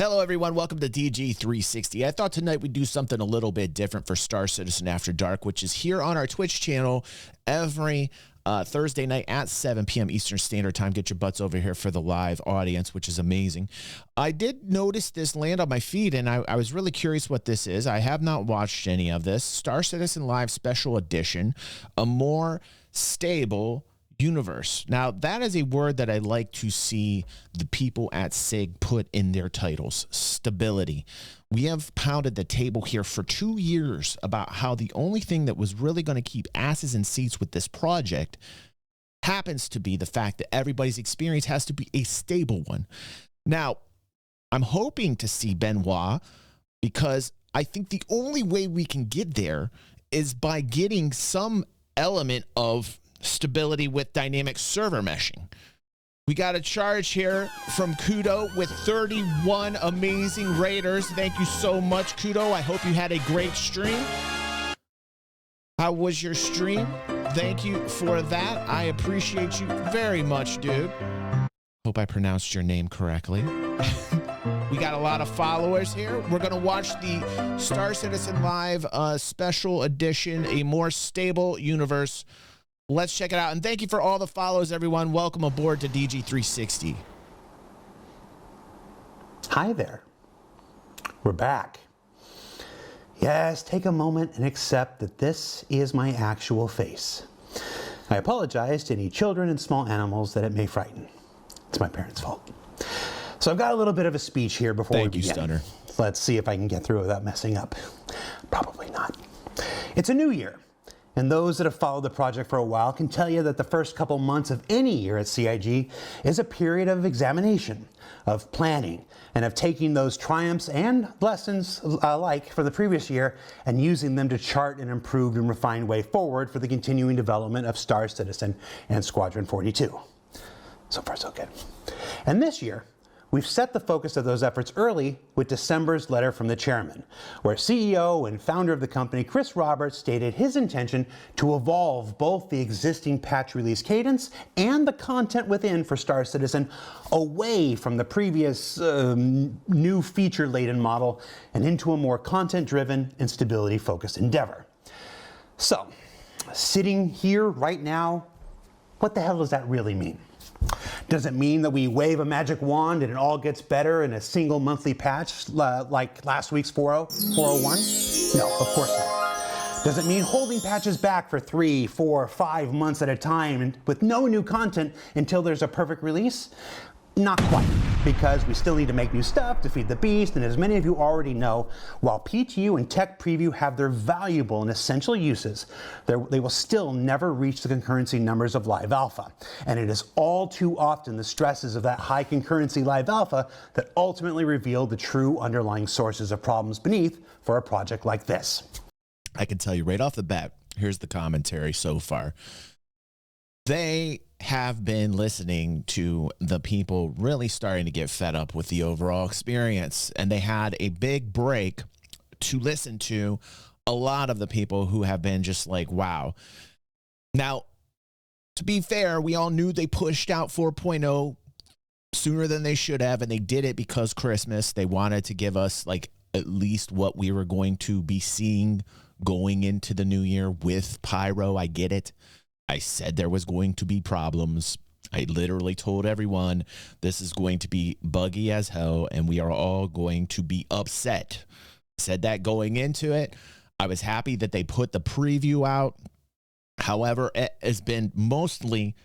Hello, everyone. Welcome to DG360. I thought tonight we'd do something a little bit different for Star Citizen After Dark, which is here on our Twitch channel every Thursday night at 7 p.m. Eastern Standard Time. Get your butts over here for the live audience, which is amazing. I did notice this land on my feed, and I was really curious what this is. I have not watched any of this. Star Citizen Live Special Edition, a more stable universe. Now, that is a word that I like to see the people at SIG put in their titles. Stability. We have pounded the table here for 2 years about how the only thing that was really going to keep asses in seats with this project happens to be the fact that everybody's experience has to be a stable one. Now, I'm hoping to see Benoit, because I think the only way we can get there is by getting some element of stability with dynamic server meshing. We got a charge here from Kudo with 31 amazing raiders. Thank you so much, Kudo. I hope you had a great stream. How was your stream? Thank you for that. I appreciate you very much, dude. Hope I pronounced your name correctly. We got a lot of followers here. We're going to watch the Star Citizen Live Special Edition, A More Stable Universe. Let's check it out. And thank you for all the follows, everyone. Welcome aboard to DG360. Hi there. We're back. Yes, take a moment and accept that this is my actual face. I apologize to any children and small animals that it may frighten. It's my parents' fault. So I've got a little bit of a speech here before we begin. Thank you, Stunner. Let's see if I can get through without messing up. Probably not. It's a new year. And those that have followed the project for a while can tell you that the first couple months of any year at CIG is a period of examination, of planning, and of taking those triumphs and lessons alike from the previous year and using them to chart an improved and refined way forward for the continuing development of Star Citizen and Squadron 42. So far, so good. And this year, we've set the focus of those efforts early with December's letter from the chairman, where CEO and founder of the company, Chris Roberts, stated his intention to evolve both the existing patch release cadence and the content within for Star Citizen away from the previous new feature-laden model and into a more content-driven and stability-focused endeavor. So, sitting here right now, what the hell does that really mean? Does it mean that we wave a magic wand and it all gets better in a single monthly patch like last week's 401? No, of course not. Does it mean holding patches back for 3, 4, 5 months at a time with no new content until there's a perfect release? Not quite, because we still need to make new stuff to feed the beast, and as many of you already know, while PTU and Tech Preview have their valuable and essential uses, they will still never reach the concurrency numbers of Live Alpha. And it is all too often the stresses of that high concurrency Live Alpha that ultimately reveal the true underlying sources of problems beneath for a project like this. I can tell you right off the bat, here's the commentary so far. They have been listening to the people really starting to get fed up with the overall experience. And they had a big break to listen to a lot of the people who have been just like, wow. Now, to be fair, we all knew they pushed out 4.0 sooner than they should have. And they did it because Christmas. They wanted to give us like at least what we were going to be seeing going into the new year with Pyro. I get it. I said there was going to be problems. I literally told everyone this is going to be buggy as hell and we are all going to be upset. Said that going into it. I was happy that they put the preview out. However, it has been mostly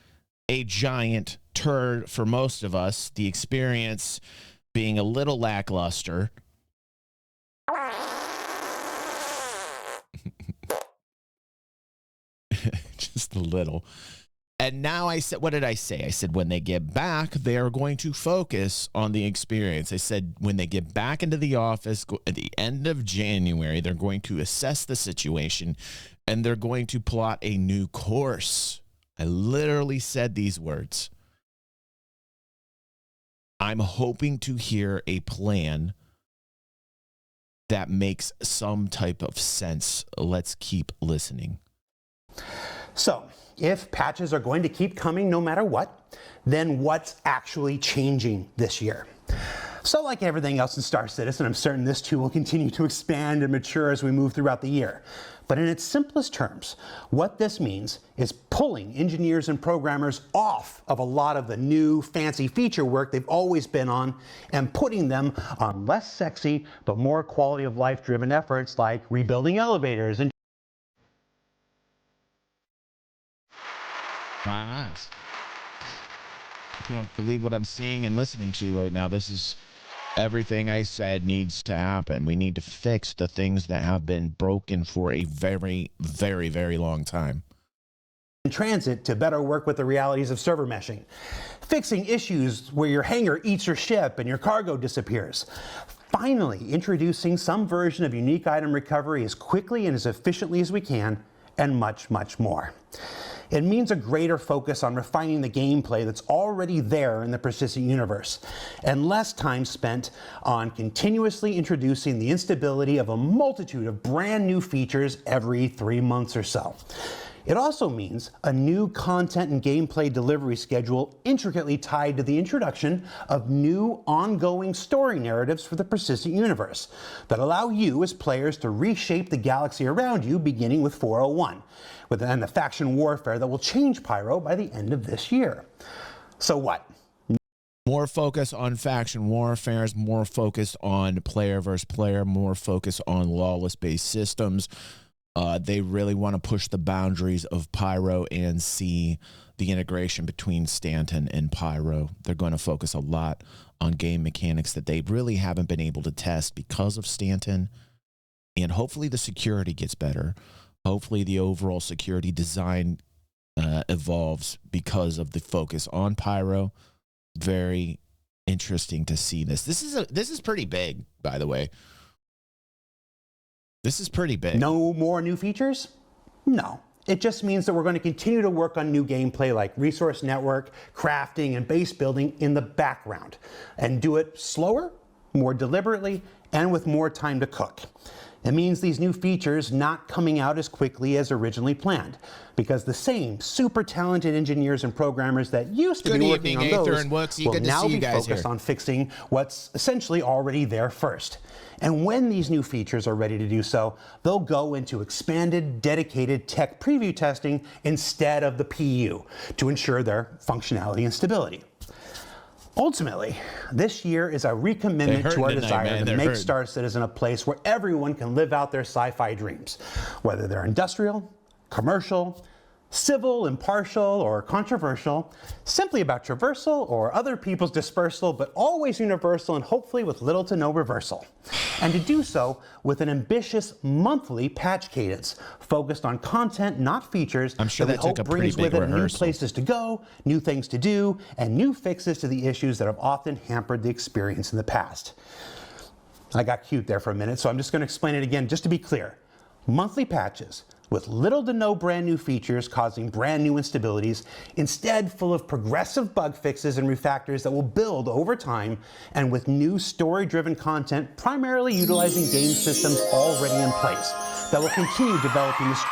a giant turd for most of us. The experience being a little lackluster. Just a little. And now I said, what did I say? I said, when they get back, they are going to focus on the experience. I said, when they get back into the office at the end of January, they're going to assess the situation and they're going to plot a new course. I literally said these words. I'm hoping to hear a plan that makes some type of sense. Let's keep listening. So, if patches are going to keep coming no matter what, then what's actually changing this year? So like everything else in Star Citizen, I'm certain this too will continue to expand and mature as we move throughout the year. But in its simplest terms, what this means is pulling engineers and programmers off of a lot of the new fancy feature work they've always been on and putting them on less sexy but more quality of life driven efforts like rebuilding elevators and my eyes. I can't believe what I'm seeing and listening to right now. This is everything I said needs to happen. We need to fix the things that have been broken for a very, very, very long time. in transit to better work with the realities of server meshing. Fixing issues where your hangar eats your ship and your cargo disappears. Finally, introducing some version of unique item recovery as quickly and as efficiently as we can, and much, much more. It means a greater focus on refining the gameplay that's already there in the persistent universe, and less time spent on continuously introducing the instability of a multitude of brand new features every 3 months or so. It also means a new content and gameplay delivery schedule intricately tied to the introduction of new ongoing story narratives for the persistent universe that allow you as players to reshape the galaxy around you, beginning with 401, and the faction warfare that will change Pyro by the end of this year. So what? More focus on faction warfares, more focus on player versus player, more focus on lawless-based systems. They really want to push the boundaries of Pyro and see the integration between Stanton and Pyro. They're going to focus a lot on game mechanics that they really haven't been able to test because of Stanton. And hopefully the security gets better. Hopefully the overall security design evolves because of the focus on Pyro. Very interesting to see this. This is pretty big, by the way. This is pretty big. No more new features? No. It just means that we're going to continue to work on new gameplay like resource network, crafting, and base building in the background, and do it slower, more deliberately, and with more time to cook. It means these new features not coming out as quickly as originally planned, because the same super talented engineers and programmers that used to be working on those will now be focused on fixing what's essentially already there first. And when these new features are ready to do so, they'll go into expanded, dedicated tech preview testing instead of the PU to ensure their functionality and stability. Ultimately, this year is a recommitment to our desire to make Star Citizen a place where everyone can live out their sci-fi dreams, whether they're industrial, commercial, civil, impartial, or controversial, simply about traversal or other people's dispersal, but always universal and hopefully with little to no reversal. And to do so with an ambitious monthly patch cadence focused on content, not features, I'm sure that we hope brings with it new places to go, new things to do, and new fixes to the issues that have often hampered the experience in the past. I got cute there for a minute, so I'm just going to explain it again just to be clear. Monthly patches with little to no brand new features causing brand new instabilities, instead full of progressive bug fixes and refactors that will build over time, and with new story-driven content primarily utilizing game systems already in place that will continue developing this.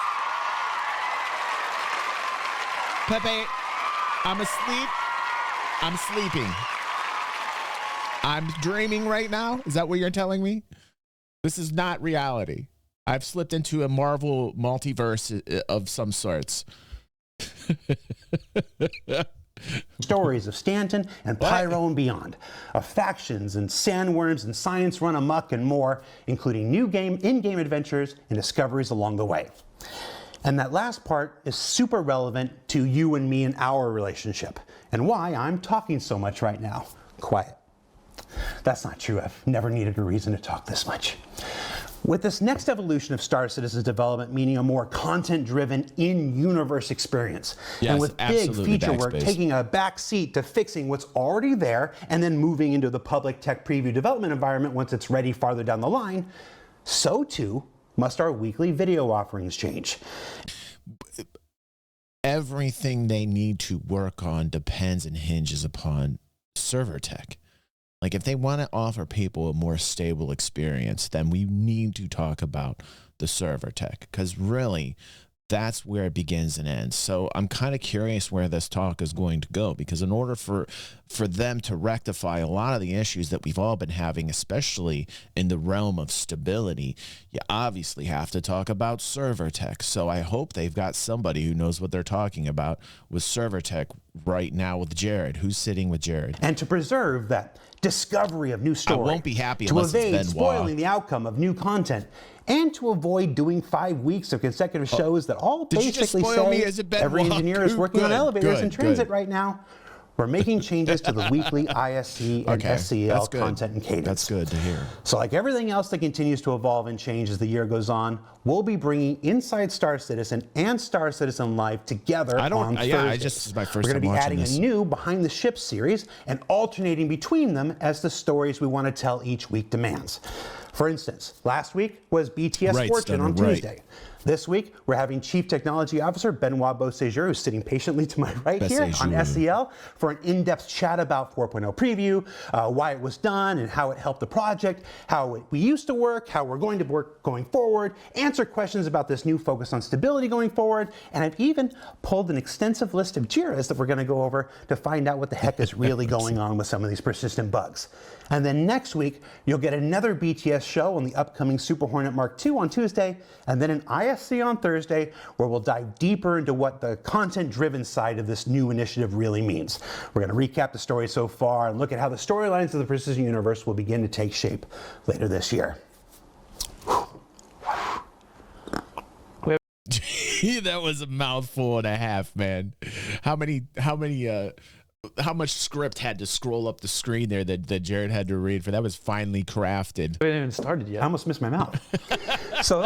Pepe, I'm asleep. I'm sleeping. I'm dreaming right now. Is that what you're telling me? This is not reality. I've slipped into a Marvel multiverse of some sorts. Stories of Stanton and Pyro and beyond, of factions and sandworms and science run amok and more, including new in-game adventures and discoveries along the way. And that last part is super relevant to you and me and our relationship, and why I'm talking so much right now. Quiet. That's not true. I've never needed a reason to talk this much. With this next evolution of Star Citizen's development, meaning a more content-driven, in-universe experience, and with big feature work taking a back seat to fixing what's already there and then moving into the public tech preview development environment once it's ready farther down the line, so too must our weekly video offerings change. Everything they need to work on depends and hinges upon server tech. Like, if they want to offer people a more stable experience, then we need to talk about the server tech, because really that's where it begins and ends. So I'm kind of curious where this talk is going to go, because in order for for them to rectify a lot of the issues that we've all been having, especially in the realm of stability, you obviously have to talk about server tech. So I hope they've got somebody who knows what they're talking about with server tech right now with Jared. Who's sitting with Jared? And to preserve that discovery of new story. I won't be happy to unless it's evade Benoit. spoiling the outcome of new content, and to avoid doing 5 weeks of consecutive shows that all Did you just basically spoil me say as a Benoit? every engineer is working on Good, elevators good, in transit good. right now. We're making changes to the weekly ISC and Okay, SCL that's good. content and cadence. That's good to hear. So like everything else that continues to evolve and change as the year goes on, we'll be bringing Inside Star Citizen and Star Citizen Live together on Thursdays. Yeah, this is my first We're time going to be watching adding this. a new Behind the Ship series and alternating between them as the stories we want to tell each week demands. For instance, last week was BTS Right, Fortune Stunner, on right. Tuesday. This week, we're having Chief Technology Officer Benoit Beauséjour, who's sitting patiently to my right here on Beauséjour. SCL for an in-depth chat about 4.0 preview, why it was done and how it helped the project, how we used to work, how we're going to work going forward, answer questions about this new focus on stability going forward, and I've even pulled an extensive list of JIRAs that we're going to go over to find out what the heck is really going on with some of these persistent bugs. And then next week, you'll get another BTS show on the upcoming Super Hornet Mark II on Tuesday, and then an ISC on Thursday, where we'll dive deeper into what the content-driven side of this new initiative really means. We're going to recap the story so far and look at how the storylines of the Precision Universe will begin to take shape later this year. That was a mouthful and a half, man. How much script had to scroll up the screen there that Jared had to read for? That was finely crafted. We haven't even started yet. I almost missed my mouth. So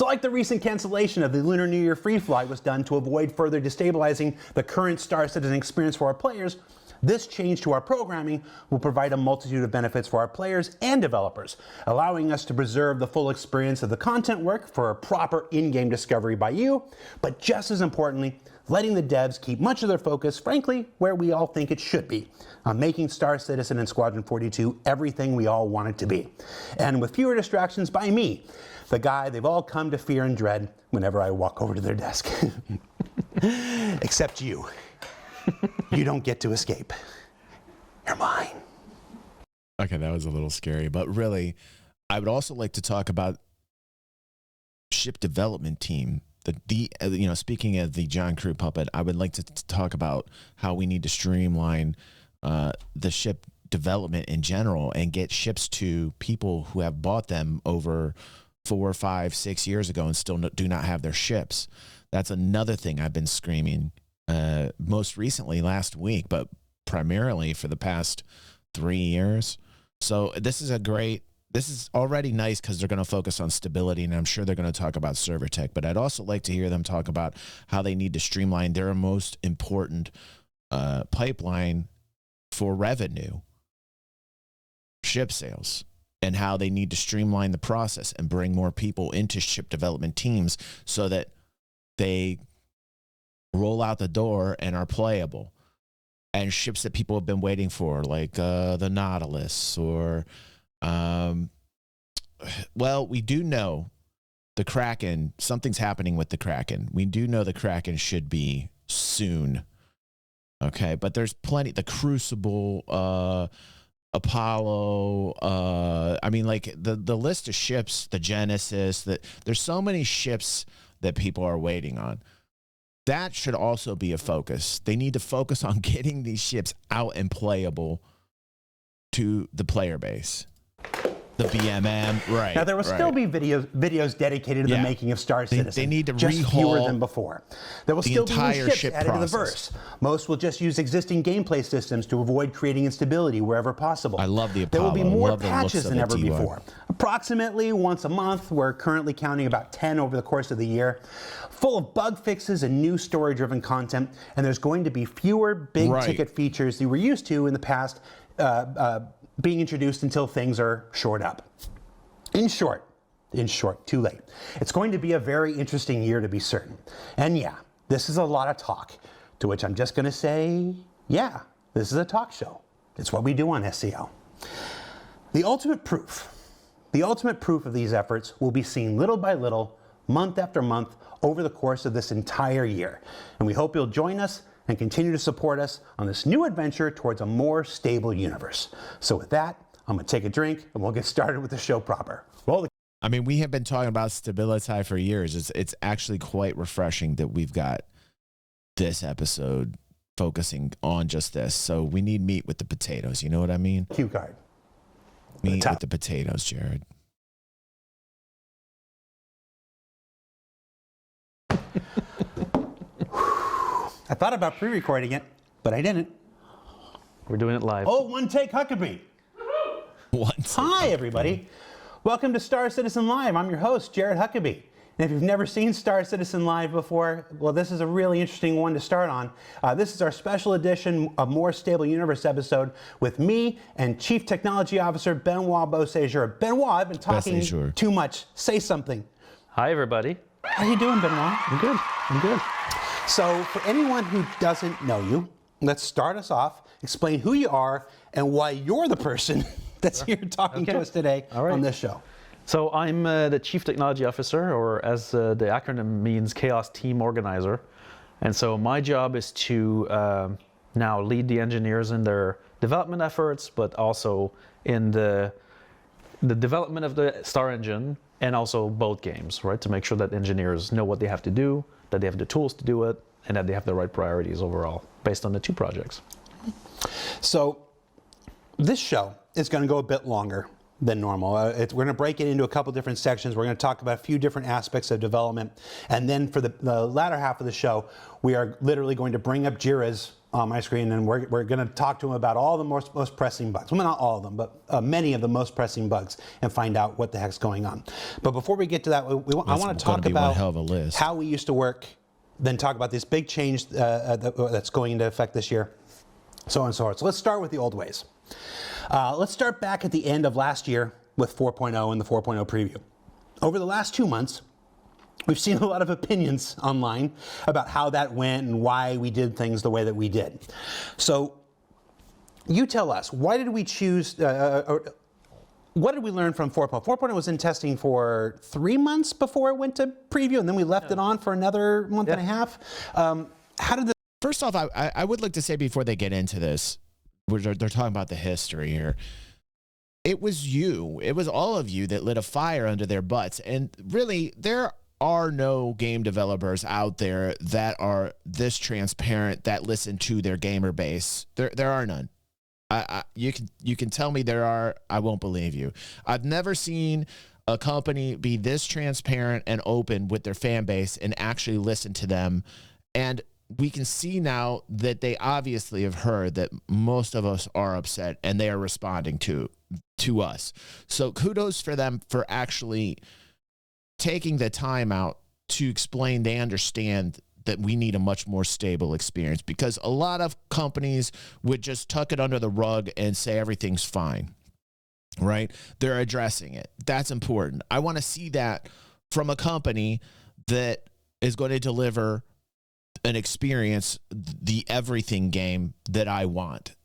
like the recent cancellation of the Lunar New Year free flight was done to avoid further destabilizing the current Star Citizen experience for our players, this change to our programming will provide a multitude of benefits for our players and developers, allowing us to preserve the full experience of the content work for a proper in-game discovery by you, but just as importantly, letting the devs keep much of their focus, frankly, where we all think it should be, on making Star Citizen and Squadron 42 everything we all want it to be. And with fewer distractions by me, the guy they've all come to fear and dread whenever I walk over to their desk. Except you. You don't get to escape. You're mine. Okay, that was a little scary, but really, I would also like to talk about ship development team. Speaking of the John Crew puppet, I would like to talk about how we need to streamline the ship development in general and get ships to people who have bought them over 4, 5, 6 years ago and still do not have their ships. That's another thing I've been screaming most recently last week, but primarily for the past 3 years. So this is already nice because they're going to focus on stability, and I'm sure they're going to talk about server tech, but I'd also like to hear them talk about how they need to streamline their most important pipeline for revenue, ship sales, and how they need to streamline the process and bring more people into ship development teams so that they roll out the door and are playable. And ships that people have been waiting for, like the Nautilus or... well, we do know the Kraken, something's happening with the Kraken. We do know the Kraken should be soon. Okay, but there's plenty, the Crucible, Apollo, the list of ships, the Genesis, there's so many ships that people are waiting on. That should also be a focus. They need to focus on getting these ships out and playable to the player base. The BMM, right. Now, there will still be videos dedicated to the making of Star Citizen. They need to just fewer than before. There will still be new ships ship added process. to the verse. Most will just use existing gameplay systems to avoid creating instability wherever possible. I love the There will be Apollo. more Love the patches looks than of ever the before. Approximately once a month. We're currently counting about 10 over the course of the year. Full of bug fixes and new story-driven content. And there's going to be fewer big-ticket features that we're used to in the past being introduced until things are shored up. In short, too late. It's going to be a very interesting year to be certain. And yeah, this is a lot of talk, to which I'm just going to say, yeah, this is a talk show. It's what we do on SCL. The ultimate proof of these efforts will be seen little by little, month after month, over the course of this entire year. And we hope you'll join us and continue to support us on this new adventure towards a more stable universe. So with that, I'm going to take a drink and we'll get started with the show proper. Roll the I mean, we have been talking about stability for years. It's actually quite refreshing that we've got this episode focusing on just this. So we need meat with the potatoes. You know what I mean? cue card. Meat with the potatoes, Jared. I thought about pre-recording it, but I didn't. We're doing it live. Oh, one take Huckabee. Hi, everybody. Welcome to Star Citizen Live. I'm your host, Jared Huckabee. And if you've never seen Star Citizen Live before, well, this is a really interesting one to start on. This is our special edition of More Stable Universe episode with me and Chief Technology Officer Benoit Beausejour. Benoit, I've been talking too much. Say something. Hi, everybody. How you doing, Benoit? I'm good. I'm good. So, for anyone who doesn't know you, let's start us off. Explain who you are and why you're the person that's here talking to us today on this show. So I'm the Chief Technology Officer, or as the acronym means, Chaos Team Organizer. And so my job is to now lead the engineers in their development efforts, but also in the development of the Star Engine and also both games, right? To make sure that engineers know what they have to do, that they have the tools to do it, and that they have the right priorities overall based on the two projects. So this show is going to go a bit longer than normal. We're going to break it into a couple different sections. We're going to talk about a few different aspects of development. And then for the latter half of the show, we are literally going to bring up Jira's on my screen, and we're going to talk to him about all the most pressing bugs. Well, not all of them, but many of the most pressing bugs, and find out what the heck's going on. But before we get to that, I want to talk about how we used to work, then talk about this big change that's going into effect this year, so on and so forth. So let's start with the old ways. Let's start back at the end of last year with 4.0 and the 4.0 preview. Over the last 2 months, we've seen a lot of opinions online about how that went and why we did things the way that we did. So you tell us, why did we choose, what did we learn from 4.0? 4.0 was in testing for 3 months before it went to preview, and then we left it on for another month and a half. How did First off, I would like to say before they get into this, they're talking about the history here. It was all of you that lit a fire under their butts. And really, there are no game developers out there that are this transparent, that listen to their gamer base. There are none. You can tell me there are. I won't believe you. I've never seen a company be this transparent and open with their fan base and actually listen to them. And we can see now that they obviously have heard that most of us are upset, and they are responding to us. So kudos for them for actually taking the time out to explain they understand that we need a much more stable experience, because a lot of companies would just tuck it under the rug and say everything's fine, right? They're addressing it. That's important. I want to see that from a company that is going to deliver an experience, the everything game that I want.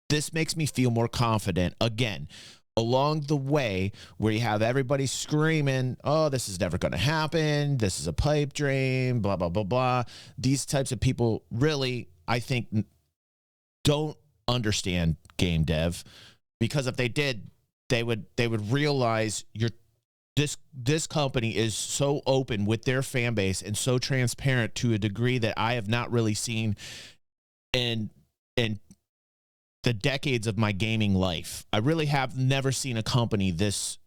This makes me feel more confident. Again, along the way where you have everybody screaming, oh, this is never going to happen, this is a pipe dream, blah, blah, blah, blah. These types of people really, I think, don't understand game dev, because if they did, they would realize this company is so open with their fan base and so transparent to a degree that I have not really seen in the decades of my gaming life. I really have never seen a company this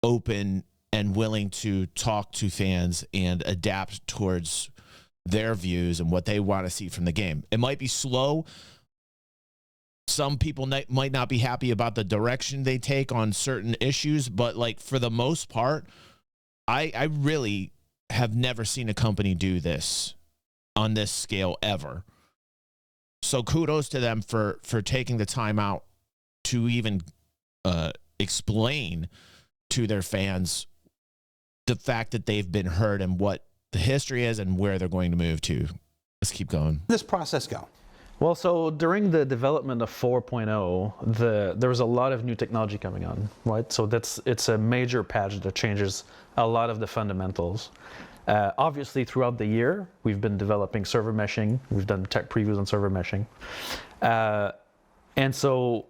open and willing to talk to fans and adapt towards their views and what they want to see from the game. It might be slow. Some people might not be happy about the direction they take on certain issues, but like for the most part, I really have never seen a company do this on this scale ever. So kudos to them for taking the time out to even explain to their fans the fact that they've been heard and what the history is and where they're going to move to. Let's keep going. this process go? Well, so during the development of 4.0, there was a lot of new technology coming on, right? So it's a major patch that changes a lot of the fundamentals. Obviously, throughout the year, we've been developing server meshing. We've done tech previews on server meshing. And so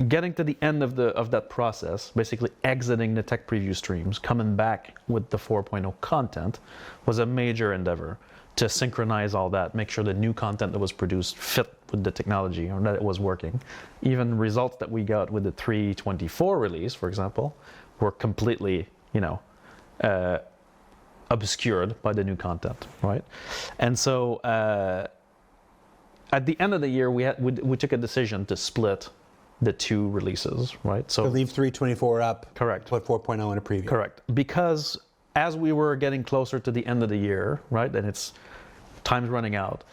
getting to the end of that process, basically exiting the tech preview streams, coming back with the 4.0 content, was a major endeavor to synchronize all that, make sure the new content that was produced fit with the technology or that it was working. Even results that we got with the 3.24 release, for example, were completely, obscured by the new content, right? And so at the end of the year, we took a decision to split the two releases, right? So leave 3.24 up. Correct. Put 4.0 in a preview. Correct. Because as we were getting closer to the end of the year, right, and time's running out,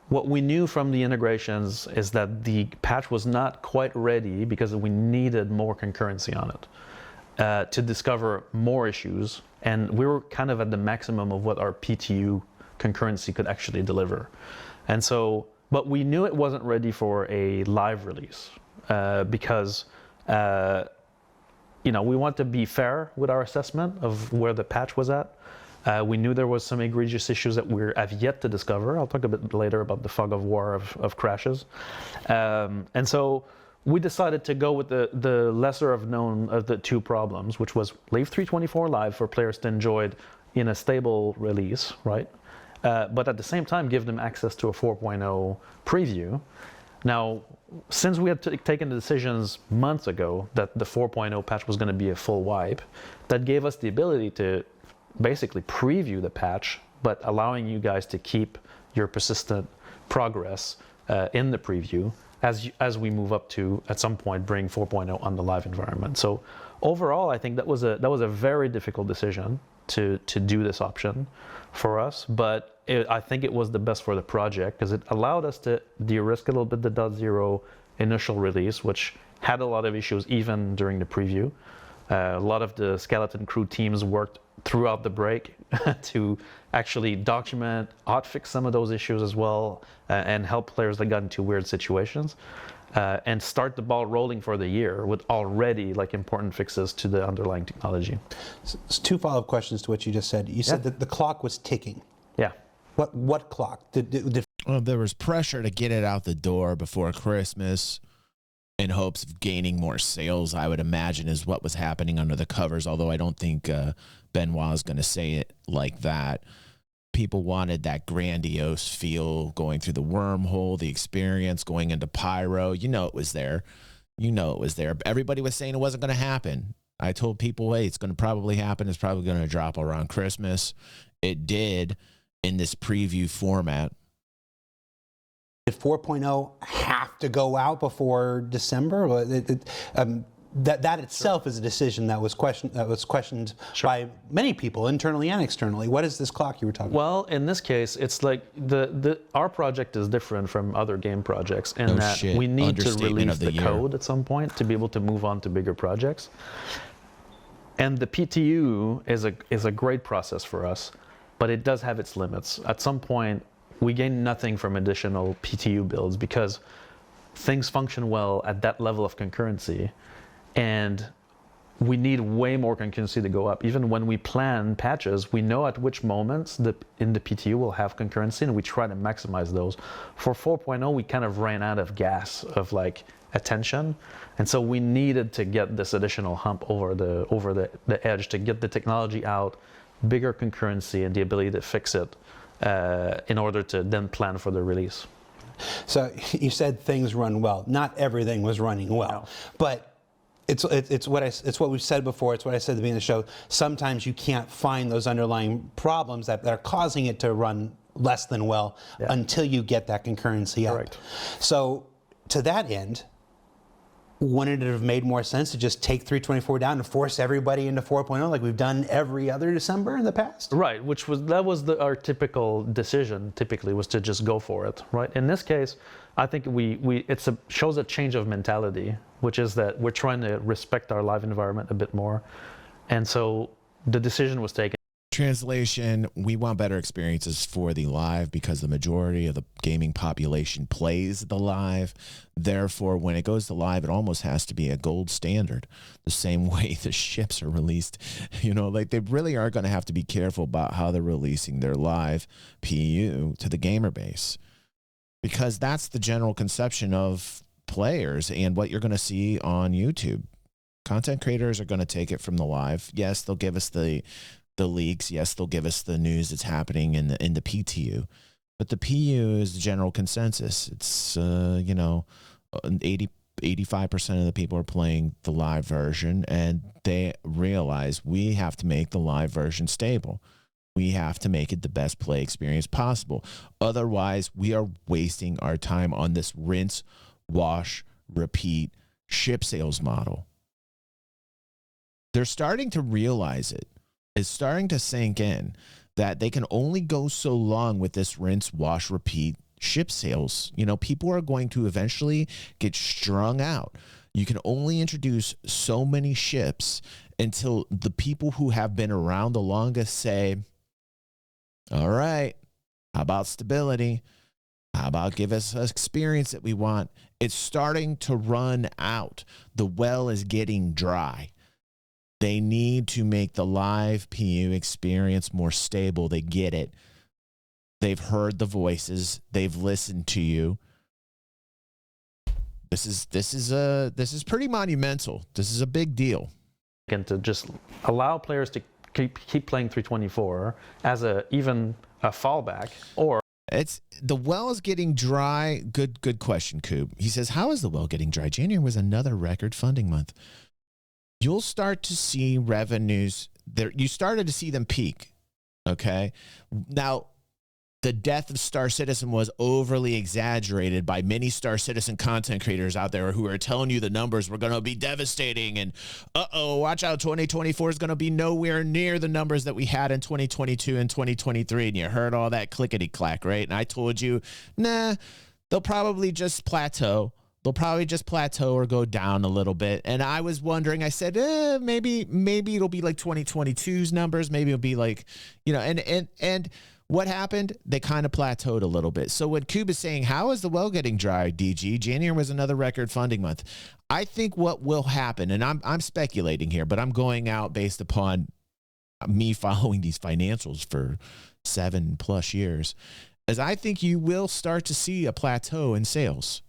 what we knew from the integrations is that the patch was not quite ready because we needed more concurrency on it to discover more issues. And we were kind of at the maximum of what our PTU concurrency could actually deliver. And so, but we knew it wasn't ready for a live release because we want to be fair with our assessment of where the patch was at. We knew there was some egregious issues that we have yet to discover. I'll talk a bit later about the fog of war of crashes. And so we decided to go with the lesser of known of the two problems, which was leave 3.24 live for players to enjoy in a stable release, right? But at the same time, give them access to a 4.0 preview. Now, since we had taken the decisions months ago that the 4.0 patch was going to be a full wipe, that gave us the ability to basically preview the patch, but allowing you guys to keep your persistent progress in the preview as we move up to, at some point, bring 4.0 on the live environment. So overall, I think that was a very difficult decision to do this option for us, but I think it was the best for the project because it allowed us to de-risk a little bit the .0 initial release, which had a lot of issues even during the preview. A lot of the skeleton crew teams worked throughout the break to actually document, hotfix some of those issues as well, and help players that got into weird situations, and start the ball rolling for the year with already important fixes to the underlying technology. So, two follow-up questions to what you just said. You said that the clock was ticking. Yeah. What clock? Well, there was pressure to get it out the door before Christmas in hopes of gaining more sales, I would imagine, is what was happening under the covers, although I don't think Benoit is going to say it like that. People wanted that grandiose feel going through the wormhole, the experience, going into Pyro. It was there. Everybody was saying it wasn't going to happen. I told people, hey, it's going to probably happen. It's probably going to drop around Christmas. It did in this preview format. Did 4.0 have to go out before December? That itself is a decision that was questioned by many people, internally and externally. What is this clock you were talking about? Well, in this case, it's like our project is different from other game projects in that we need to release the code at some point to be able to move on to bigger projects. And the PTU is a great process for us, but it does have its limits. At some point, we gain nothing from additional PTU builds because things function well at that level of concurrency, and we need way more concurrency to go up. Even when we plan patches, we know at which moments in the PTU will have concurrency, and we try to maximize those. For 4.0, we kind of ran out of gas of attention, and so we needed to get this additional hump over the edge to get the technology out, bigger concurrency, and the ability to fix it in order to then plan for the release. So you said things run well. Not everything was running well, but it's what we've said before. It's what I said at the beginning of the show. Sometimes you can't find those underlying problems that are causing it to run less than well until you get that concurrency up. Right. So to that end, wouldn't it have made more sense to just take 3.24 down and force everybody into 4.0 like we've done every other December in the past? Right, that was our typical decision. Typically, was to just go for it. Right. In this case, I think it shows a change of mentality, which is that we're trying to respect our live environment a bit more, and so the decision was taken. Translation, we want better experiences for the live because the majority of the gaming population plays the live. Therefore, when it goes to live, it almost has to be a gold standard. The same way the ships are released. You know, like they really are going to have to be careful about how they're releasing their live PU to the gamer base. Because that's the general conception of players and what you're going to see on YouTube. Content creators are going to take it from the live. Yes, they'll give us the leaks. Yes, they'll give us the news that's happening in the PTU. But the PU is the general consensus. It's, 85% of the people are playing the live version, and they realize we have to make the live version stable. We have to make it the best play experience possible. Otherwise, we are wasting our time on this rinse, wash, repeat ship sales model. They're starting to realize it. It's starting to sink in that they can only go so long with this rinse, wash, repeat ship sales. You know, people are going to eventually get strung out. You can only introduce so many ships until the people who have been around the longest say, all right, how about stability? How about give us an experience that we want? It's starting to run out. The well is getting dry. They need to make the live PU experience more stable. They get it. They've heard the voices. They've listened to you. This is pretty monumental. This is a big deal. And to just allow players to keep playing 324 as even a fallback, or it's the well is getting dry. Good question, Coob. He says, how is the well getting dry? January was another record funding month. You'll start to see revenues there. You started to see them peak. Okay. Now, the death of Star Citizen was overly exaggerated by many Star Citizen content creators out there who are telling you the numbers were going to be devastating. And watch out, 2024 is going to be nowhere near the numbers that we had in 2022 and 2023. And you heard all that clickety clack, right? And I told you, nah, they'll probably just plateau. They'll probably just plateau or go down a little bit. And I was wondering, I said, maybe it'll be like 2022's numbers. Maybe it'll be like, and what happened? They kind of plateaued a little bit. So when Cube is saying, how is the well getting dry, DG? January was another record funding month. I think what will happen, and I'm speculating here, but I'm going out based upon me following these financials for 7+ years, is I think you will start to see a plateau in sales.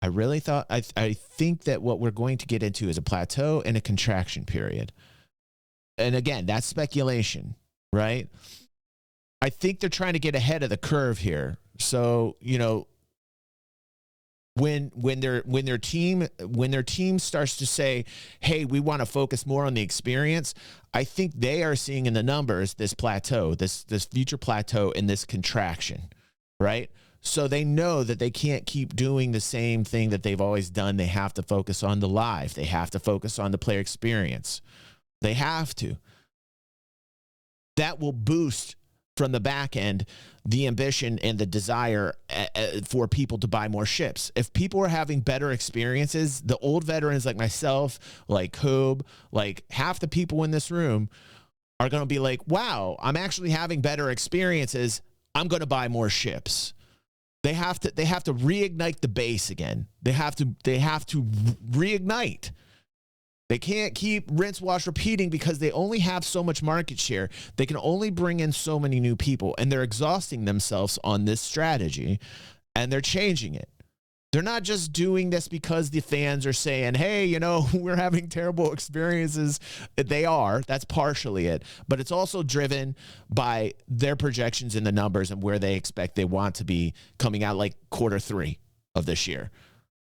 I really thought, I think that what we're going to get into is a plateau and a contraction period. And again, that's speculation, right? I think they're trying to get ahead of the curve here. So, when their team starts to say, hey, we want to focus more on the experience, I think they are seeing in the numbers this plateau, this future plateau and this contraction, right? So they know that they can't keep doing the same thing that they've always done. They have to focus on the live. They have to focus on the player experience. They have to. That will boost from the back end the ambition and the desire for people to buy more ships. If people are having better experiences, the old veterans like myself, like Coob, like half the people in this room are going to be like, wow, I'm actually having better experiences. I'm going to buy more ships. They have to reignite the base again. They have to reignite. They can't keep rinse, wash, repeating because they only have so much market share. They can only bring in so many new people, and they're exhausting themselves on this strategy, and they're changing it. They're not just doing this because the fans are saying, hey, we're having terrible experiences. They are. That's partially it. But it's also driven by their projections in the numbers and where they expect they want to be coming out like Q3 of this year.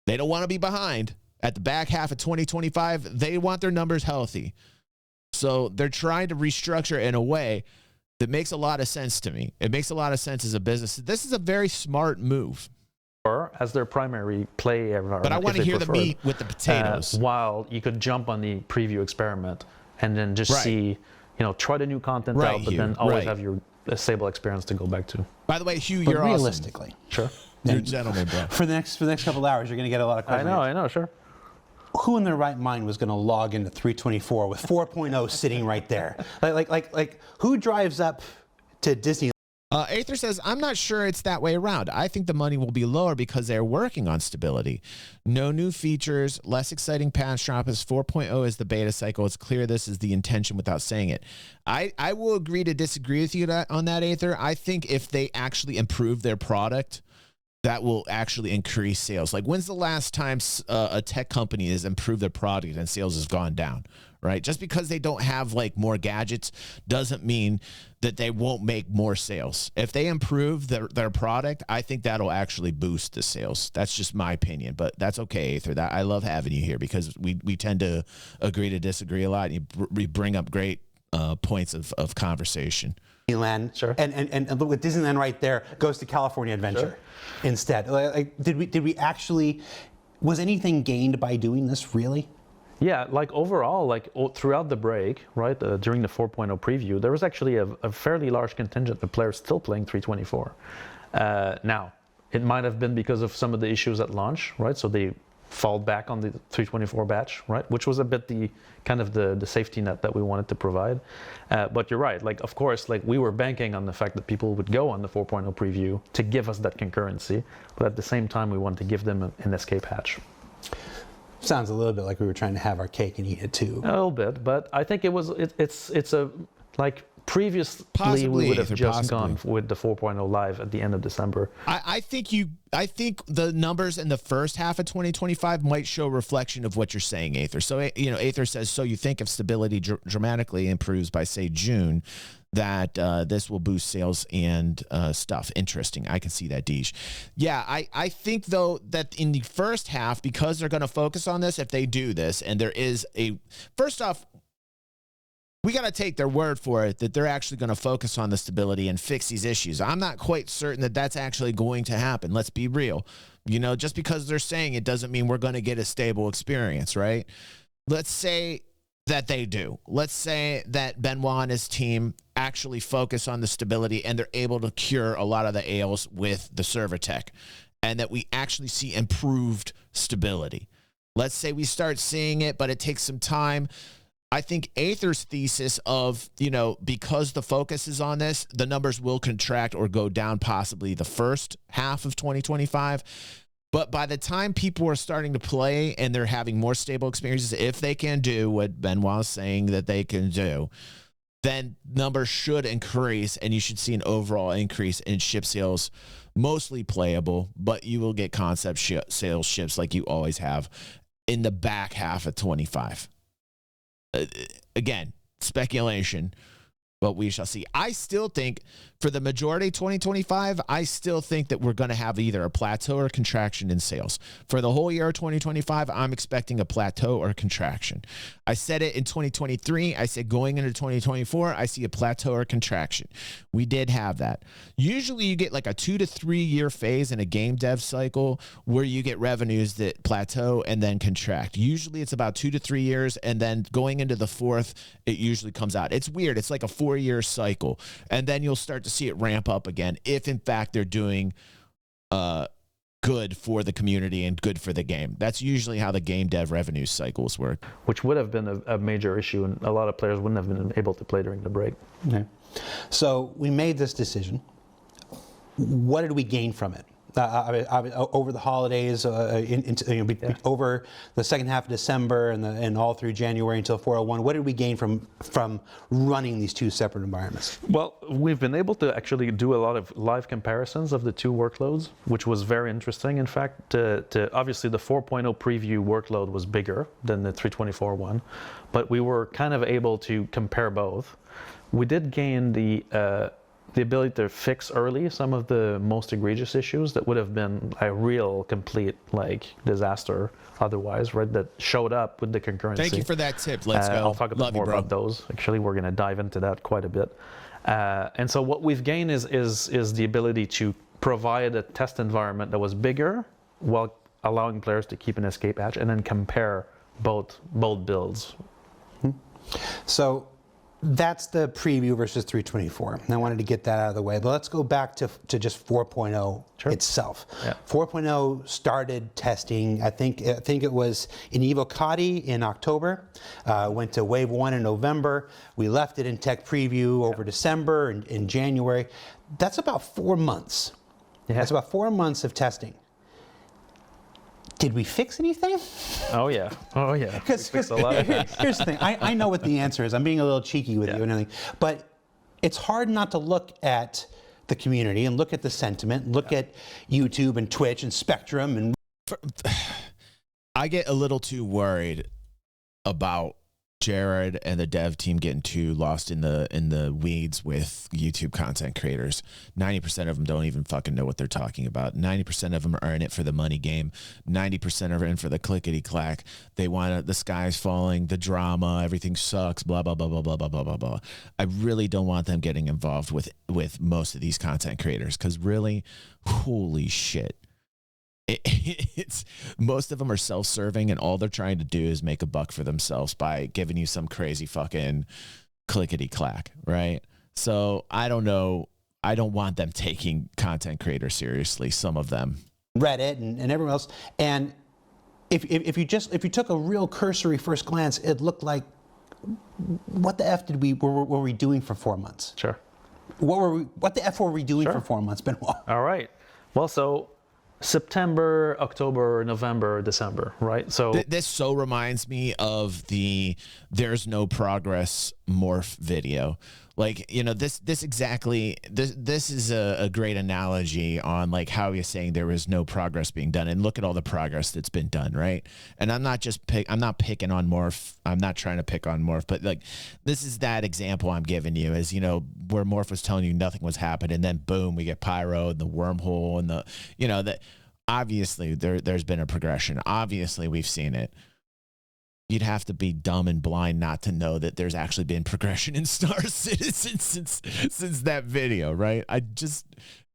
They don't want to be behind. At the back half of 2025, they want their numbers healthy. So they're trying to restructure in a way that makes a lot of sense to me. It makes a lot of sense as a business. This is a very smart move. As their primary play environment. But I want to hear the meat with the potatoes. While you could jump on the preview experiment and then just see, try the new content out, but then always have your stable experience to go back to. By the way, Hugh, But you're realistically, awesome. Sure. You're a gentleman, bro. For the next couple of hours, you're going to get a lot of questions. I know, sure. who in their right mind was going to log into 324 with 4.0 sitting right there? Like who drives up to Disney? Aether says, I'm not sure it's that way around. I think the money will be lower because they're working on stability. No new features, less exciting patch drop as 4.0 is the beta cycle. It's clear this is the intention without saying it. I will agree to disagree with you on that, Aether. I think if they actually improve their product, that will actually increase sales. Like, when's the last time a tech company has improved their product and sales has gone down, right? Just because they don't have like more gadgets doesn't mean that they won't make more sales. If they improve their product, I think that'll actually boost the sales. That's just my opinion, but that's okay, Aether. I love having you here because we tend to agree to disagree a lot. And you bring up great points of conversation. Disneyland, sure. And look, with Disneyland right there goes to California Adventure instead. Like, did we actually, was anything gained by doing this really? Yeah, like overall, like throughout the break, right, during the 4.0 preview, there was actually a fairly large contingent of players still playing 324. Now, it might have been because of some of the issues at launch, right? So they fall back on the 324 batch, right? Which was a bit the kind of the safety net that we wanted to provide. But you're right, like of course, like we were banking on the fact that people would go on the 4.0 preview to give us that concurrency, but at the same time, we wanted to give them an escape hatch. Sounds a little bit like we were trying to have our cake and eat it too. A little bit, but I think it's a like previously Possibly, we would have Aether, just possibly. gone with the 4.0 live at the end of December. I think the numbers in the first half of 2025 might show a reflection of what you're saying, Aether. So, Aether says, so you think if stability dramatically improves by, say, June, that this will boost sales and stuff. Interesting. I can see that, Deej. Yeah, I think, though, that in the first half, because they're going to focus on this, if they do this, and there is first off, we got to take their word for it that they're actually going to focus on the stability and fix these issues. I'm not quite certain that that's actually going to happen. Let's be real. Just because they're saying it doesn't mean we're going to get a stable experience, right? Let's say that they do. Let's say that Benoit and his team actually focus on the stability and they're able to cure a lot of the ails with the server tech and that we actually see improved stability. Let's say we start seeing it, but it takes some time. I think Aether's thesis of, because the focus is on this, the numbers will contract or go down possibly the first half of 2025. But by the time people are starting to play and they're having more stable experiences, if they can do what Benoit is saying that they can do, then numbers should increase and you should see an overall increase in ship sales, mostly playable, but you will get concept sales ships like you always have in the back half of 25. Again, speculation, but we shall see. I still think for the majority of 2025, I still think that we're going to have either a plateau or a contraction in sales. For the whole year of 2025, I'm expecting a plateau or a contraction. I said it in 2023. I said going into 2024, I see a plateau or a contraction. We did have that. Usually you get like a 2 to 3 year phase in a game dev cycle where you get revenues that plateau and then contract. Usually it's about 2 to 3 years, and then going into the fourth, it usually comes out. It's weird. It's like a 4-year cycle, and then you'll start to see it ramp up again if in fact they're doing good for the community and good for the game. That's usually how the game dev revenue cycles work. Which would have been a major issue, and a lot of players wouldn't have been able to play during the break. Okay. So we made this decision. What did we gain from it? Over the holidays, over the second half of December and all through January until 401, what did we gain from running these two separate environments? Well, we've been able to actually do a lot of live comparisons of the two workloads, which was very interesting. In fact, obviously the 4.0 preview workload was bigger than the 324 one, but we were kind of able to compare both. We did gain the ability to fix early some of the most egregious issues that would have been a real complete disaster otherwise, right? That showed up with the concurrency. Thank you for that tip. Let's go. I'll talk a bit more about those. Actually, we're going to dive into that quite a bit. And so what we've gained is the ability to provide a test environment that was bigger while allowing players to keep an escape hatch and then compare both builds. So that's the preview versus 324. And I wanted to get that out of the way. But let's go back to just 4.0 itself. Yeah. 4.0 started testing, I think it was in Evocati in October, went to Wave 1 in November. We left it in tech preview over December and in January. That's about 4 months. Yeah. That's about 4 months of testing. Did we fix anything? Oh yeah. Because We fixed a lot of things. here's the thing. I know what the answer is. I'm being a little cheeky with you and everything. But it's hard not to look at the community and look at the sentiment, look at YouTube and Twitch and Spectrum. And I get a little too worried about Jared and the dev team getting too lost in the weeds with YouTube content creators. 90% of them don't even fucking know what they're talking about. 90% of them are in it for the money game. 90% are in for the clickety clack. They want the sky's falling, the drama, everything sucks, blah blah blah blah blah blah blah blah blah. I really don't want them getting involved with most of these content creators, because really, holy shit. It's most of them are self-serving, and all they're trying to do is make a buck for themselves by giving you some crazy fucking clickety clack, right? So I don't know. I don't want them taking content creators seriously. Some of them, Reddit and everyone else. And if you took a real cursory first glance, it looked like, what the f were we doing for 4 months? Sure. What the f were we doing for 4 months, Benoit? All right. Well, so September, October, November, December, right? So this so reminds me of the "there's no progress" morph video. Like, you know, this is a great analogy on like how you're saying there is no progress being done, and look at all the progress that's been done, right? And I'm not picking on morph. I'm not trying to pick on morph, but like this is that example I'm giving you, is, you know, where morph was telling you nothing was happening, and then boom, we get pyro and the wormhole and the, you know, that obviously there's been a progression. Obviously we've seen it. You'd have to be dumb and blind not to know that there's actually been progression in Star Citizen since that video, right?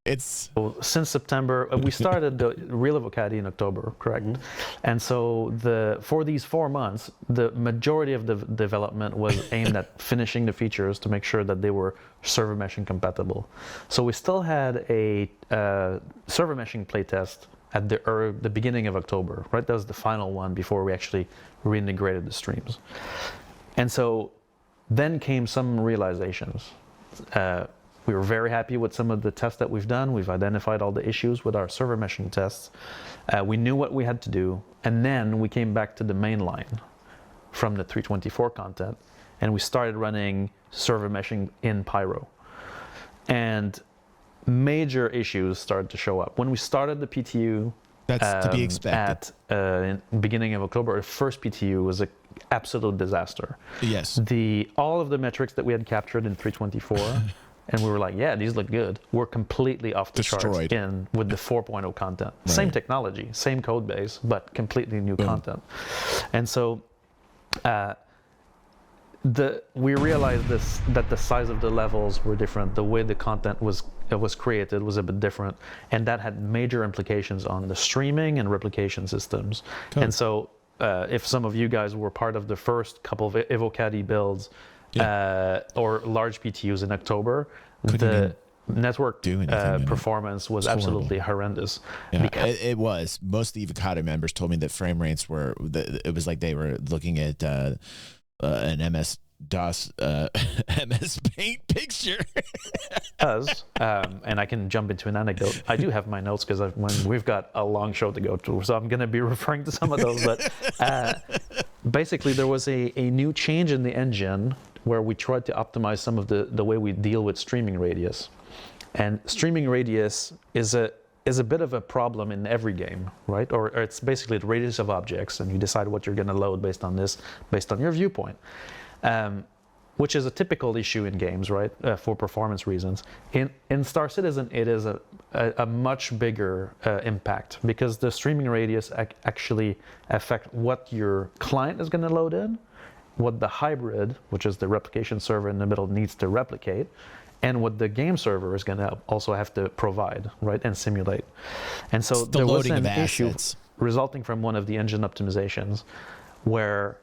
Since September, we started the real Evocati in October, correct? Mm-hmm. And so for these 4 months, the majority of the development was aimed at finishing the features to make sure that they were server meshing compatible. So we still had a server meshing playtest at the beginning of October, right? That was the final one before we actually reintegrated the streams. And so then came some realizations. We were very happy with some of the tests that we've done. We've identified all the issues with our server meshing tests. We knew what we had to do. And then we came back to the main line from the 324 content, and we started running server meshing in Pyro. And major issues started to show up. When we started the PTU, that's to be expected. In the beginning of October, the first PTU was an absolute disaster. Yes. All of the metrics that we had captured in 324, and we were like, yeah, these look good, were completely off the charts with the 4.0 content. Right. Same technology, same code base, but completely new content. And so we realized that the size of the levels were different. The way the content was created was a bit different, and that had major implications on the streaming and replication systems. Cool. And so if some of you guys were part of the first couple of Evocati builds or large PTUs in October, the network performance was absolutely horrendous. Yeah, it was. Most of the Evocati members told me that frame rates were, it was like they were looking at an MS-DOS, MS Paint picture. And I can jump into an anecdote. I do have my notes because we've got a long show to go through, so I'm going to be referring to some of those. But basically, there was a new change in the engine where we tried to optimize some of the way we deal with streaming radius. And streaming radius is a bit of a problem in every game, right? Or it's basically the radius of objects, and you decide what you're going to load based on your viewpoint, which is a typical issue in games, right? For performance reasons. In Star Citizen, it is a much bigger impact, because the streaming radius actually affect what your client is going to load in, what the hybrid, which is the replication server in the middle, needs to replicate, and what the game server is going to also have to provide, right, and simulate. And so there was an issue resulting from one of the engine optimizations where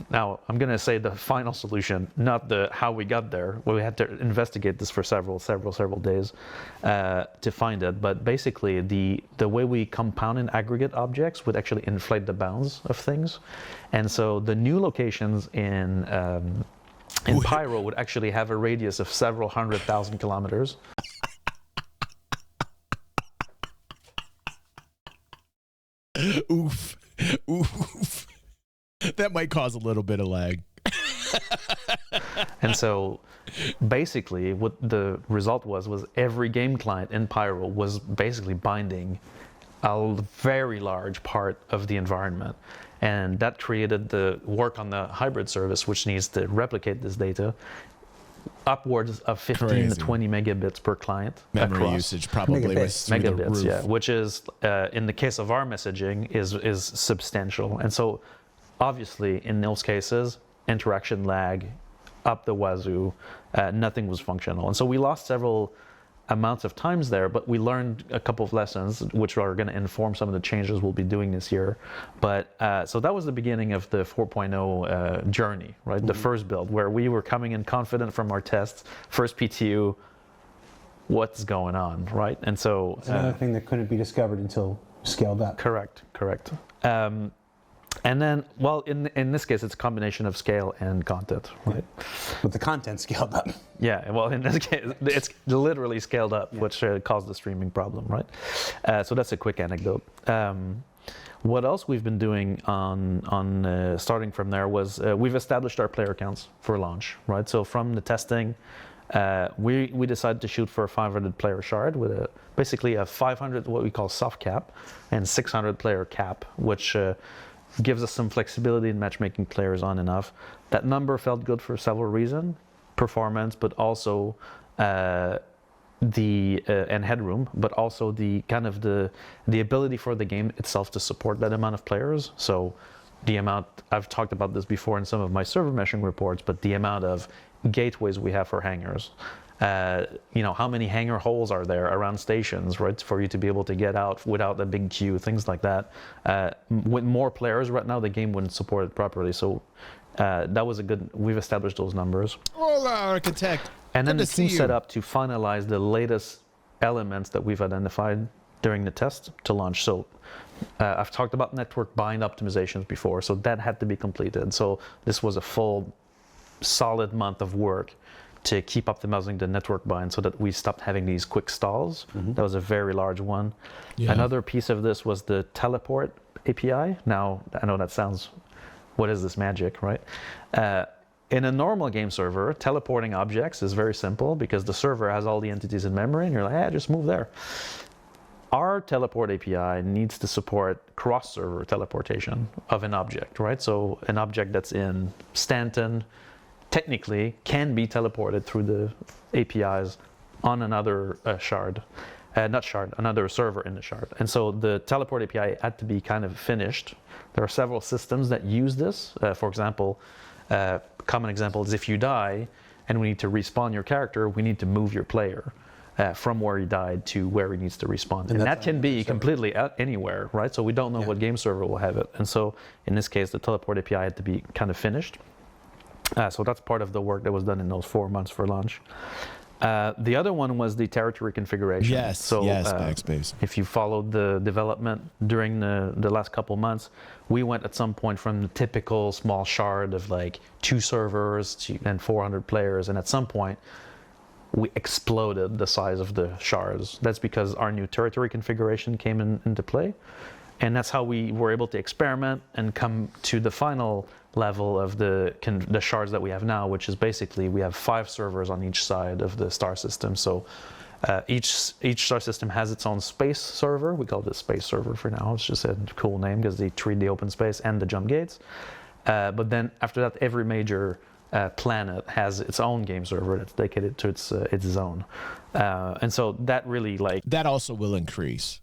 now I'm going to say the final solution, not the how we got there. We had to investigate this for several days to find it. But basically, the way we compound and aggregate objects would actually inflate the bounds of things, and so the new locations in Pyro would actually have a radius of several 100,000 kilometers. Oof. Oof. That might cause a little bit of lag. And so basically what the result was every game client in Pyro was basically binding a very large part of the environment. And that created the work on the hybrid service, which needs to replicate this data upwards of 15 to 20 megabits per client. Memory across. usage probably was through the Megabits, roof. yeah, which is, in the case of our messaging, is substantial. And so obviously in those cases, interaction lag up the wazoo, nothing was functional. And so we lost several amounts of times there, but we learned a couple of lessons which are going to inform some of the changes we'll be doing this year. But so that was the beginning of the 4.0 journey, right? Mm-hmm. The first build, where we were coming in confident from our tests, first PTU, what's going on, right? And so it's another thing that couldn't be discovered until scaled up. Correct. And then, well, in this case, it's a combination of scale and content, right? With the content scaled up. Yeah, well, in this case, it's literally scaled up, which caused the streaming problem, right? So that's a quick anecdote. What else we've been doing on starting from there was we've established our player counts for launch, right? So from the testing, we decided to shoot for a 500 player shard with basically a 500 what we call soft cap and 600 player cap, which gives us some flexibility in matchmaking players on and off. That number felt good for several reasons: performance, but also and headroom, but also the kind of the ability for the game itself to support that amount of players. So the amount, I've talked about this before in some of my server meshing reports, but the amount of gateways we have for hangars. How many hangar holes are there around stations, right, for you to be able to get out without a big queue, things like that. With more players right now, the game wouldn't support it properly. So that was we've established those numbers. Hola, architect. And then Good the to team see you. set up to finalize the latest elements that we've identified during the test to launch. So I've talked about network bind optimizations before, so that had to be completed. So this was a full, solid month of work to keep optimizing the network bind so that we stopped having these quick stalls. Mm-hmm. That was a very large one. Yeah. Another piece of this was the teleport API. Now, I know that sounds, what is this magic, right? In a normal game server, teleporting objects is very simple because the server has all the entities in memory and you're like, just move there. Our teleport API needs to support cross-server teleportation of an object, right? So an object that's in Stanton technically can be teleported through the APIs on another another server in the shard. And so the teleport API had to be kind of finished. There are several systems that use this. For example, common example is if you die and we need to respawn your character, we need to move your player from where he died to where he needs to respawn. And that can be completely anywhere, right? So we don't know what game server will have it. And so in this case, the teleport API had to be kind of finished. So that's part of the work that was done in those 4 months for launch. The other one was the territory configuration. Yes, backspace. If you followed the development during the last couple months, we went at some point from the typical small shard of like 2 servers and 400 players, and at some point we exploded the size of the shards. That's because our new territory configuration came into play, and that's how we were able to experiment and come to the final level of the shards that we have now, which is basically we have 5 servers on each side of the star system. So each star system has its own space server. We call it a space server for now. It's just a cool name because they treat the open space and the jump gates. But then after that, every major planet has its own game server that's dedicated to its zone. And so that really that also will increase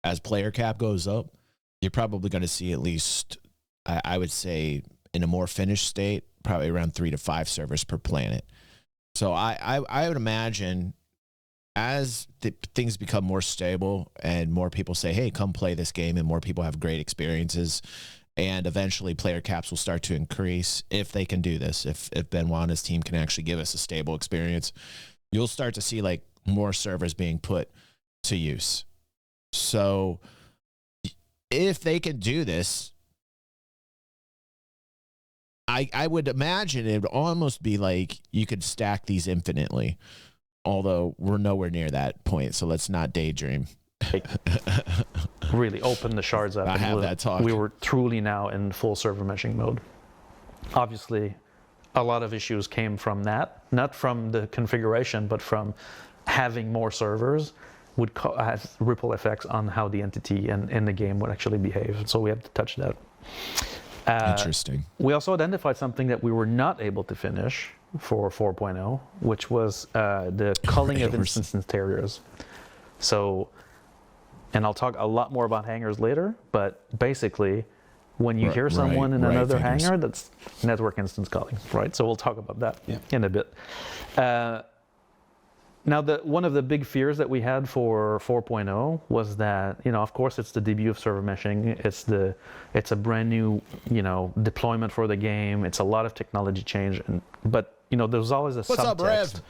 as player cap goes up. You're probably going to see at least, I would say, in a more finished state, probably around 3 to 5 servers per planet. So I would imagine as things become more stable and more people say, hey, come play this game, and more people have great experiences and eventually player caps will start to increase if they can do this. If Benoit and his team can actually give us a stable experience, you'll start to see like more servers being put to use. So if they can do this, I would imagine it would almost be like you could stack these infinitely, although we're nowhere near that point. So let's not daydream. Really open the shards up. I have that talk. We were truly now in full server meshing mode. Obviously, a lot of issues came from that, not from the configuration, but from having more servers would have ripple effects on how the entity and the game would actually behave. So we had to touch that. Interesting. We also identified something that we were not able to finish for 4.0, which was the culling of instance interiors. So, and I'll talk a lot more about hangars later, but basically, when you hear someone in another hangar, that's network instance culling, right? So we'll talk about that in a bit. Now, one of the big fears that we had for 4.0 was that, of course, it's the debut of server meshing. It's a brand new, deployment for the game. It's a lot of technology change, but there's always a subtext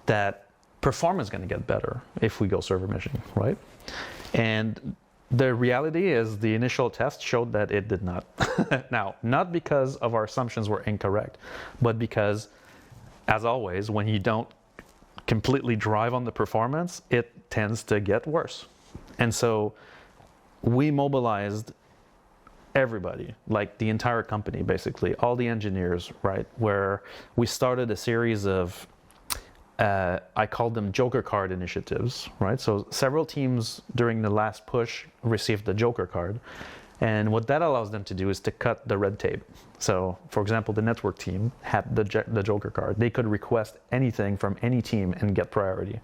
that performance is going to get better if we go server meshing, right? And the reality is the initial test showed that it did not. Now, not because of our assumptions were incorrect, but because, as always, when you don't completely drive on the performance, it tends to get worse. And so we mobilized everybody, like the entire company, basically, all the engineers, right? Where we started a series of, I called them Joker card initiatives, right? So several teams during the last push received the Joker card. And what that allows them to do is to cut the red tape. So, for example, the network team had the Joker card. They could request anything from any team and get priority.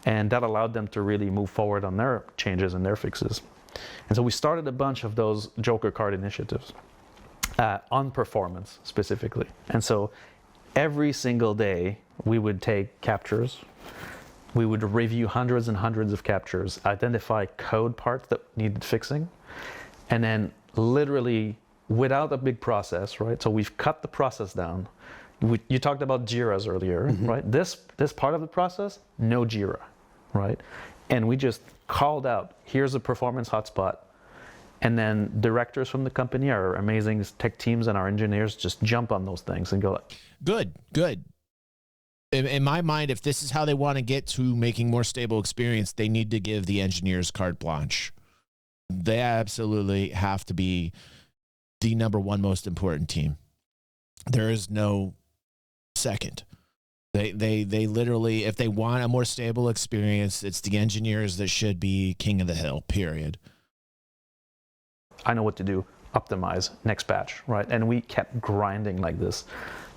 And that allowed them to really move forward on their changes and their fixes. And so we started a bunch of those Joker card initiatives on performance specifically. And so every single day we would take captures. We would review hundreds and hundreds of captures, identify code parts that needed fixing, and then literally without a big process, right? So we've cut the process down. You talked about JIRAs earlier, right? This part of the process, no JIRA, right? And we just called out, here's a performance hotspot. And then directors from the company, our amazing tech teams and our engineers just jump on those things and go. Good. In my mind, if this is how they want to get to making more stable experience, they need to give the engineers carte blanche. They absolutely have to be the number one most important team. There is no second. They literally, if they want a more stable experience, it's the engineers that should be king of the hill, period. I know what to do, optimize, next batch, right? And we kept grinding like this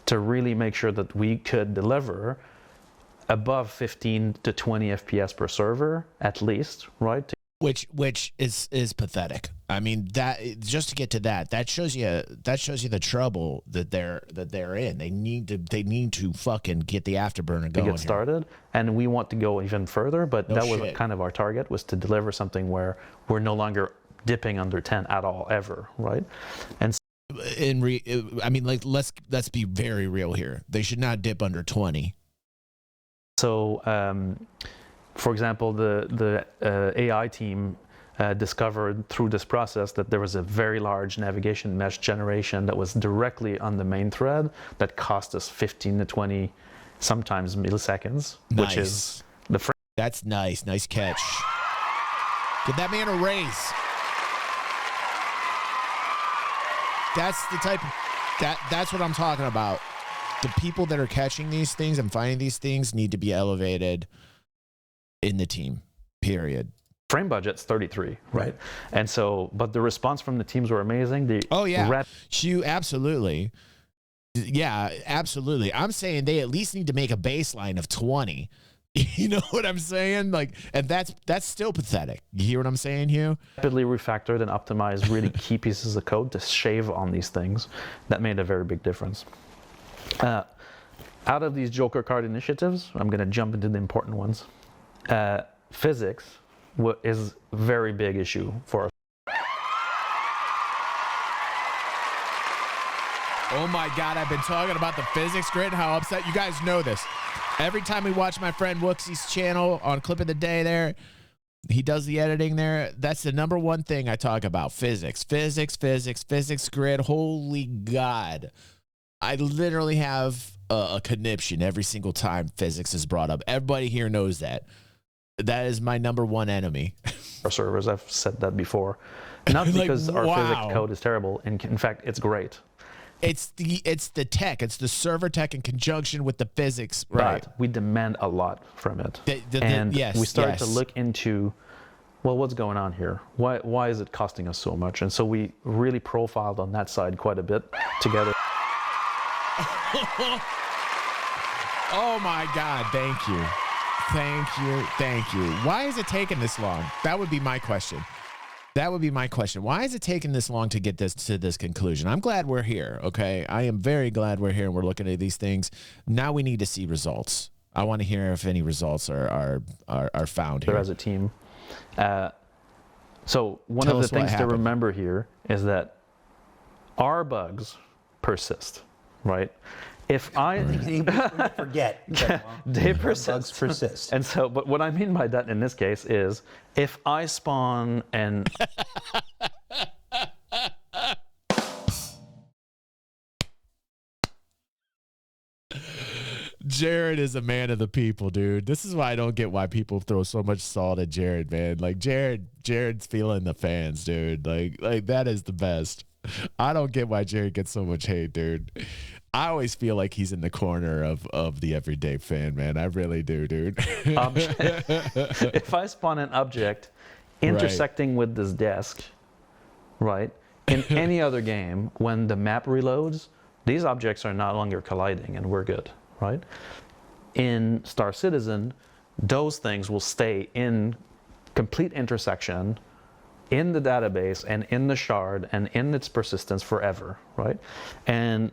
to really make sure that we could deliver above 15 to 20 FPS per server, at least, right? Which is pathetic. I mean, that just to get to that shows you the trouble that they're in. They need to fucking get the afterburner going. To get started, and we want to go even further, but that was kind of our target, was to deliver something where we're no longer dipping under 10 at all, ever, right? And I mean, like, let's be very real here. They should not dip under 20. So, for example, the AI team discovered through this process that there was a very large navigation mesh generation that was directly on the main thread that cost us 15 to 20, sometimes milliseconds, which is the frame. That's nice. Nice catch. Give that man a raise. That's the type of, that's what I'm talking about. The people that are catching these things and finding these things need to be elevated in the team, period. Frame budget's 33, right? And so, but the response from the teams were amazing. Absolutely. Yeah, absolutely. I'm saying they at least need to make a baseline of 20. You know what I'm saying? Like, and that's still pathetic. You hear what I'm saying, Hugh? Rapidly refactored and optimized really key pieces of code to shave on these things. That made a very big difference. Out of these Joker card initiatives, I'm going to jump into the important ones. Physics is a very big issue for us. Oh my God, I've been talking about the physics grid, how upset. You guys know this. Every time we watch my friend Wooksie's channel on Clip of the Day there, he does the editing there. That's the number one thing I talk about. Physics grid. Holy God. I literally have a conniption every single time physics is brought up. Everybody here knows that. That is my number one enemy. Our servers, I've said that before. Not because our physics code is terrible. In fact, it's great. It's the tech. It's the server tech in conjunction with the physics. Right. We demand a lot from it. We started to look into, well, what's going on here? Why is it costing us so much? And so we really profiled on that side quite a bit together. Oh my God, thank you. Why is it taking this long? That would be my question. Why is it taking this long to get this to this conclusion? I'm glad we're here, okay? I am very glad we're here and we're looking at these things. Now we need to see results. I want to hear if any results are found here. As a team. So one of the things to remember here is that our bugs persist, right? If I forget, they persist. Bugs persist. And so, but what I mean by that in this case is, if I spawn an Jared is a man of the people, dude. This is why I don't get why people throw so much salt at Jared, man. Like Jared's feeling the fans, dude. Like that is the best. I don't get why Jared gets so much hate, dude. I always feel like he's in the corner of the everyday fan, man. I really do, dude. If I spawn an object intersecting with this desk, right, in any other game, when the map reloads, these objects are no longer colliding and we're good, right? In Star Citizen, those things will stay in complete intersection in the database and in the shard and in its persistence forever, right? And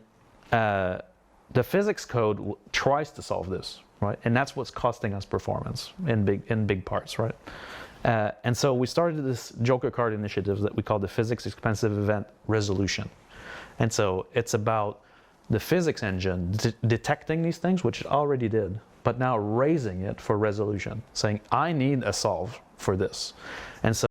the physics code tries to solve this, right? And that's what's costing us performance in big parts, right? And so we started this Joker card initiative that we call the Physics Expensive Event Resolution. And so it's about the physics engine detecting these things, which it already did, but now raising it for resolution, saying, I need a solve for this. And so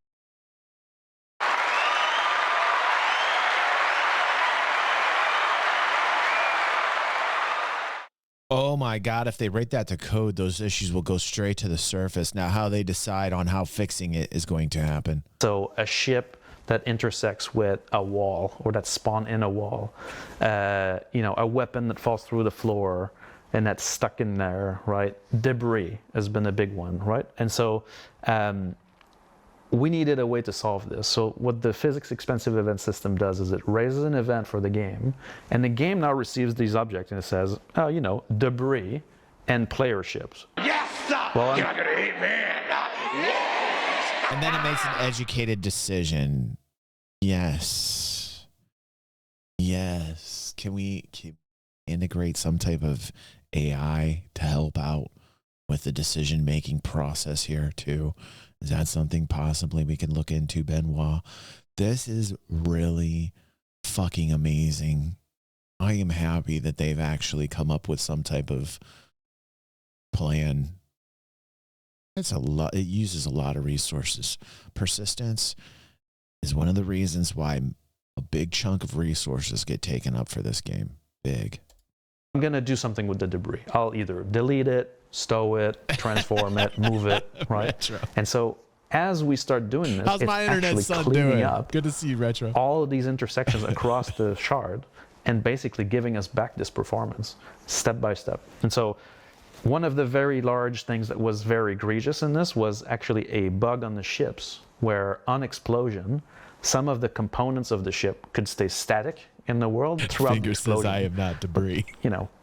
Oh my God, if they write that to code, those issues will go straight to the surface. Now, how they decide on how fixing it is going to happen. So a ship that intersects with a wall or that spawn in a wall, a weapon that falls through the floor and that's stuck in there, right? Debris has been a big one, right? And so we needed a way to solve this. So what the physics expensive event system does is it raises an event for the game, and the game now receives these objects and it says, debris and player ships. Yes, sir! Well, You're not gonna hit me! Yes! And then it makes an educated decision. Yes. Can we integrate some type of AI to help out with the decision-making process here too? Is that something possibly we can look into, Benoit? This is really fucking amazing. I am happy that they've actually come up with some type of plan. It's a lot. It uses a lot of resources. Persistence is one of the reasons why a big chunk of resources get taken up for this game. Big. I'm going to do something with the debris. I'll either delete it, stow it, transform it, move it, right? Retro. And so as we start doing this, how's my internet son doing? Good to see you, Retro. All of these intersections across the shard and basically giving us back this performance step by step. And so one of the very large things that was very egregious in this was actually a bug on the ships where on explosion, some of the components of the ship could stay static in the world throughout the explosion. Says I am not debris.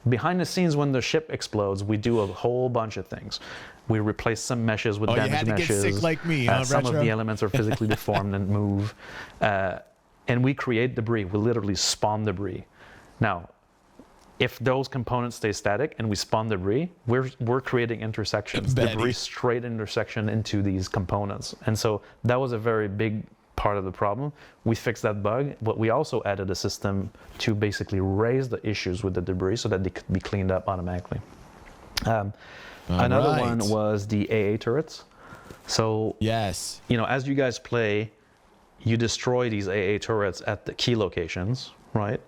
Behind the scenes when the ship explodes, we do a whole bunch of things. We replace some meshes with damaged meshes. You had to get sick like me, huh, some Retro? of the elements are physically deformed and move. And we create debris. We literally spawn debris. Now, if those components stay static and we spawn debris, we're creating intersections, debris straight intersection into these components. And so that was a very big part of the problem. We fixed that bug, but we also added a system to basically raise the issues with the debris so that they could be cleaned up automatically. Another one was the AA turrets. So, yes, as you guys play, you destroy these AA turrets at the key locations, right?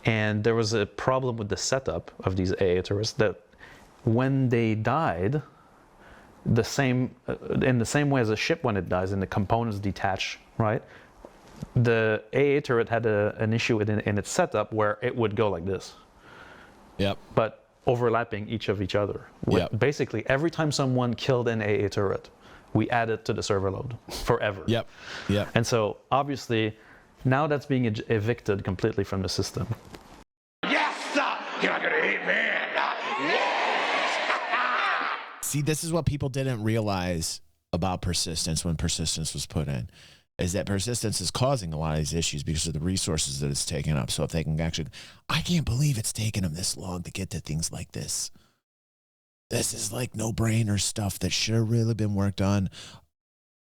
And there was a problem with the setup of these AA turrets that when they died, in the same way as a ship when it dies and the components detach, right? The AA turret had an issue in its setup where it would go like this. Yep. But overlapping each other. Yep. Basically, every time someone killed an AA turret, we added to the server load forever. Yep. Yep. And so obviously now that's being evicted completely from the system. Yes, sir. You're not gonna hit me. Yes. See, this is what people didn't realize about persistence when persistence was put in, is that persistence is causing a lot of these issues because of the resources that it's taken up. So if they can actually, I can't believe it's taken them this long to get to things like this. This is like no-brainer stuff that should have really been worked on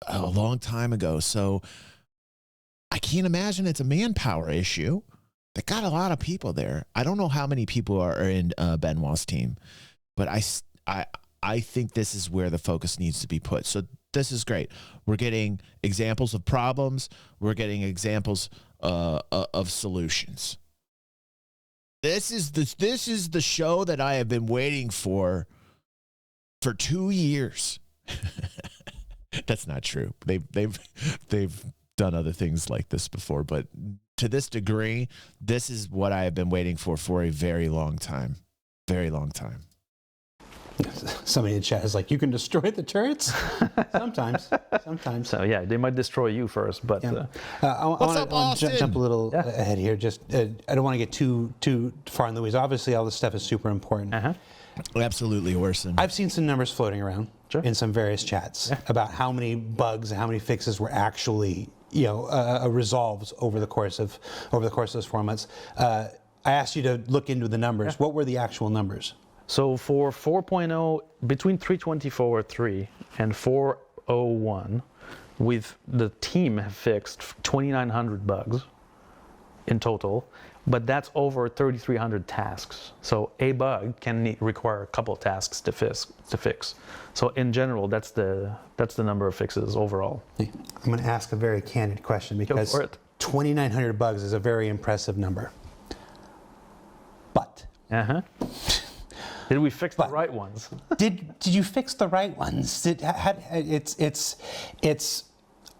a long time ago. So I can't imagine it's a manpower issue. They got a lot of people there. I don't know how many people are in Benoit's team, but I think this is where the focus needs to be put. So this is great. We're getting examples of problems. We're getting examples of solutions. This is the show that I have been waiting for 2 years. That's not true. They've done other things like this before, but to this degree, this is what I have been waiting for a very long time. Very long time. Somebody in chat is like, you can destroy the turrets? Sometimes. So yeah, they might destroy you first, but Yeah. I want to jump a little ahead here. Just I don't want to get too far in the weeds. Obviously, all this stuff is super important. Absolutely, Orson. I've seen some numbers floating around in some various chats about how many bugs, how many fixes were actually resolved over the course of those 4 months. I asked you to look into the numbers. What were the actual numbers? So for 4.0, between 3.24.3 and 4.01, the team have fixed 2,900 bugs in total, but that's over 3,300 tasks. So a bug can require a couple of tasks to fix. So in general, that's the number of fixes overall. I'm going to ask a very candid question because 2,900 bugs is a very impressive number. But. Did we fix the right ones? Did you fix the right ones? It's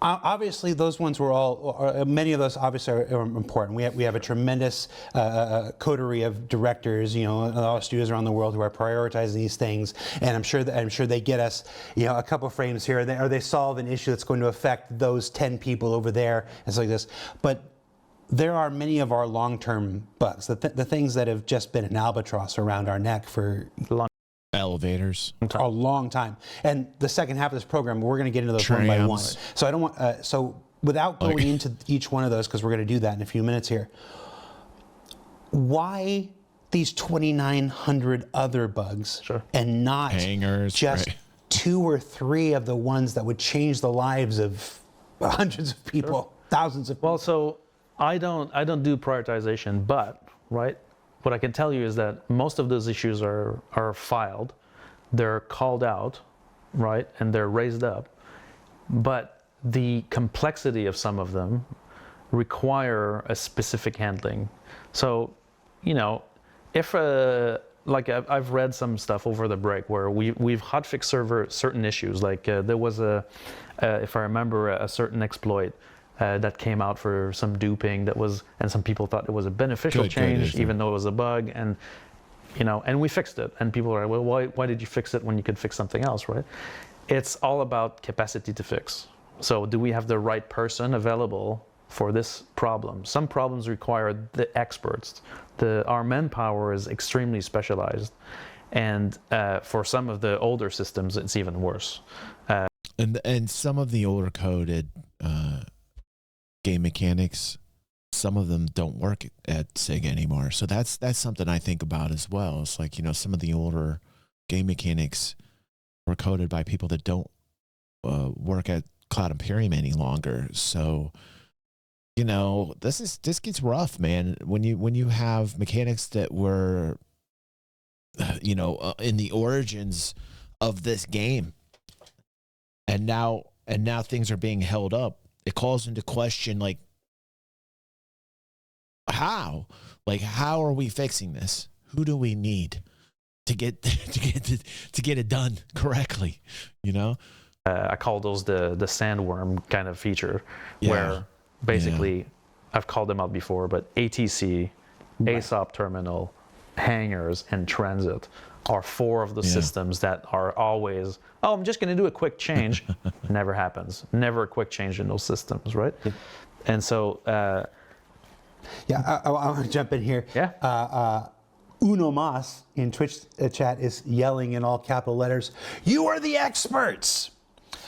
obviously those ones were all. Many of those obviously are important. We have a tremendous coterie of directors, a lot of studios around the world who are prioritizing these things, and I'm sure they get us, a couple frames here, or they solve an issue that's going to affect those 10 people over there, and stuff like this, but. There are many of our long-term bugs, the things that have just been an albatross around our neck for elevators a long time. And the second half of this program, we're going to get into those one by one. So I don't want. So without going into each one of those, because we're going to do that in a few minutes here. Why these 2,900 other bugs and not just 2 or 3 of the ones that would change the lives of hundreds of people, thousands of people? Well, so. I don't do prioritization, but what I can tell you is that most of those issues are filed, they're called out, and they're raised up, but the complexity of some of them require a specific handling. So, if I've read some stuff over the break where we've hotfixed certain issues, like there was if I remember, a certain exploit. That came out for some duping and some people thought it was a beneficial change, even though it was a bug, and we fixed it. And people are like, well, why did you fix it when you could fix something else, right? It's all about capacity to fix. So do we have the right person available for this problem? Some problems require the experts. Our manpower is extremely specialized, and for some of the older systems, it's even worse. And some of the older coded game mechanics, some of them don't work at SIG anymore. So that's something I think about as well. It's like, some of the older game mechanics were coded by people that don't work at Cloud Imperium any longer. So, you know, this gets rough, man. When you have mechanics that were, you know, in the origins of this game, and now things are being held up. It calls into question, like, how are we fixing this? Who do we need to get it done correctly? You know, I call those the sandworm kind of feature, where basically I've called them out before, but ATC, ASOP terminal, hangars, and transit are 4 of the systems that are always, oh, I'm just going to do a quick change. Never happens. Never a quick change in those systems, right? Yeah. And so... I want to jump in here. Yeah. Uno Mas in Twitch chat is yelling in all capital letters, "You are the experts!"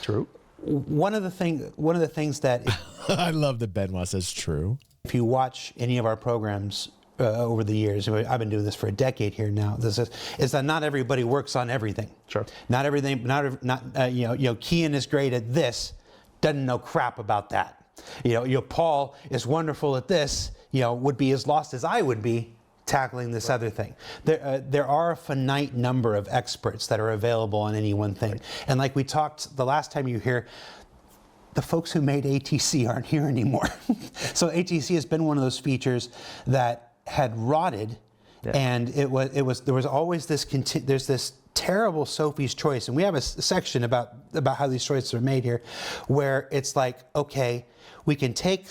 True. One of the things that... I love that Benoit says true. If you watch any of our programs over the years, I've been doing this for a decade here now, is that not everybody works on everything. Sure. Not everything, Kian is great at this, doesn't know crap about that. Paul is wonderful at this, would be as lost as I would be tackling this other thing. There are a finite number of experts that are available on any one thing. And like we talked the last time you were here, the folks who made ATC aren't here anymore. So ATC has been one of those features that had rotted, and there was always there's this terrible Sophie's choice, and we have a section about how these choices are made here, where it's like, okay, we can take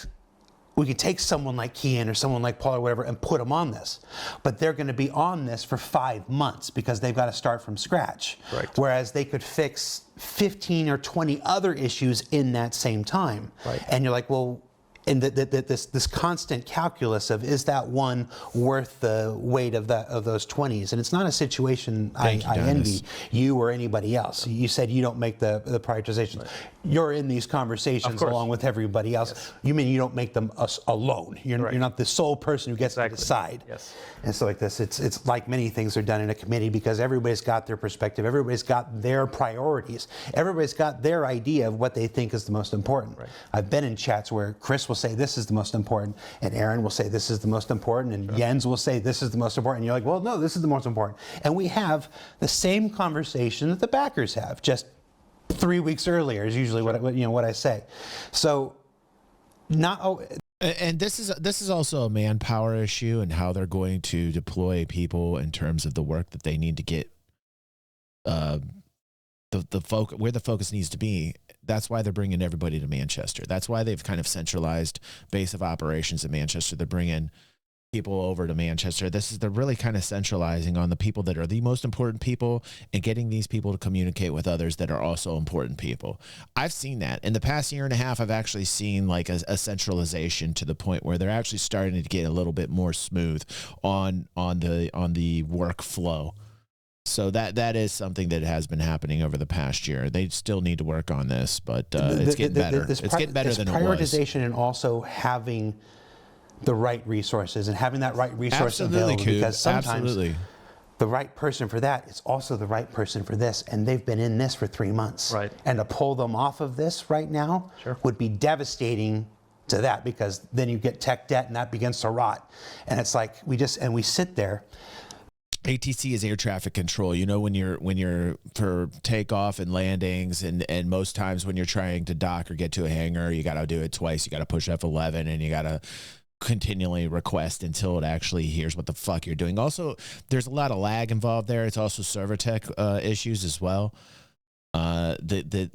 someone like Kian or someone like Paul or whatever and put them on this, but they're going to be on this for 5 months because they've got to start from scratch. Right. Whereas they could fix 15 or 20 other issues in that same time. Right. And you're like, well, and this constant calculus of, is that one worth the weight of those 20s? And it's not a situation I envy you or anybody else. You said you don't make the prioritization. Right. You're in these conversations along with everybody else. Yes. You mean you don't make them alone? You're not the sole person who gets to decide. Yes. And so like this, it's like many things are done in a committee because everybody's got their perspective, everybody's got their priorities, everybody's got their idea of what they think is the most important. Right. I've been in chats where Chris will say this is the most important, and Aaron will say this is the most important, and Jens will say this is the most important. And you're like, well, no, this is the most important. And we have the same conversation that the backers have, just 3 weeks earlier is usually what I say. So and this is also a manpower issue and how they're going to deploy people in terms of the work that they need to get where the focus needs to be. That's why they're bringing everybody to Manchester. That's why they've kind of centralized base of operations in Manchester. They're bringing people over to Manchester. They're really kind of centralizing on the people that are the most important people and getting these people to communicate with others that are also important people. I've seen that in the past year and a half. I've actually seen like a centralization to the point where they're actually starting to get a little bit more smooth on the workflow. So that is something that has been happening over the past year. They still need to work on this, but it's getting better. It's getting better than it was. Prioritization and also having the right resources and having that right resource available, because sometimes the right person for that is also the right person for this, and they've been in this for 3 months. Right. And to pull them off of this right now would be devastating to that, because then you get tech debt and that begins to rot. And it's like we sit there. ATC is air traffic control. You know, when you're for takeoff and landings, and most times when you're trying to dock or get to a hangar, you got to do it twice. You got to push F11 and you got to continually request until it actually hears what the fuck you're doing. Also, there's a lot of lag involved there. It's also server tech issues as well. The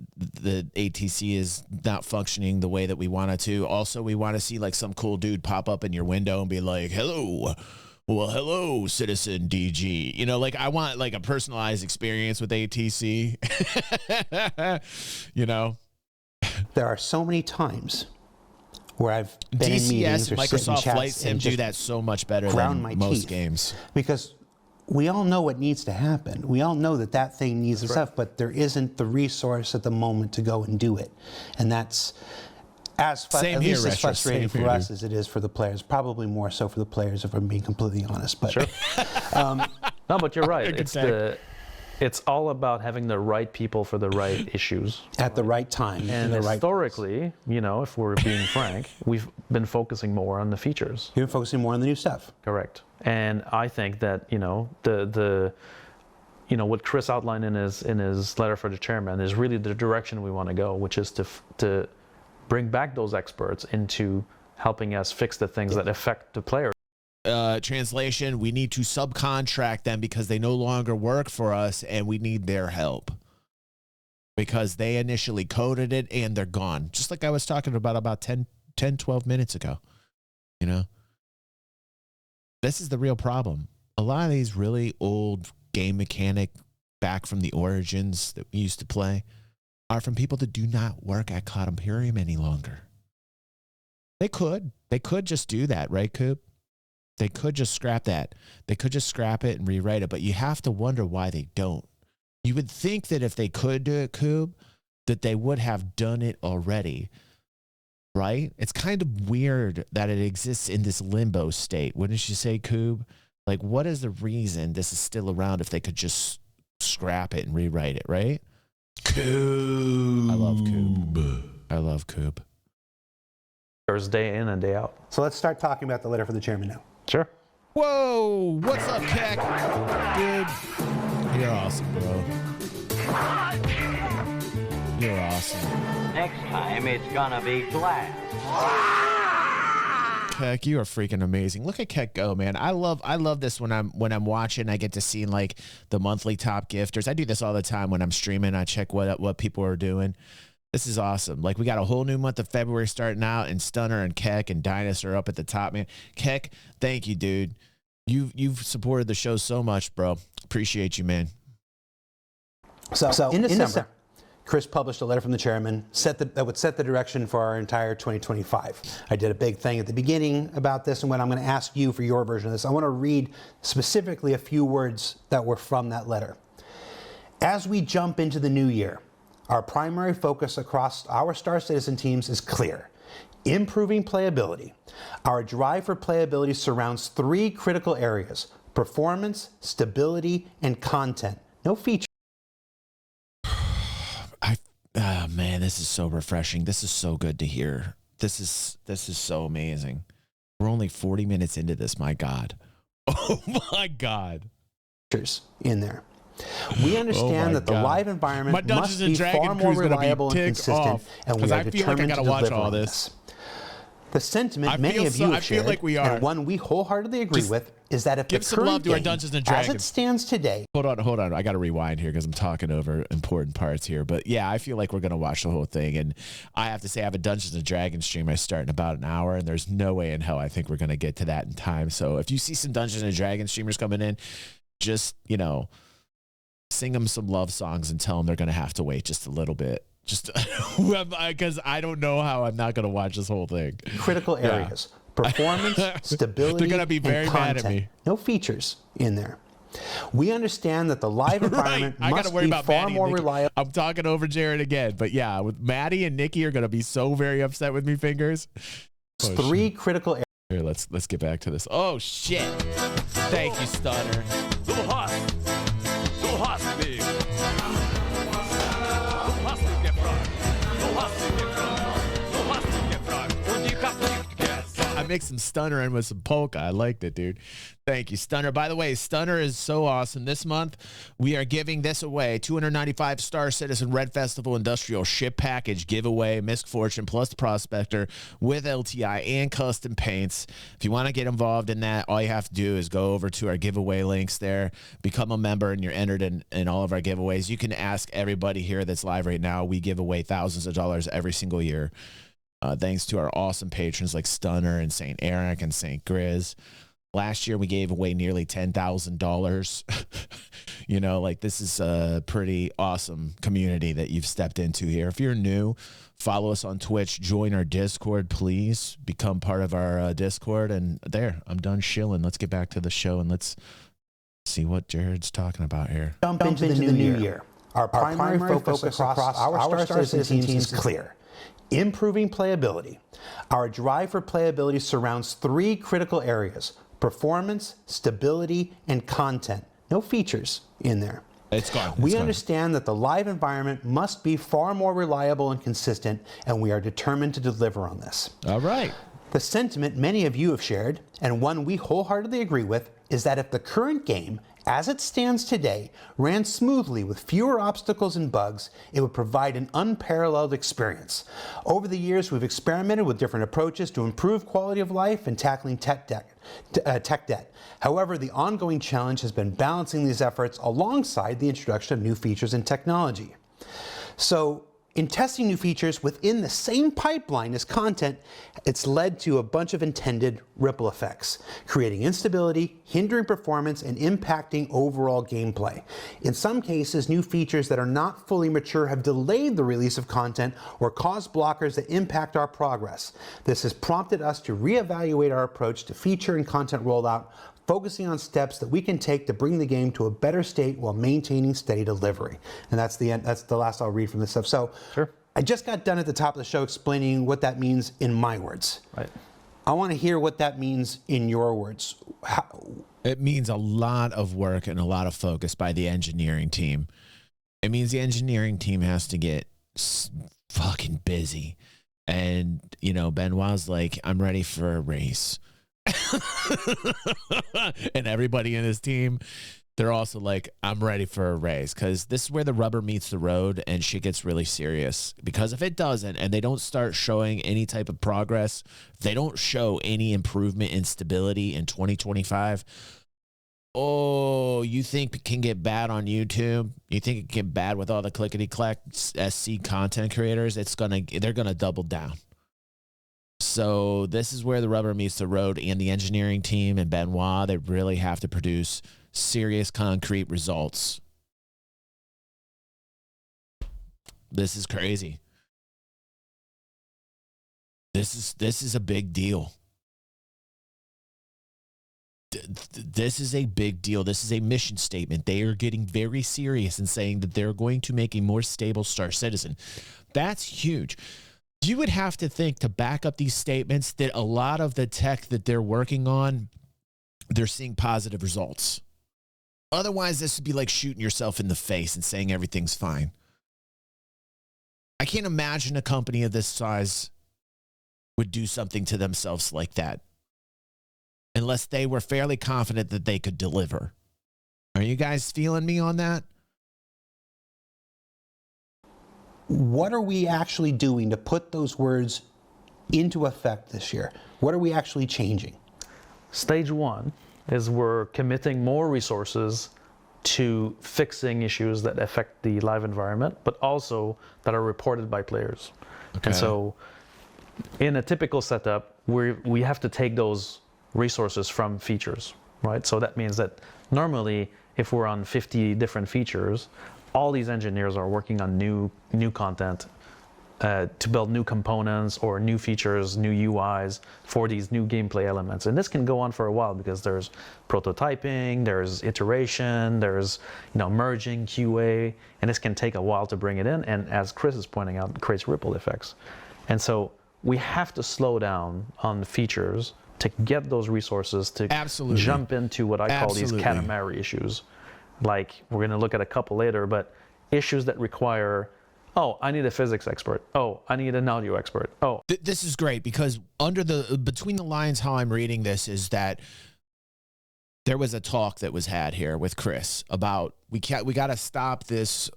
ATC is not functioning the way that we want it to. Also, we want to see like some cool dude pop up in your window and be like, hello. Well, hello, citizen DG. You know, like I want like a personalized experience with ATC. You know, there are so many times where I've been DCS, in meetings or Microsoft sit in Flight chats Sim and do that so much better than most games. Because we all know what needs to happen. We all know that thing needs stuff, but there isn't the resource at the moment to go and do it, and that's as frustrating for us as it is for the players. Probably more so for the players, if I'm being completely honest. But no, but you're right. It's It's all about having the right people for the right issues. At the right time. And in the historically, you know, if we're being frank, we've been focusing more on the features. You've been focusing more on the new stuff. Correct. And I think that, you know, what Chris outlined in his letter for the chairman is really the direction we want to go, which is to bring back those experts into helping us fix the things that affect the players. Translation, we need to subcontract them because they no longer work for us and we need their help. Because they initially coded it and they're gone. Just like I was talking about 10, 12 minutes ago. You know? This is the real problem. A lot of these really old game mechanic back from the origins that we used to play are from people that do not work at COD Imperium any longer. They could just do that, right, Coop? They could just scrap that. They could just scrap it and rewrite it, but you have to wonder why they don't. You would think that if they could do it, Coop, that they would have done it already, right? It's kind of weird that it exists in this limbo state. Wouldn't you say, Coop? Like, what is the reason this is still around if they could just scrap it and rewrite it, right? Coop. I love Coop. I love Coop. There's day in and day out. So let's start talking about the letter for the chairman now. Sure. Whoa, what's up, Keck? Dude, you're awesome, bro. You're awesome. Next time, it's gonna be glass. Keck, you are freaking amazing. Look at Keck go, man. I love this when I'm watching. I get to see like the monthly top gifters. I do this all the time when I'm streaming. I check what people are doing. This is awesome. Like, we got a whole new month of February starting out, and Stunner and Keck and Dynas are up at the top, man. Keck, thank you, dude. You've supported the show so much, bro. Appreciate you, man. So in December, Chris published a letter from the chairman that would set the direction for our entire 2025. I did a big thing at the beginning about this, and what I'm going to ask you for your version of this, I want to read specifically a few words that were from that letter. As we jump into the new year, our primary focus across our Star Citizen teams is clear: improving playability. Our drive for playability surrounds three critical areas: performance, stability, and content. No features. Oh, man, this is so refreshing. This is so good to hear. This is so amazing. We're only 40 minutes into this, my God. Oh my God. In there. We understand that the live environment must be far more reliable and consistent, and we are determined to deliver on this. The sentiment many of you have shared, and one we wholeheartedly agree with, is that if the current game, as it stands today... Hold on. I got to rewind here because I'm talking over important parts here. But yeah, I feel like we're going to watch the whole thing. And I have to say, I have a Dungeons & Dragons stream I start in about an hour, and there's no way in hell I think we're going to get to that in time. So if you see some Dungeons & Dragons streamers coming in, just, you know... sing them some love songs and tell them they're going to have to wait just a little bit. Just because I don't know how I'm not going to watch this whole thing. Critical areas: performance, stability, they're going to be very mad at me. No features in there. We understand that the live environment must be far more reliable. I'm talking over Jared again, but yeah, with Maddie and Nikki are going to be so very upset with me, fingers. Three critical areas. Here, let's get back to this. Oh shit! Thank you, Stunner. I mixed some Stunner in with some polka. I liked it, dude. Thank you, Stunner. By the way, Stunner is so awesome. This month, we are giving this away. 295 Star Citizen Red Festival Industrial Ship Package giveaway, MISC Fortune plus Prospector with LTI and custom paints. If you want to get involved in that, all you have to do is go over to our giveaway links there, become a member, and you're entered in all of our giveaways. You can ask everybody here that's live right now. We give away thousands of dollars every single year. Thanks to our awesome patrons like Stunner and St. Eric and St. Grizz. Last year, we gave away nearly $10,000. You know, like, this is a pretty awesome community that you've stepped into here. If you're new, follow us on Twitch. Join our Discord, please. Become part of our Discord. And there, I'm done shilling. Let's get back to the show and let's see what Jared's talking about here. Jump into the new year. Our primary focus across our Star Citizen teams is clear: improving playability. Our drive for playability surrounds three critical areas: performance, stability, and content. No features in there. It's gone. We understand that the live environment must be far more reliable and consistent, and we are determined to deliver on this. All right. The sentiment many of you have shared, and one we wholeheartedly agree with, is that if the current game, as it stands today, ran smoothly with fewer obstacles and bugs, it would provide an unparalleled experience. Over the years, we've experimented with different approaches to improve quality of life and tackling tech debt. However, the ongoing challenge has been balancing these efforts alongside the introduction of new features and technology. So, in testing new features within the same pipeline as content, it's led to a bunch of intended ripple effects, creating instability, hindering performance, and impacting overall gameplay. In some cases, new features that are not fully mature have delayed the release of content or caused blockers that impact our progress. This has prompted us to reevaluate our approach to feature and content rollout, focusing on steps that we can take to bring the game to a better state while maintaining steady delivery. And that's the end. That's the last I'll read from this stuff. So Sure. I just got done at the top of the show explaining what that means in my words. Right. I want to hear what that means in your words. It means a lot of work and a lot of focus by the engineering team. It means the engineering team has to get fucking busy. And, you know, Benoit's like, I'm ready for a race. And everybody in his team, they're also like, I'm ready for a race, because this is where the rubber meets the road and shit gets really serious. Because if it doesn't, and they don't start showing any type of progress, if they don't show any improvement in stability in 2025, oh, you think it can get bad on YouTube? You think it can get bad with all the clickety-clack SC content creators? They're gonna double down. So this is where the rubber meets the road, and the engineering team and Benoit, they really have to produce serious, concrete results. This is crazy. This is a big deal. This is a big deal. This is a mission statement. They are getting very serious and saying that they're going to make a more stable Star Citizen. That's huge. You would have to think, to back up these statements, that a lot of the tech that they're working on, they're seeing positive results. Otherwise, this would be like shooting yourself in the face and saying everything's fine. I can't imagine a company of this size would do something to themselves like that unless they were fairly confident that they could deliver. Are you guys feeling me on that? What are we actually doing to put those words into effect this year? What are we actually changing? Stage one is we're committing more resources to fixing issues that affect the live environment, but also that are reported by players. Okay. And so in a typical setup, we have to take those resources from features, right? So that means that normally if we're on 50 different features, all these engineers are working on new content to build new components or new features, new UIs for these new gameplay elements. And this can go on for a while because there's prototyping, there's iteration, there's merging, QA, and this can take a while to bring it in. And as Chris is pointing out, it creates ripple effects. And so we have to slow down on the features to get those resources to Absolutely. jump into what I call these Katamari issues. Like, we're going to look at a couple later, but issues that require, oh, I need a physics expert. Oh, I need an audio expert. Oh. This is great, because between the lines, how I'm reading this is that there was a talk that was had here with Chris about we got to stop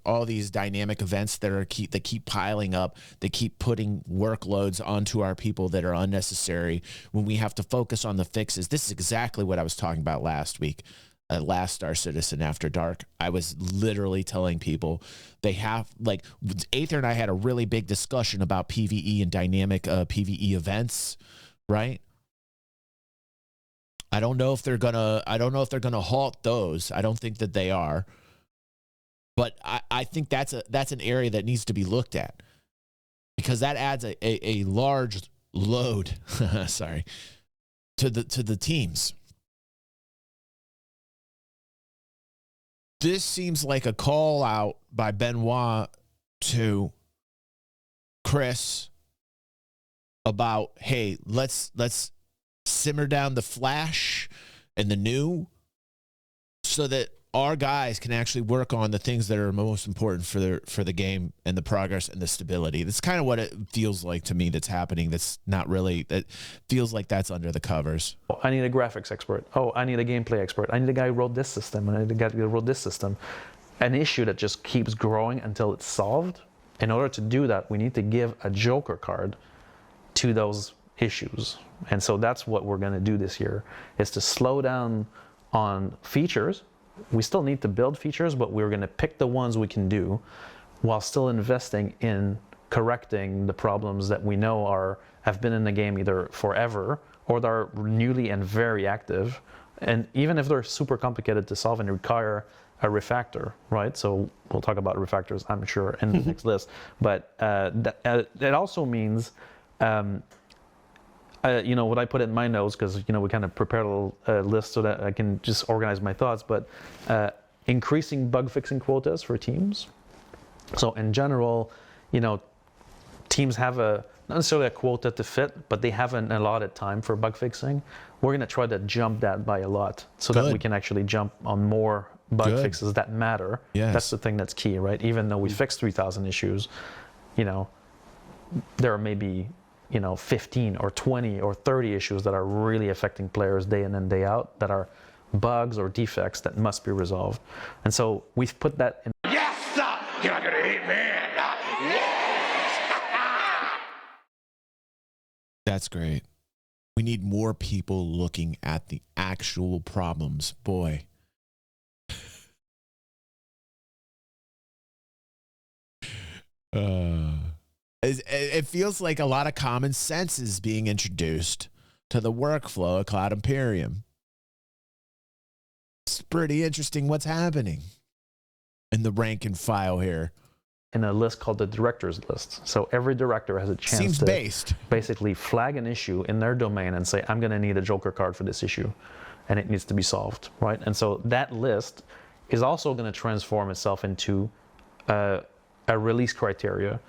all these dynamic events that keep piling up, that keep putting workloads onto our people that are unnecessary, when we have to focus on the fixes. This is exactly what I was talking about last week. Last Star Citizen After Dark, I was literally telling people they have, like, Aether and I had a really big discussion about PvE and dynamic PvE events, right? I don't know if they're gonna halt those. I don't think that they are, but I think that's an area that needs to be looked at, because that adds a large load, sorry, to the teams. This seems like a call out by Benoit to Chris about, hey, let's simmer down the flash and the new, so that our guys can actually work on the things that are most important for the game and the progress and the stability. That's kind of what it feels like to me that's happening. That's not really, that feels like that's under the covers. Oh, I need a graphics expert. Oh, I need a gameplay expert. I need a guy who wrote this system, and I need a guy who wrote this system. An issue that just keeps growing until it's solved. In order to do that, we need to give a Joker card to those issues. And so that's what we're going to do this year, is to slow down on features. We still need to build features, but we're going to pick the ones we can do while still investing in correcting the problems that we know have been in the game either forever or that are newly and very active. And even if they're super complicated to solve and require a refactor, right? So we'll talk about refactors, I'm sure, in the next list. But that also means, what I put in my notes, because we kind of prepared a list so that I can just organize my thoughts. But increasing bug fixing quotas for teams. So in general, teams have not necessarily a quota to fit, but they have an allotted time for bug fixing. We're going to try to jump that by a lot so that we can actually jump on more bug fixes that matter. Yes. That's the thing that's key, right? Even though we fixed 3,000 issues, there are maybe 15 or 20 or 30 issues that are really affecting players day in and day out, that are bugs or defects that must be resolved. And so we've put that in. Yes, sir. You're not gonna hate me. Yes. That's great. We need more people looking at the actual problems. Boy. It feels like a lot of common sense is being introduced to the workflow of Cloud Imperium. It's pretty interesting what's happening in the rank and file here. In a list called the directors list. So every director has a chance to basically flag an issue in their domain and say, I'm going to need a Joker card for this issue, and it needs to be solved, right? And so that list is also going to transform itself into a release criteria.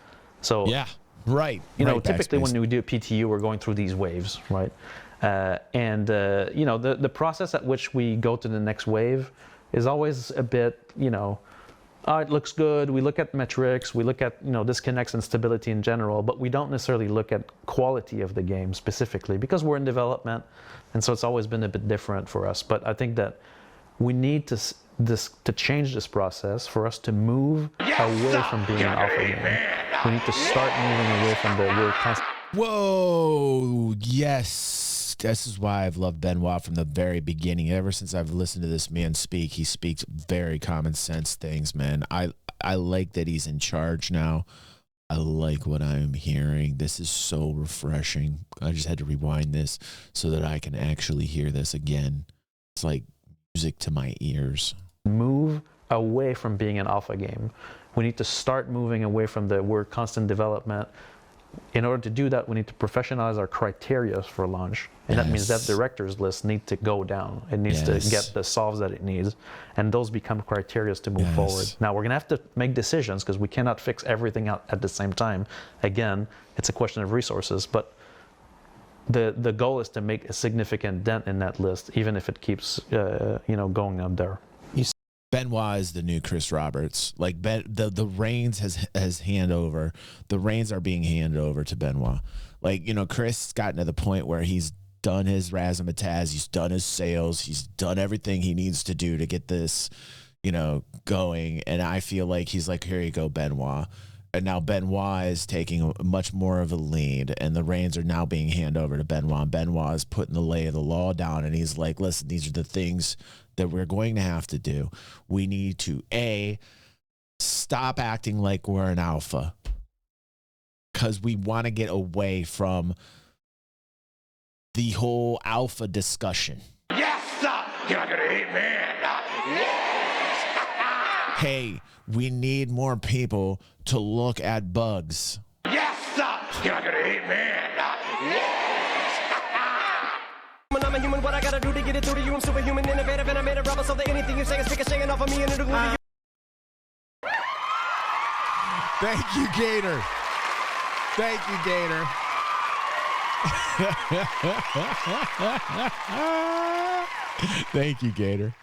So yeah, right. Typically when we do PTU, we're going through these waves, right? The process at which we go to the next wave is always a bit, it looks good. We look at metrics, we look at disconnects and stability in general, but we don't necessarily look at quality of the game specifically because we're in development, and so it's always been a bit different for us. But I think that we need to change this process for us to move away from being an alpha game. We need to start moving away from Whoa, yes. This is why I've loved Benoit from the very beginning. Ever since I've listened to this man speak, he speaks very common sense things, man. I like that he's in charge now. I like what I'm hearing. This is so refreshing. I just had to rewind this so that I can actually hear this again. It's like music to my ears. Move away from being an alpha game. We need to start moving away from the word constant development. In order to do that, we need to professionalize our criteria for launch. And that means that directors list need to go down. It needs to get the solves that it needs. And those become criteria to move forward. Now, we're going to have to make decisions because we cannot fix everything out at the same time. Again, it's a question of resources. But the goal is to make a significant dent in that list, even if it keeps going up there. Benoit is the new Chris Roberts. Like the reins has hand over. The reins are being handed over to Benoit. Like, Chris has gotten to the point where he's done his razzmatazz, he's done his sales, he's done everything he needs to do to get this, going. And I feel like he's like, here you go, Benoit. And now Benoit is taking much more of a lead, and the reins are now being handed over to Benoit. Benoit is putting the lay of the law down, and he's like, listen, these are the things that we're going to have to do. We need to, stop acting like we're an alpha, because we want to get away from the whole alpha discussion. Yes, sir. You're not gonna hate me. Yes. Hey, we need more people to look at bugs. Yes, sir. You're not gonna hate me. Yes. I'm a human, what I gotta do to get it through to you? I'm superhuman, innovative, and I made a rubber so that anything you say is ricocheting off of me and it'll glue to you. Thank you, Gator. Thank you, Gator. Thank you, Gator.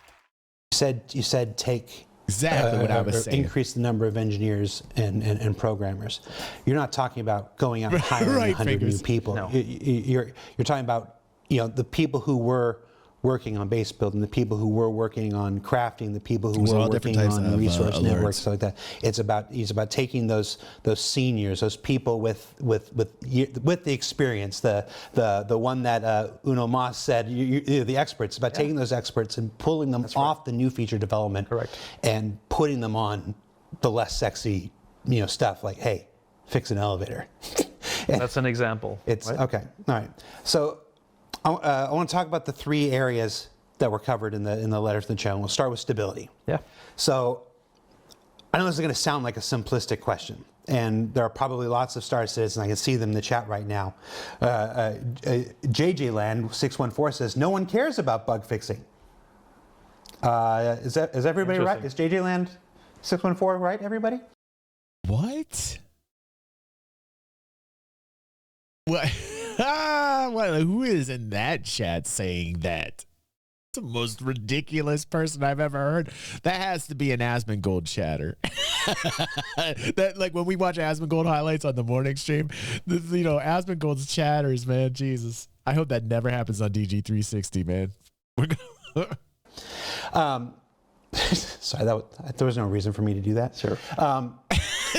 You said take Exactly what I was saying. Increase the number of engineers and programmers. You're not talking about going out and hiring Right, 100 new people. No. You're talking about the people who were working on base building, the people who were working on crafting, the people who were working on resource networks, stuff like that. It's about taking those seniors, those people with the experience, the one that Uno Mas said, the experts. It's about taking those experts and pulling them off the new feature development, and putting them on the less sexy, stuff like, hey, fix an elevator. That's an example. It's right? okay. All right. So I want to talk about the 3 areas that were covered in the letter to the channel. We'll start with stability. Yeah. So I know this is going to sound like a simplistic question, and there are probably lots of Star Citizen. I can see them in the chat right now. JJ Land 614 says no one cares about bug fixing. Is everybody right? Is JJ Land 614 right? Everybody? What? What? Who is in that chat saying that? It's the most ridiculous person I've ever heard. That has to be an Asmongold chatter. That, like, when we watch Asmongold highlights on the morning stream, Asmongold's chatters, man, Jesus. I hope that never happens on DG360, man. Sorry, there was no reason for me to do that. Sure.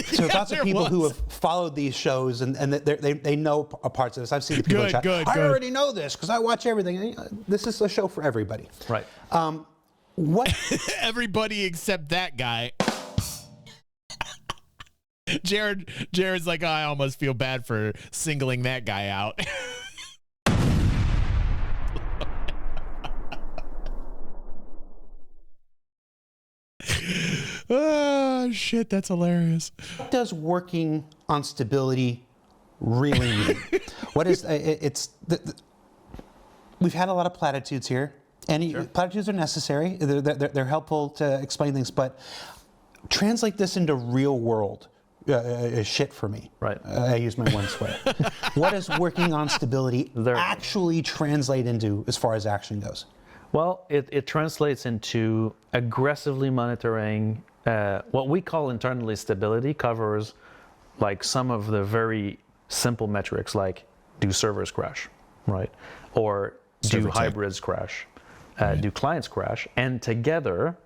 So lots of people who have followed these shows and they know parts of this. I've seen the people in chat. I already know this because I watch everything. This is a show for everybody. Right. What? Everybody except that guy. Jared's like, I almost feel bad for singling that guy out. Oh, shit, that's hilarious. What does working on stability really mean? What is we've had a lot of platitudes here, and platitudes are necessary. They're helpful to explain things, but translate this into real world shit for me. Right. I use my one swear. What does working on stability actually translate into as far as action goes? Well, it translates into aggressively monitoring. What we call internally stability covers like some of the very simple metrics, like do servers crash, right? Or do hybrids crash? Do clients crash? And together,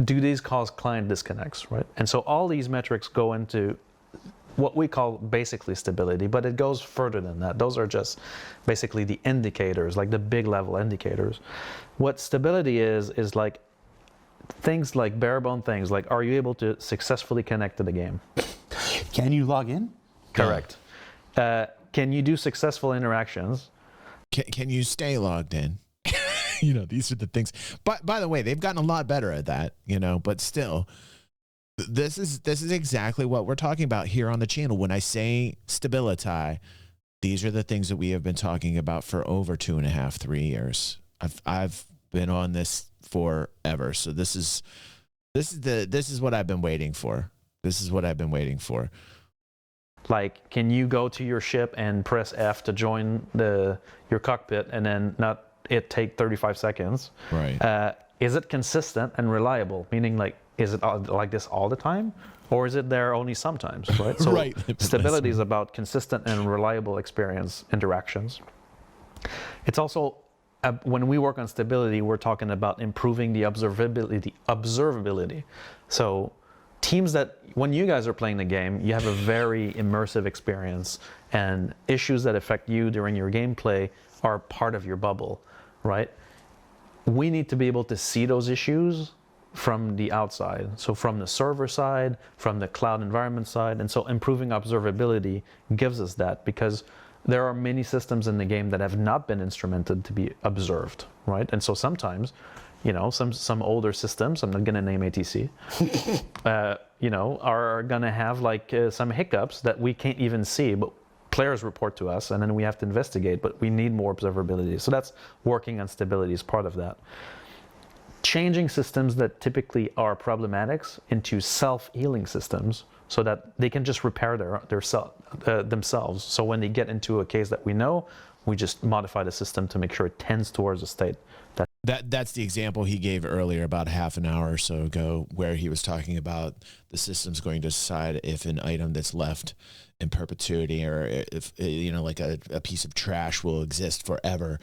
do these cause client disconnects, right? And so all these metrics go into what we call basically stability, but it goes further than that. Those are just basically the indicators, like the big level indicators. What stability is like things like bare bone things, like are you able to successfully connect to the game? Can you log in? Correct. Can you do successful interactions? Can you stay logged in? These are the things. But by the way, they've gotten a lot better at that, but still, this is exactly what we're talking about here on the channel. When I say stability, these are the things that we have been talking about for over 2.5, 3 years. I've been on this forever. So this is what I've been waiting for. This is what I've been waiting for. Like, can you go to your ship and press F to join your cockpit and then not it take 35 seconds? Right. Is it consistent and reliable? Meaning, like, is it like this all the time? Or is it there only sometimes, right? So right. Stability is about consistent and reliable experience interactions. It's also, when we work on stability, we're talking about improving the observability. So teams that, when you guys are playing the game, you have a very immersive experience, and issues that affect you during your gameplay are part of your bubble, right? We need to be able to see those issues from the outside. So from the server side, from the cloud environment side, and so improving observability gives us that, because there are many systems in the game that have not been instrumented to be observed, right? And so sometimes, some older systems, I'm not gonna name ATC, are gonna have like some hiccups that we can't even see, but players report to us, and then we have to investigate, but we need more observability. So that's working on stability is part of that. Changing systems that typically are problematics into self-healing systems so that they can just repair themselves. So when they get into a case that we know, we just modify the system to make sure it tends towards a state That's the example he gave earlier about half an hour or so ago, where he was talking about the system's going to decide if an item that's left in perpetuity, or if, you know, like a piece of trash will exist forever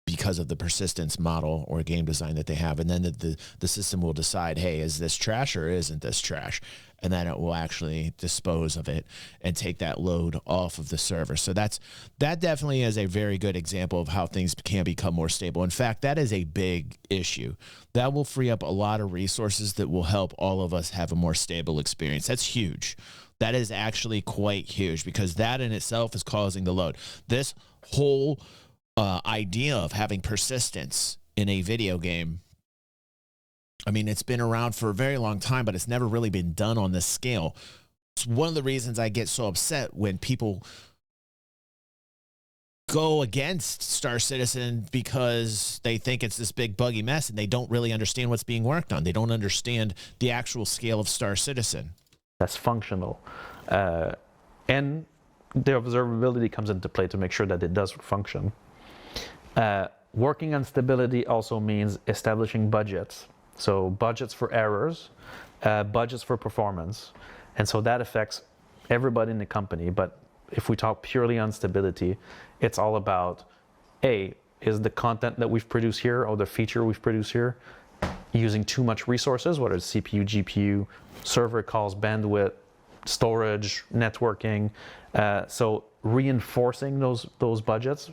because of the persistence model or game design that they have. And then the system will decide, hey, is this trash or isn't this trash? And then it will actually dispose of it and take that load off of the server. So that definitely is a very good example of how things can become more stable. In fact, that is a big issue. That will free up a lot of resources that will help all of us have a more stable experience. That's huge. That is actually quite huge, because that in itself is causing the load. This whole idea of having persistence in a video game, I mean, it's been around for a very long time, but it's never really been done on this scale. It's one of the reasons I get so upset when people go against Star Citizen, because they think it's this big buggy mess and they don't really understand what's being worked on. They don't understand the actual scale of Star Citizen. That's functional. And the observability comes into play to make sure that it does function. Working on stability also means establishing budgets. So budgets for errors, budgets for performance. And so that affects everybody in the company. But if we talk purely on stability, it's all about, A, is the content that we've produced here or the feature we've produced here using too much resources, whether it's CPU, GPU, server calls, bandwidth, storage, networking. So reinforcing those budgets,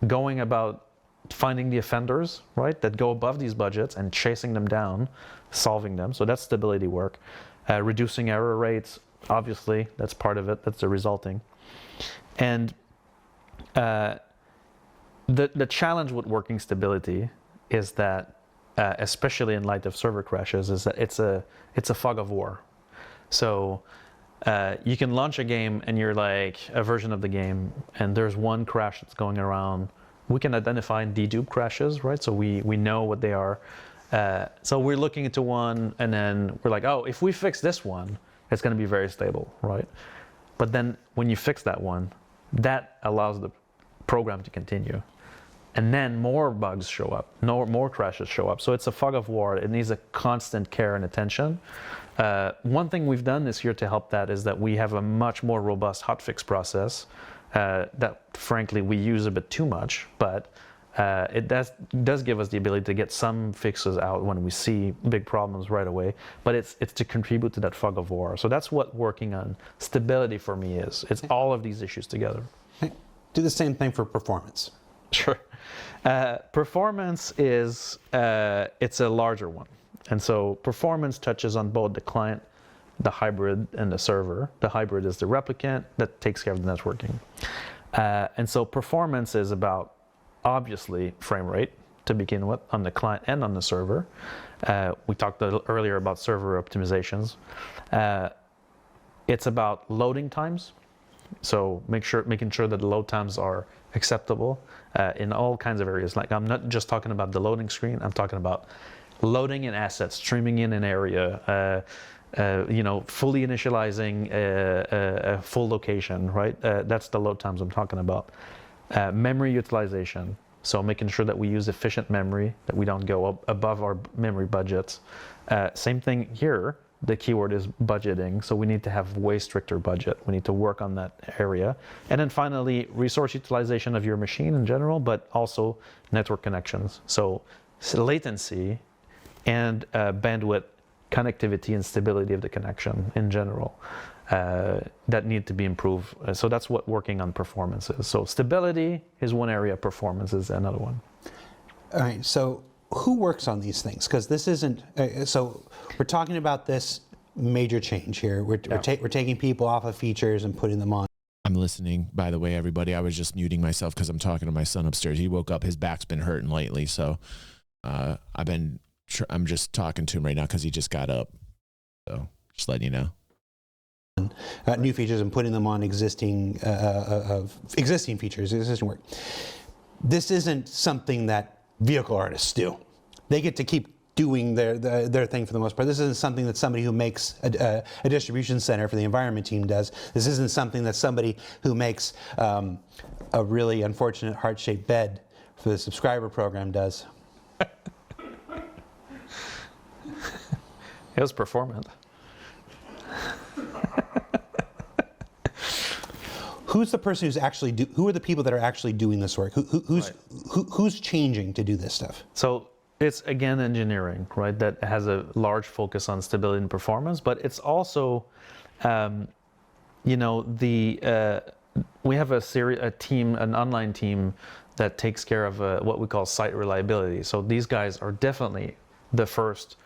going about finding the offenders, right, that go above these budgets and chasing them down, solving them. So that's stability work. Reducing error rates, obviously, that's part of it. That's the resulting. And the challenge with working stability is that, especially in light of server crashes, is that it's a fog of war. So you can launch a game and you're like a version of the game, and there's one crash that's going around. We can identify dedupe crashes, right? So we know what they are. So we're looking into one, and then we're like, oh, if we fix this one, it's going to be very stable, right? But then when you fix that one, that allows the program to continue. And then more bugs show up, more crashes show up. So it's a fog of war. It needs a constant care and attention. One thing we've done this year to help that is that we have a much more robust hotfix process that, frankly, we use a bit too much, but it does give us the ability to get some fixes out when we see big problems right away. But it's to contribute to that fog of war. So that's what working on stability for me is. It's all of these issues together. Do the same thing for performance. Sure. Performance is, it's a larger one. And so performance touches on both the client, the hybrid, and the server. The hybrid is the replicant that takes care of the networking. And so performance is about, obviously, frame rate to begin with on the client and on the server. We talked earlier about server optimizations. It's about loading times. So making sure that the load times are acceptable in all kinds of areas. Like, I'm not just talking about the loading screen. I'm talking about loading in assets, streaming in an area, fully initializing a full location, right? That's the load times I'm talking about. Memory utilization. So making sure that we use efficient memory, that we don't go above our memory budgets. Same thing here. The keyword is budgeting. So we need to have way stricter budget. We need to work on that area. And then finally, resource utilization of your machine in general, but also network connections. So latency and bandwidth, connectivity, and stability of the connection in general that need to be improved. So that's what working on performance is. So stability is one area, performance is another one. All right, so who works on these things? Because this isn't, so we're talking about this major change here. We're taking people off of features and putting them on. I'm listening, by the way, everybody. I was just muting myself because I'm talking to my son upstairs. He woke up, his back's been hurting lately, so I'm just talking to him right now because he just got up. So just letting you know. New features and putting them on existing features, existing work. This isn't something that vehicle artists do. They get to keep doing their thing for the most part. This isn't something that somebody who makes a distribution center for the environment team does. This isn't something that somebody who makes a really unfortunate heart-shaped bed for the subscriber program does. It was performant. Who's the person who's actually who are the people that are actually doing this work? Who's changing to do this stuff? So it's again engineering, right? That has a large focus on stability and performance, but it's also, you know, we have a team, an online team that takes care of what we call site reliability. So these guys are definitely the first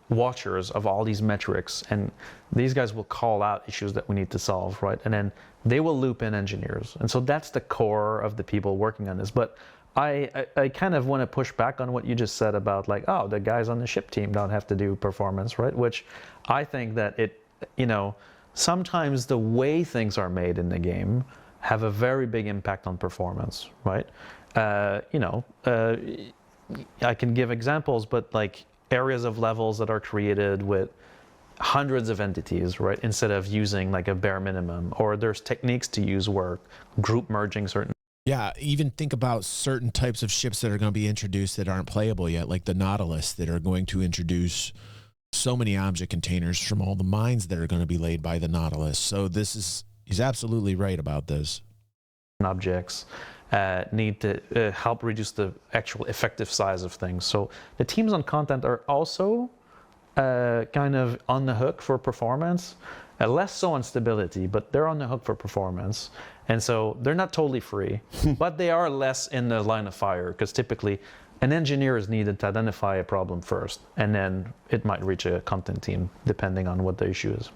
watchers of all these metrics, and these guys will call out issues that we need to solve, right? And then they will loop in engineers, and so that's the core of the people working on this. But I kind of want to push back on what you just said about like, oh, the guys on the ship team don't have to do performance, right? Which I think that it, you know, sometimes the way things are made in the game have a very big impact on performance, right? You know, I can give examples, but like areas of levels that are created with hundreds of entities, right? Instead of using like a bare minimum, or there's techniques to use work, group merging certain. Yeah, even think about certain types of ships that are going to be introduced that aren't playable yet, like the Nautilus, that are going to introduce so many object containers from all the mines that are going to be laid by the Nautilus. So he's absolutely right about this. Objects need to help reduce the actual effective size of things. So the teams on content are also kind of on the hook for performance, less so on stability, but they're on the hook for performance. And so they're not totally free, but they are less in the line of fire, because typically an engineer is needed to identify a problem first, and then it might reach a content team depending on what the issue is.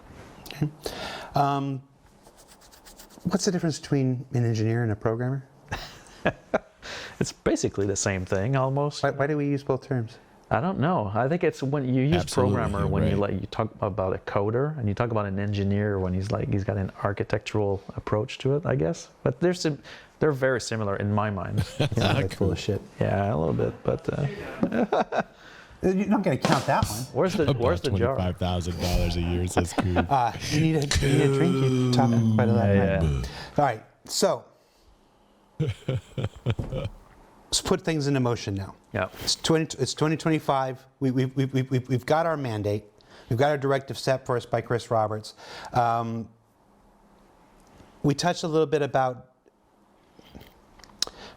Okay. What's the difference between an engineer and a programmer? It's basically the same thing almost. Why do we use both terms? I don't know. I think it's when you use Absolutely, programmer when right. you talk about a coder, and you talk about an engineer when he's got an architectural approach to it, I guess. But they're very similar in my mind. Yeah, that's full of shit. Yeah, a little bit, but You're not going to count that one. where's the jar? $25,000 a year, says Coop. You need a drink. You're talking quite a lot. Yeah. All right, so let's put things into motion now. Yeah. It's 2025. We've got our mandate. We've got our directive set for us by Chris Roberts. We touched a little bit about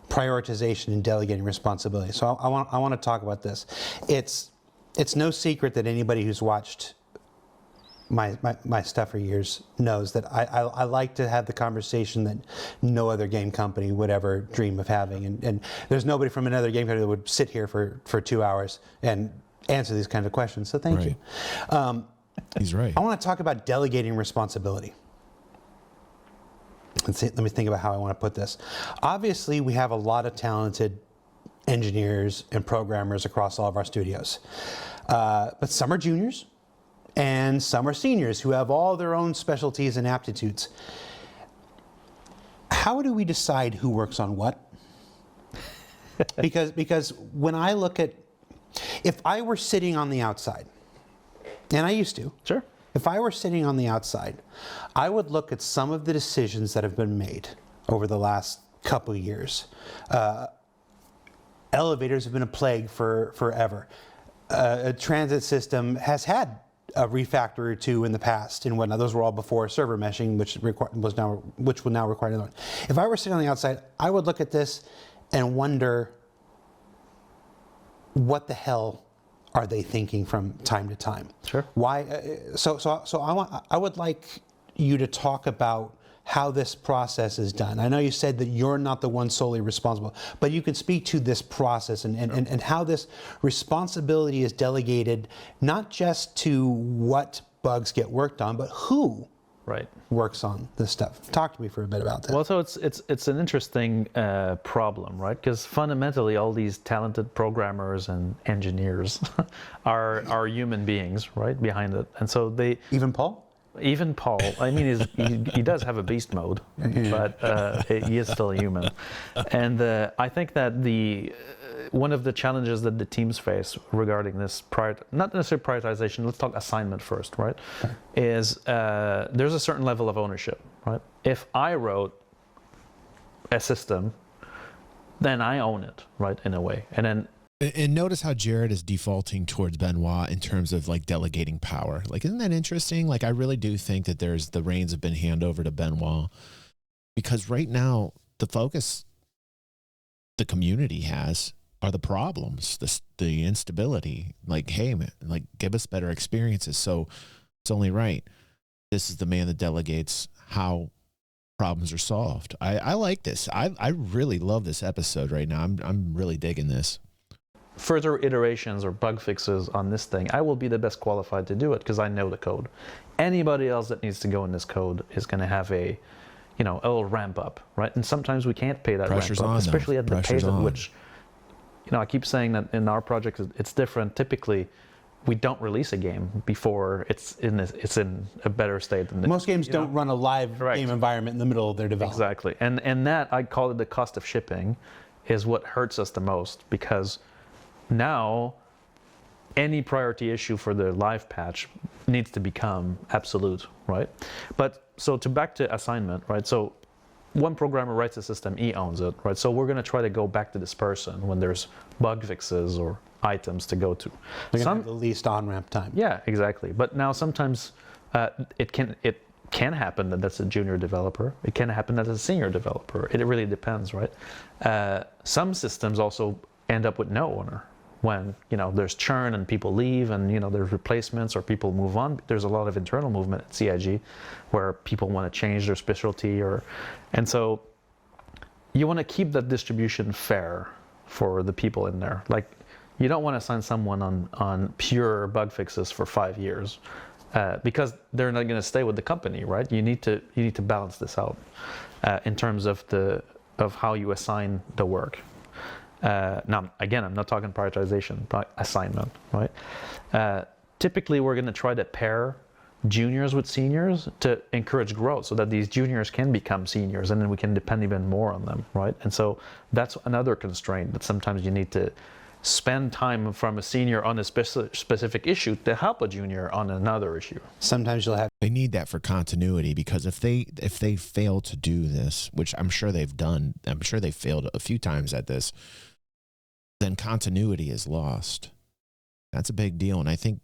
prioritization and delegating responsibility. So I want to talk about this. It's no secret that anybody who's watched my stuff for years knows that I like to have the conversation that no other game company would ever dream of having. And there's nobody from another game company that would sit here for 2 hours and answer these kinds of questions. So thank you. He's right. I want to talk about delegating responsibility. Let me think about how I want to put this. Obviously, we have a lot of talented engineers and programmers across all of our studios. But some are juniors and some are seniors who have all their own specialties and aptitudes. How do we decide who works on what? Because when I look at, if I were sitting on the outside, and I used to. Sure. If I were sitting on the outside, I would look at some of the decisions that have been made over the last couple of years. Elevators have been a plague forever. A transit system has had a refactor or two in the past and whatnot. Those were all before server meshing, which will now require another one. If I were sitting on the outside, I would look at this and wonder, what the hell are they thinking from time to time? Sure. Why? So I would like you to talk about how this process is done. I know you said that you're not the one solely responsible, but you can speak to this process and how this responsibility is delegated, not just to what bugs get worked on, but who works on this stuff. Talk to me for a bit about that. Well, so it's an interesting problem, right? Because fundamentally, all these talented programmers and engineers are human beings, right, behind it, and so they even Paul. Even Paul, I mean, he does have a beast mode, but he is still a human. And I think that one of the challenges that the teams face regarding this, not necessarily prioritization, let's talk assignment first, right? Okay. Is there's a certain level of ownership, right? If I wrote a system, then I own it, right, in a way. And then And notice how Jared is defaulting towards Benoit in terms of like delegating power. Like, isn't that interesting? Like, I really do think that the reins have been handed over to Benoit, because right now the focus the community has are the problems, the instability. Like, hey, man, like, give us better experiences. So it's only right. This is the man that delegates how problems are solved. I like this. I really love this episode right now. I'm really digging this. Further iterations or bug fixes on this thing, I will be the best qualified to do it because I know the code. Anybody else that needs to go in this code is going to have a little ramp up, right? And sometimes we can't pay that Pressure's ramp up, on, especially at the Pressure's pace at on. which, I keep saying that in our project it's different. Typically, we don't release a game before it's in a better state than Most games don't run a live Correct. game environment in the middle of their development. Exactly, and that, I call it the cost of shipping, is what hurts us the most, because now any priority issue for the live patch needs to become absolute, right? But so back to assignment, right? So one programmer writes a system, he owns it, right? So we're going to try to go back to this person when there's bug fixes or items to go to. They're gonna have the least on-ramp time. Yeah, exactly. But now sometimes it can happen that that's a junior developer. It can happen that it's a senior developer. It really depends, right? Some systems also end up with no owner. When there's churn and people leave and there's replacements or people move on. There's a lot of internal movement at CIG where people want to change their specialty, and so you want to keep that distribution fair for the people in there. Like, you don't want to assign someone on pure bug fixes for 5 years because they're not going to stay with the company, right? You need to balance this out in terms of how you assign the work. Now, again, I'm not talking prioritization, but assignment, right? Typically, we're going to try to pair juniors with seniors to encourage growth so that these juniors can become seniors, and then we can depend even more on them, right? And so that's another constraint, that sometimes you need to spend time from a senior on a specific issue to help a junior on another issue. Sometimes you'll have They need that for continuity, because if they fail to do this, which I'm sure they've done, I'm sure they failed a few times at this, then continuity is lost. That's a big deal, and I think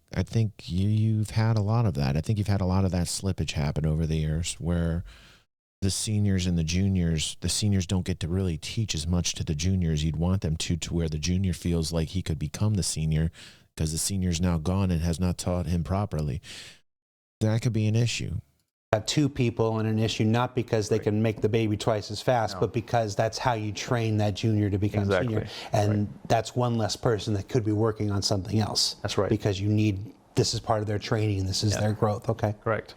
you've had a lot of that. I think you've had a lot of that slippage happen over the years, where the seniors and the seniors don't get to really teach as much to the juniors you'd want them to where the junior feels like he could become the senior because the senior's now gone and has not taught him properly. That could be an issue. two people in an issue, not because they can make the baby twice as fast, but because that's how you train that junior to become senior. And that's one less person that could be working on something else. That's right. Because this is part of their training and this is their growth. Okay. Correct.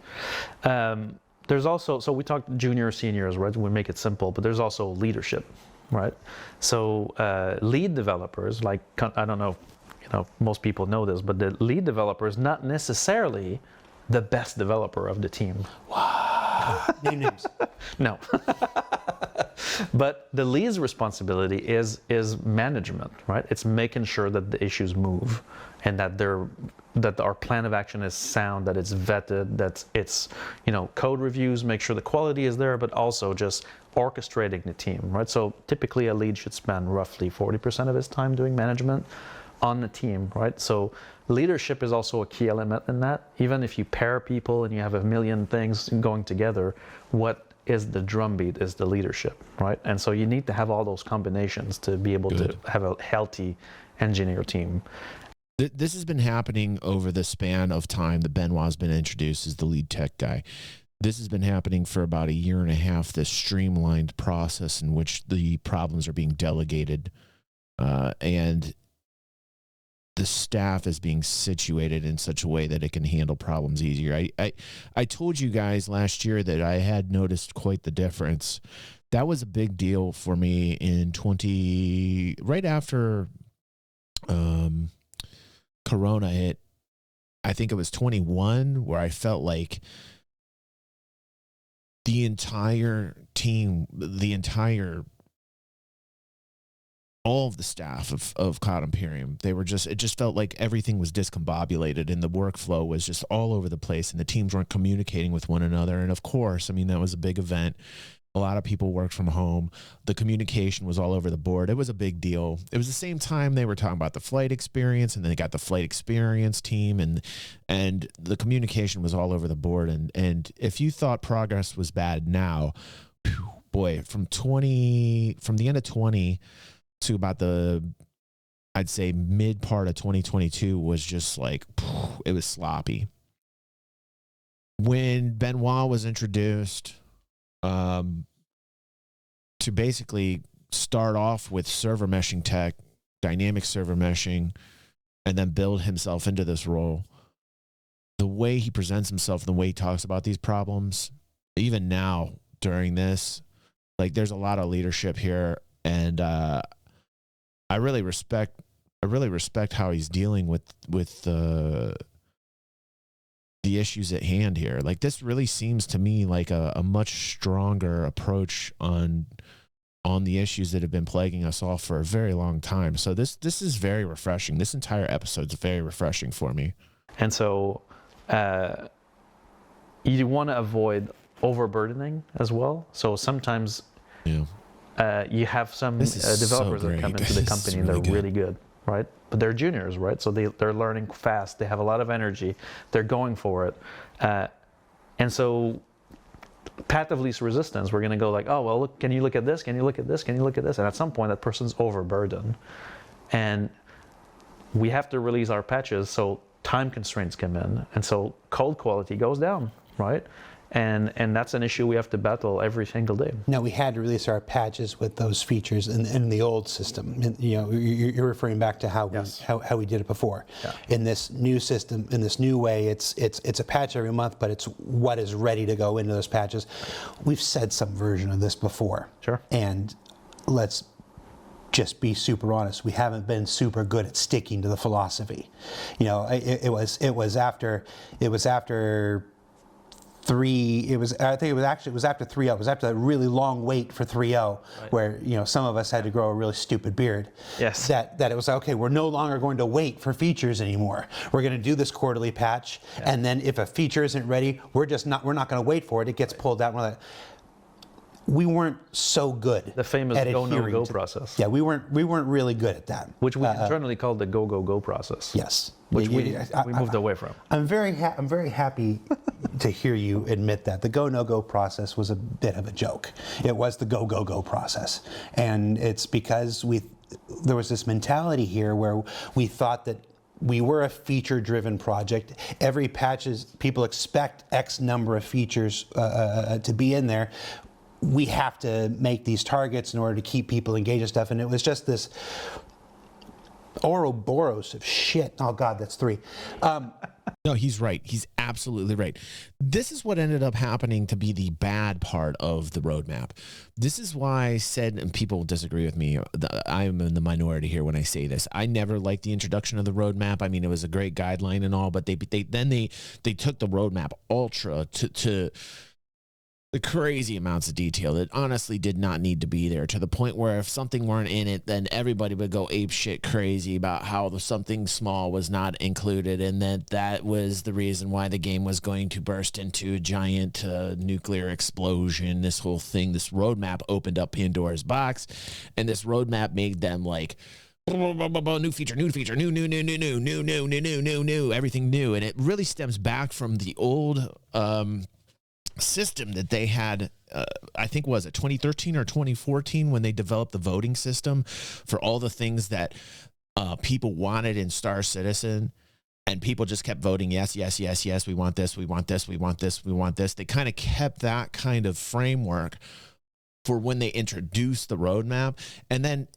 There's also, so we talked junior, seniors, right? We make it simple, but there's also leadership, right? So lead developers, like, I don't know, most people know this, but the lead developer is not necessarily the best developer of the team. Wow. Name names. No. But the lead's responsibility is management, right? It's making sure that the issues move and that our plan of action is sound, that it's vetted, that it's, code reviews, make sure the quality is there, but also just orchestrating the team, right? So typically a lead should spend roughly 40% of his time doing management on the team, right? So leadership is also a key element in that. Even if you pair people and you have a million things going together, what is the drumbeat is the leadership, right? And so you need to have all those combinations to be able to have a healthy engineer team. This has been happening over the span of time that Benoit's been introduced as the lead tech guy. This has been happening for about a year and a half, this streamlined process in which the problems are being delegated and the staff is being situated in such a way that it can handle problems easier. I told you guys last year that I had noticed quite the difference. That was a big deal for me in right after Corona hit. I think it was 21, where I felt like the entire team, all of the staff of Cloud Imperium, it just felt like everything was discombobulated and the workflow was just all over the place and the teams weren't communicating with one another. And of course, I mean, that was a big event. A lot of people worked from home. The communication was all over the board. It was a big deal. It was the same time they were talking about the flight experience, and then they got the flight experience team, and the communication was all over the board. And if you thought progress was bad now, boy, from the end of 20 to about I'd say mid part of 2022 was just like, it was sloppy. When Benoit was introduced, to basically start off with server meshing tech, dynamic server meshing, and then build himself into this role, the way he presents himself, the way he talks about these problems, even now during this, like there's a lot of leadership here, and I really respect how he's dealing with the issues at hand here. Like this really seems to me like a much stronger approach on the issues that have been plaguing us all for a very long time. So this is very refreshing. This entire episode's very refreshing for me. And so you want to avoid overburdening as well. So sometimes you have some developers that come into the company and they're really good, right? But they're juniors, right? So they're learning fast. They have a lot of energy. They're going for it. And so path of least resistance, we're going to go like, oh, well, look, can you look at this? Can you look at this? Can you look at this? And at some point, that person's overburdened. And we have to release our patches so time constraints come in. And so code quality goes down, right? And that's an issue we have to battle every single day. Now, we had to release our patches with those features in the old system. And, you know, you're referring back to how we did it before. Yeah. In this new system, in this new way, it's a patch every month, but it's what is ready to go into those patches. We've said some version of this before. Sure. And let's just be super honest. We haven't been super good at sticking to the philosophy. You know, it was after 3, it was after 3.0. It was after a really long wait for 3.0, right, where, you know, some of us had to grow a really stupid beard. Yes. That it was, okay, we're no longer going to wait for features anymore. We're going to do this quarterly patch, and then if a feature isn't ready, we're not going to wait for it. It gets pulled out. And we're like, we weren't so good. The famous go-no-go process. Yeah, we weren't really good at that. Which we internally called the go-go-go process. Yes. Which we moved away from. I'm very happy to hear you admit that. The go-no-go process was a bit of a joke. It was the go-go-go process. And it's because there was this mentality here where we thought that we were a feature-driven project. Every patch people expect X number of features to be in there. We have to make these targets in order to keep people engaged and stuff. And it was just this Ouroboros of shit. Oh God, that's 3. No, he's right. He's absolutely right. This is what ended up happening to be the bad part of the roadmap. This is why I said, and people disagree with me, I'm in the minority here when I say this, I never liked the introduction of the roadmap. I mean, it was a great guideline and all, but they took the roadmap ultra to the crazy amounts of detail that honestly did not need to be there, to the point where if something weren't in it, then everybody would go ape shit crazy about how something small was not included, and that was the reason why the game was going to burst into a giant nuclear explosion. This whole thing, this roadmap opened up Pandora's box, and this roadmap made them like, new feature, new, everything new. And it really stems back from the old system that they had, I think, was it 2013 or 2014 when they developed the voting system for all the things that people wanted in Star Citizen, and people just kept voting yes, yes, yes, yes, we want this, we want this, we want this, we want this. They kind of kept that kind of framework for when they introduced the roadmap. And then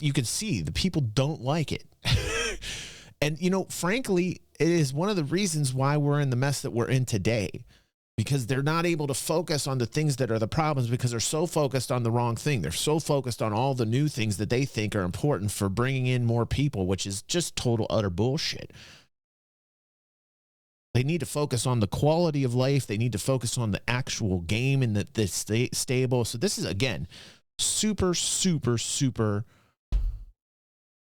you can see the people don't like it. And, you know, frankly, it is one of the reasons why we're in the mess that we're in today. Because they're not able to focus on the things that are the problems, because they're so focused on the wrong thing. They're so focused on all the new things that they think are important for bringing in more people, which is just total utter bullshit. They need to focus on the quality of life. They need to focus on the actual game and that it's stable. So this is, again, super, super, super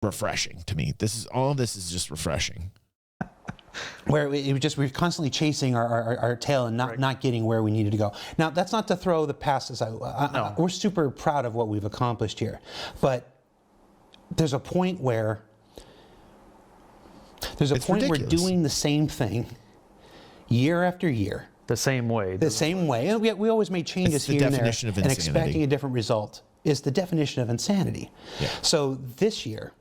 refreshing to me. This is just refreshing. where we're constantly chasing our tail and not getting where we needed to go. Now, that's not to throw the past aside. No. We're super proud of what we've accomplished here, but there's a point where we're doing the same thing year after year. The same way. The same way. And we always made changes It's the here and there, definition of and insanity. expecting a different result is the definition of insanity. Yeah. So this year,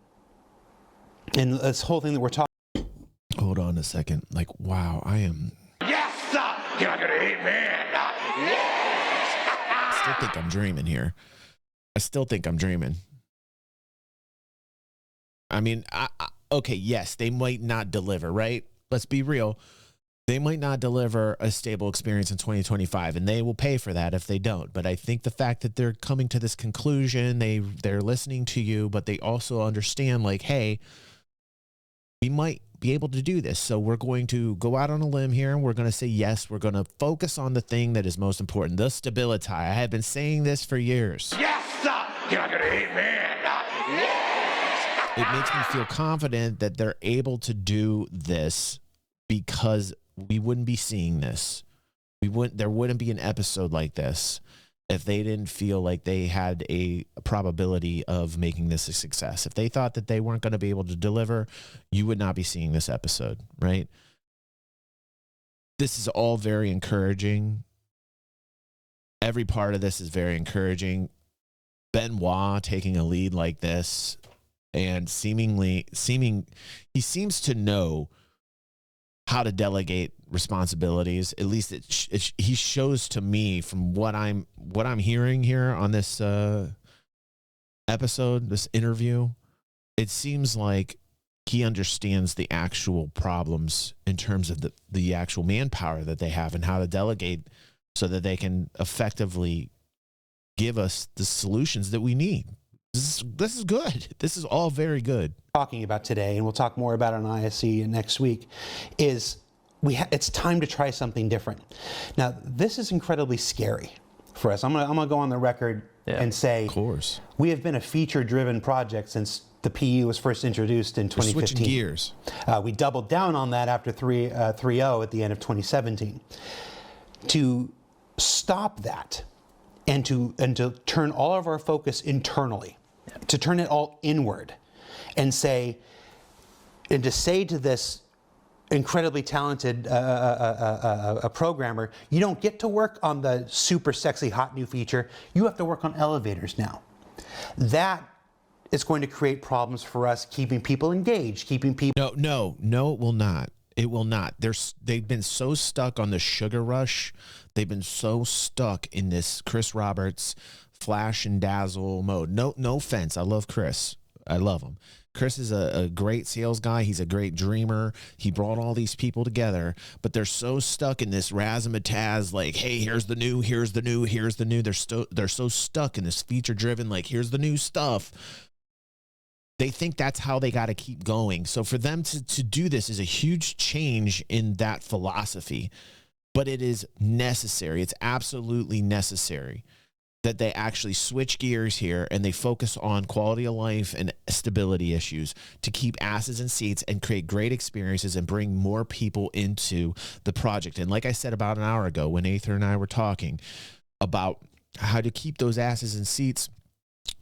and this whole thing that we're talking. Hold on a second. Like, wow, I am. Yes, sir. You're not gonna hate me. Yes. I still think I'm dreaming here. I still think I'm dreaming. I mean, okay, yes, they might not deliver, right? Let's be real. They might not deliver a stable experience in 2025, and they will pay for that if they don't. But I think the fact that they're coming to this conclusion, they're listening to you, but they also understand, like, hey, we might be able to do this. So we're going to go out on a limb here, and we're going to say, yes, we're going to focus on the thing that is most important, the stability. I have been saying this for years. Yes, sir. You're not gonna hate me. Yes. It makes me feel confident that they're able to do this because we wouldn't be seeing this. There wouldn't be an episode like this if they didn't feel like they had a probability of making this a success. If they thought that they weren't going to be able to deliver, you would not be seeing this episode, right? This is all very encouraging. Every part of this is very encouraging. Benoit taking a lead like this and he seems to know how to delegate responsibilities. At least he shows to me from what I'm hearing here on this episode, this interview. It seems like he understands the actual problems in terms of the actual manpower that they have and how to delegate so that they can effectively give us the solutions that we need. This is good. This is all very good. Talking about today, and we'll talk more about it on ISC next week, is it's time to try something different. Now, this is incredibly scary for us. I'm gonna go on the record and say, of course, we have been a feature-driven project since the PU was first introduced in 2015. Switching gears. We doubled down on that after 3.0 at the end of 2017. To stop that and to turn all of our focus internally, to turn it all inward, and to say to this incredibly talented a programmer, you don't get to work on the super sexy hot new feature, you have to work on elevators now. That is going to create problems for us, keeping people engaged, keeping people... No, it will not. It will not. They've been so stuck on the sugar rush. They've been so stuck in this Chris Roberts flash and dazzle mode. No offense. I love Chris. I love him. Chris is a great sales guy. He's a great dreamer. He brought all these people together, but they're so stuck in this razzmatazz, like, hey, here's the new, here's the new, here's the new. They're so stuck in this feature-driven, like, here's the new stuff. They think that's how they got to keep going. So for them to do this is a huge change in that philosophy, but it is necessary. It's absolutely necessary that they actually switch gears here and they focus on quality of life and stability issues to keep asses in seats and create great experiences and bring more people into the project. And like I said about an hour ago when Aether and I were talking about how to keep those asses in seats,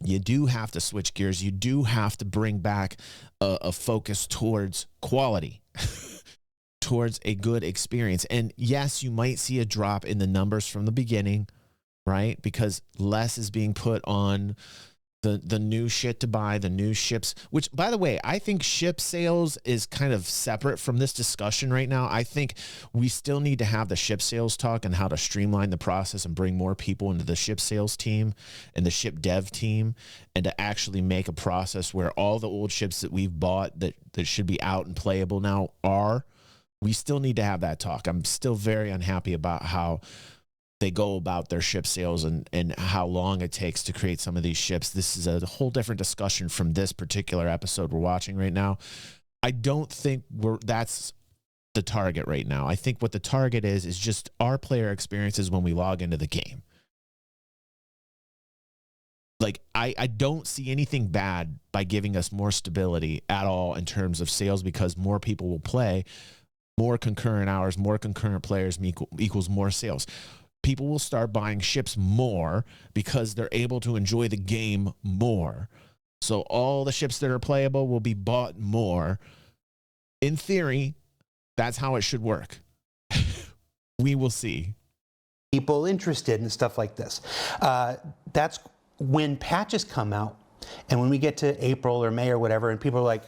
you do have to switch gears. You do have to bring back a focus towards quality, towards a good experience. And yes, you might see a drop in the numbers from the beginning, right? Because less is being put on the new shit to buy, the new ships, which, by the way, I think ship sales is kind of separate from this discussion right now. I think we still need to have the ship sales talk and how to streamline the process and bring more people into the ship sales team and the ship dev team, and to actually make a process where all the old ships that we've bought that should be out and playable now are. We still need to have that talk. I'm still very unhappy about how they go about their ship sales and how long it takes to create some of these ships. This is a whole different discussion from this particular episode we're watching right now. I don't think that's the target right now. I think what the target is just our player experiences when we log into the game. Like, I don't see anything bad by giving us more stability at all in terms of sales, because more people will play. More concurrent hours, more concurrent players equals more sales. People will start buying ships more because they're able to enjoy the game more. So all the ships that are playable will be bought more. In theory, that's how it should work. We will see. People interested in stuff like this. That's when patches come out, and when we get to April or May or whatever, and people are like,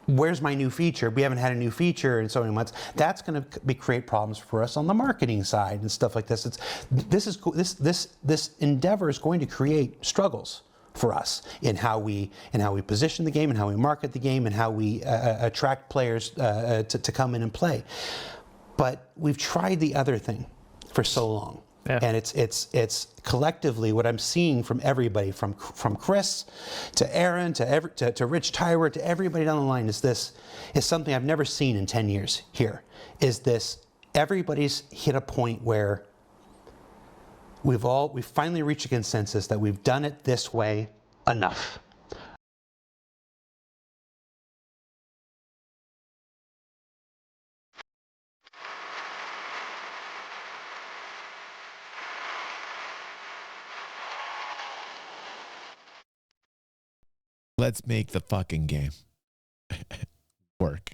where's my new feature? We haven't had a new feature in so many months. That's going to create problems for us on the marketing side and stuff like this. This endeavor is going to create struggles for us in how we position the game, and how we market the game, and how we attract players to come in and play. But we've tried the other thing for so long. Yeah. And it's collectively what I'm seeing from everybody, from Chris to Aaron to Rich Tywer to everybody down the line, is something I've never seen in 10 years here. Is this everybody's hit a point where we've finally reached a consensus that we've done it this way enough. Let's make the fucking game work.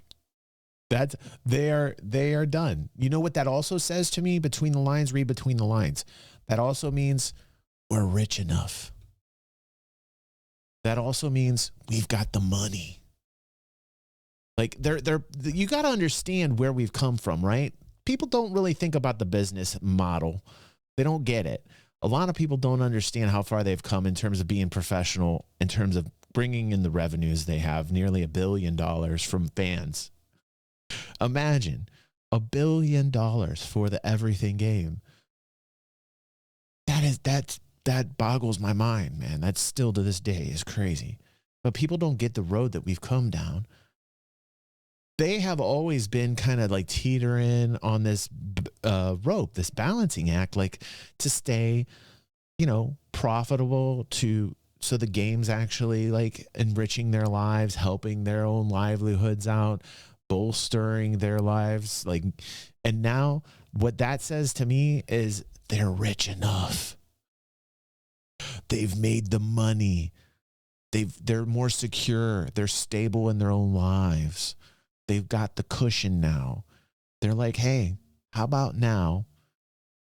They are done. You know what that also says to me? Between the lines, read between the lines. That also means we're rich enough. That also means we've got the money. Like you got to understand where we've come from, right? People don't really think about the business model. They don't get it. A lot of people don't understand how far they've come in terms of being professional, in terms of bringing in the revenues they have, nearly $1 billion from fans. Imagine $1 billion for the everything game. That boggles my mind, man. That's still to this day is crazy. But people don't get the road that we've come down. They have always been kind of like teetering on this rope, this balancing act, like to stay, profitable, so the game's actually like enriching their lives, helping their own livelihoods out, bolstering their lives. And now what that says to me is they're rich enough. They've made the money. They're more secure. They're stable in their own lives. They've got the cushion now. They're like, hey, how about now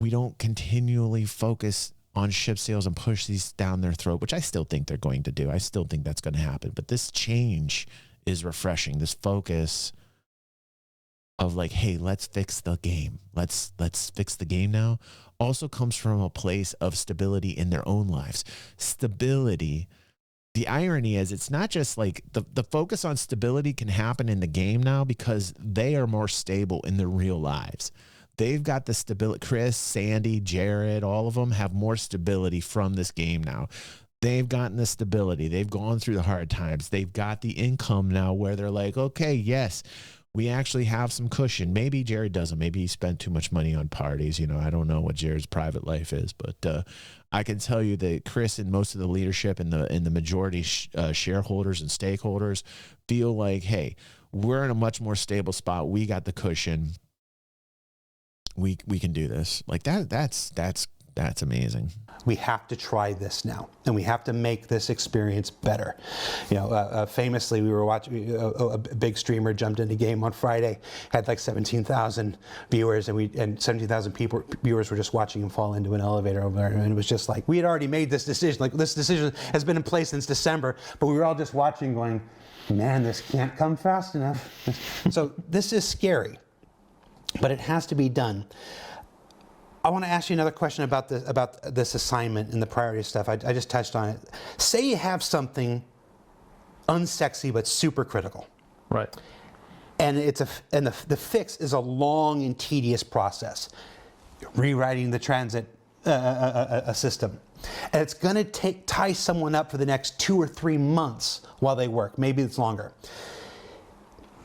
we don't continually focus on ship sales and push these down their throat, which I still think they're going to do. I still think that's going to happen. But this change is refreshing. This focus of like, hey, let's fix the game. Let's fix the game now. Also comes from a place of stability in their own lives. Stability. The irony is it's not just like the focus on stability can happen in the game now because they are more stable in their real lives. They've got the stability. Chris, Sandy, Jared, all of them have more stability from this game now. They've gotten the stability. They've gone through the hard times. They've got the income now where they're like, okay, yes, we actually have some cushion. Maybe Jared doesn't. Maybe he spent too much money on parties. I don't know what Jared's private life is, but I can tell you that Chris and most of the leadership and the majority shareholders and stakeholders feel like, hey, we're in a much more stable spot. We got the cushion. We can do this. Like that's amazing. We have to try this now, and we have to make this experience better. Famously, we were watching a big streamer jumped into game on Friday, had like 17,000 viewers, and 17,000 viewers were just watching him fall into an elevator over there, and it was just like we had already made this decision. Like this decision has been in place since December, but we were all just watching, going, "Man, this can't come fast enough." So this is scary, but it has to be done. I want to ask you another question about this assignment and the priority stuff. I just touched on it. Say you have something unsexy but super critical, right? And the fix is a long and tedious process. You're rewriting the transit system, and it's going to tie someone up for the next 2 or 3 months while they work. Maybe it's longer.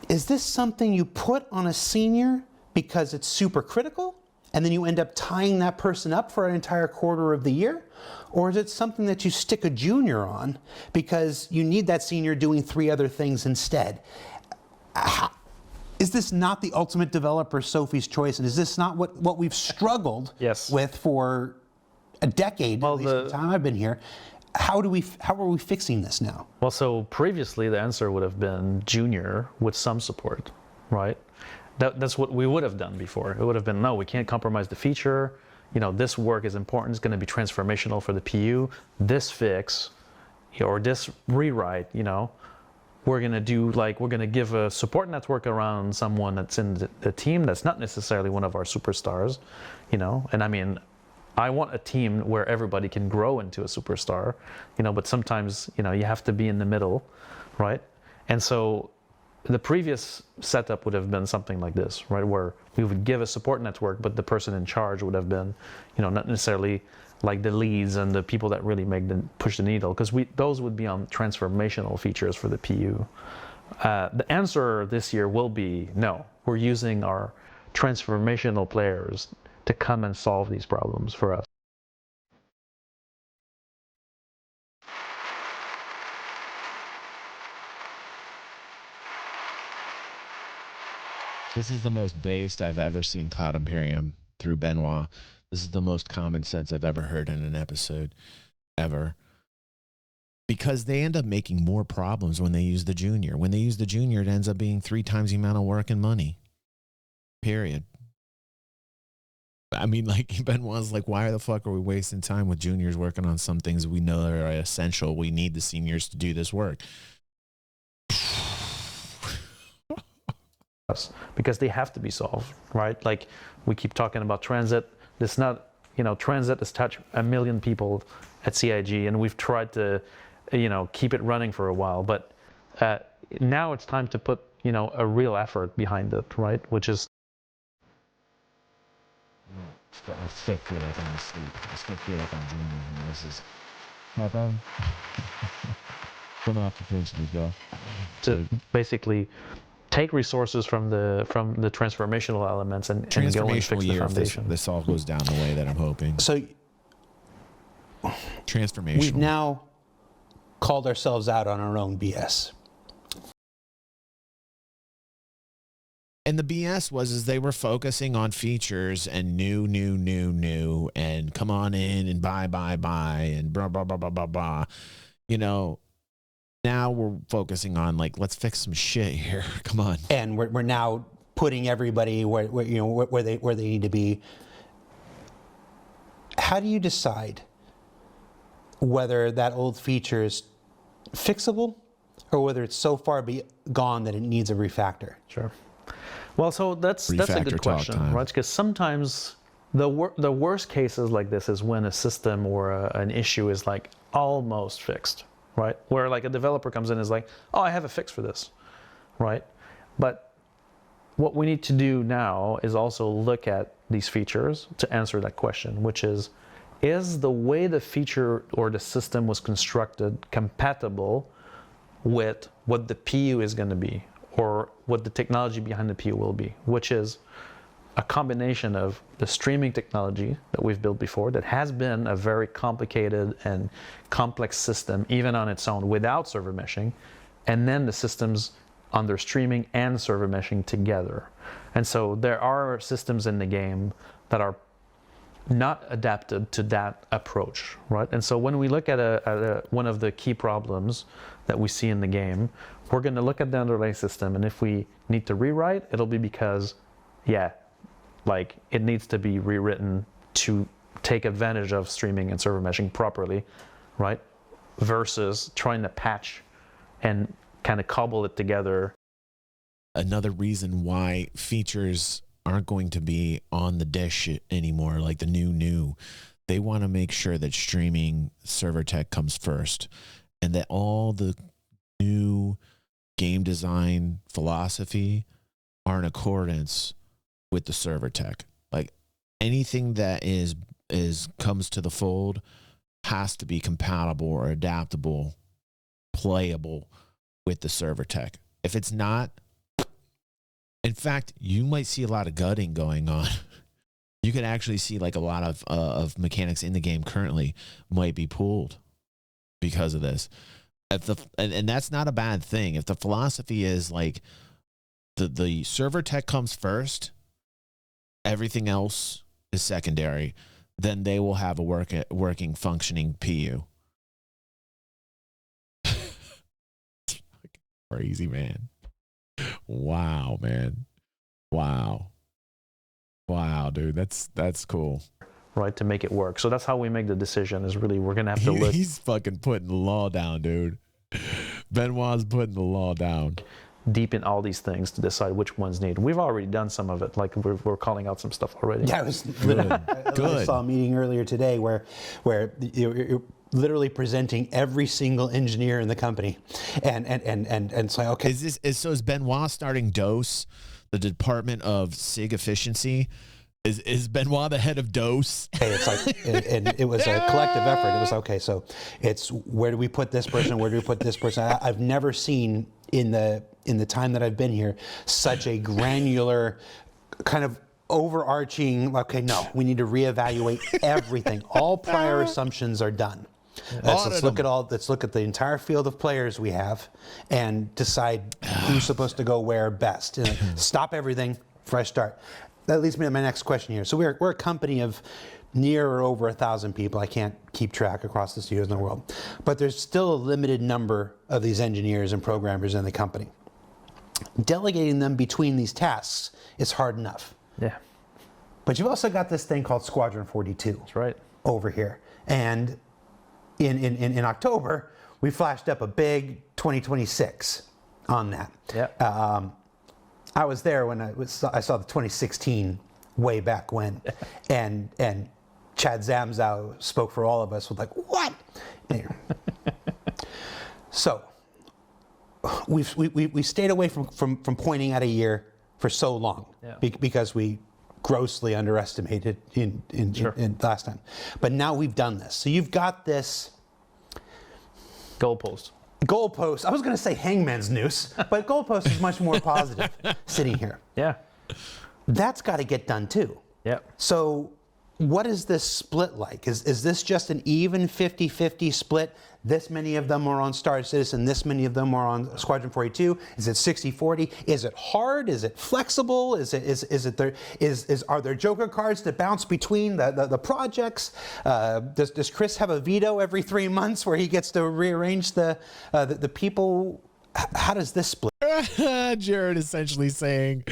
Is this something you put on a senior because it's super critical, and then you end up tying that person up for an entire quarter of the year? Or is it something that you stick a junior on because you need that senior doing 3 other things instead? Is this not the ultimate developer Sophie's choice? And is this not what we've struggled Yes. with for a decade, Well, at least the time I've been here? How are we fixing this now? Well, so previously the answer would have been junior with some support, right? That's what we would have done before. It would have been, no, we can't compromise the feature. You know, this work is important. It's going to be transformational for the PU. This fix, or this rewrite, you know, we're going to do, like, we're going to give a support network around someone that's in the team that's not necessarily one of our superstars, you know. And I mean, I want a team where everybody can grow into a superstar, you know, but sometimes, you know, you have to be in the middle, right? And so the previous setup would have been something like this, right? Where we would give a support network, but the person in charge would have been, you know, not necessarily like the leads and the people that really push the needle, because those would be on transformational features for the PU. The answer this year will be no. We're using our transformational players to come and solve these problems for us. This is the most based I've ever seen Cloud Imperium through Benoit. This is the most common sense I've ever heard in an episode, ever. Because they end up making more problems when they use the junior. When they use the junior, it ends up being 3 times the amount of work and money. Period. I mean, like, Benoit's like, why the fuck are we wasting time with juniors working on some things we know are essential? We need the seniors to do this work. Because they have to be solved, right? Like, we keep talking about transit. It's not, you know, transit has touched 1 million people at CIG, and we've tried to, you know, keep it running for a while. But now it's time to put, you know, a real effort behind it, right? Which is. I still feel like I'm asleep. I still feel like I'm dreaming. And this is. How bad? Don't have to finish this, go. To basically take resources from the transformational elements and go and fix the foundation. This all goes down the way that I'm hoping. So Transformational. we've now called ourselves out on our own BS. And the BS was they were focusing on features and new, and come on in and buy, and blah, blah, blah, blah, blah, blah. You know, now we're focusing on, like, let's fix some shit here. Come on. And we're now putting everybody where they need to be. How do you decide whether that old feature is fixable or whether it's so far gone that it needs a refactor? Sure. Well, so that's a good question, right? Because sometimes the worst cases like this is when a system or an issue is like almost fixed, right? Where like a developer comes in and is like, oh, I have a fix for this, right? But what we need to do now is also look at these features to answer that question, which is the way the feature or the system was constructed compatible with what the PU is going to be, or what the technology behind the PU will be, which is a combination of the streaming technology that we've built before that has been a very complicated and complex system, even on its own, without server meshing, and then the systems under streaming and server meshing together. And so there are systems in the game that are not adapted to that approach, right? And so when we look at one of the key problems that we see in the game, we're going to look at the underlying system, and if we need to rewrite, it'll be because, yeah, like it needs to be rewritten to take advantage of streaming and server meshing properly, right? Versus trying to patch and kind of cobble it together. Another reason why features aren't going to be on the dish anymore, like the new. They want to make sure that streaming server tech comes first, and that all the new game design philosophy are in accordance with the server tech. Like anything that comes to the fold has to be compatible or adaptable, playable with the server tech. If it's not, in fact, you might see a lot of gutting going on. You could actually see like a lot of mechanics in the game currently might be pulled because of this. And that's not a bad thing. If the philosophy is like the server tech comes first. Everything else is secondary. Then they will have a working, functioning PU. Crazy, man. Wow, man. Wow, dude. That's cool. Right, to make it work. So that's how we make the decision, is really we're going to have to look. He's fucking putting the law down, dude. Benoit's putting the law down. Deep in all these things to decide which ones need. We've already done some of it. Like we're calling out some stuff already. Yeah, it was Good. I saw a meeting earlier today where you're literally presenting every single engineer in the company, and say, okay, is Benoit starting DOS, the Department of SIG Efficiency? Is Benoit the head of DOS? Hey, it's like, and it was a collective effort. It was okay. So it's, where do we put this person? Where do we put this person? I've never seen in the time that I've been here such a granular kind of overarching. Okay, no, we need to reevaluate everything. All prior assumptions are done. Let's look at the entire field of players we have and decide who's supposed to go where best. Stop everything, fresh start. That leads me to my next question here. So we're a company of near or over 1,000 people. I can't keep track across the studios in the world. But there's still a limited number of these engineers and programmers in the company. Delegating them between these tasks is hard enough. Yeah. But you've also got this thing called Squadron 42. That's right. Over here. And in October, we flashed up a big 2026 on that. Yeah. I was there when I saw the 2016 way back when, and Chad Zamzow spoke for all of us with like, what? Anyway. So we stayed away from pointing at a year for so long, because we grossly underestimated in last time. But now we've done this. So you've got this goalpost. I was going to say hangman's noose, but goalpost is much more positive sitting here. Yeah. That's got to get done too. Yeah. So what is this split like? Is this just an even 50-50 split? This many of them are on Star Citizen, this many of them are on Squadron 42. Is it 60-40? Is it hard? Is it flexible? Are there Joker cards that bounce between the projects? Does Chris have a veto every 3 months where he gets to rearrange the people? How does this split? Jared essentially saying,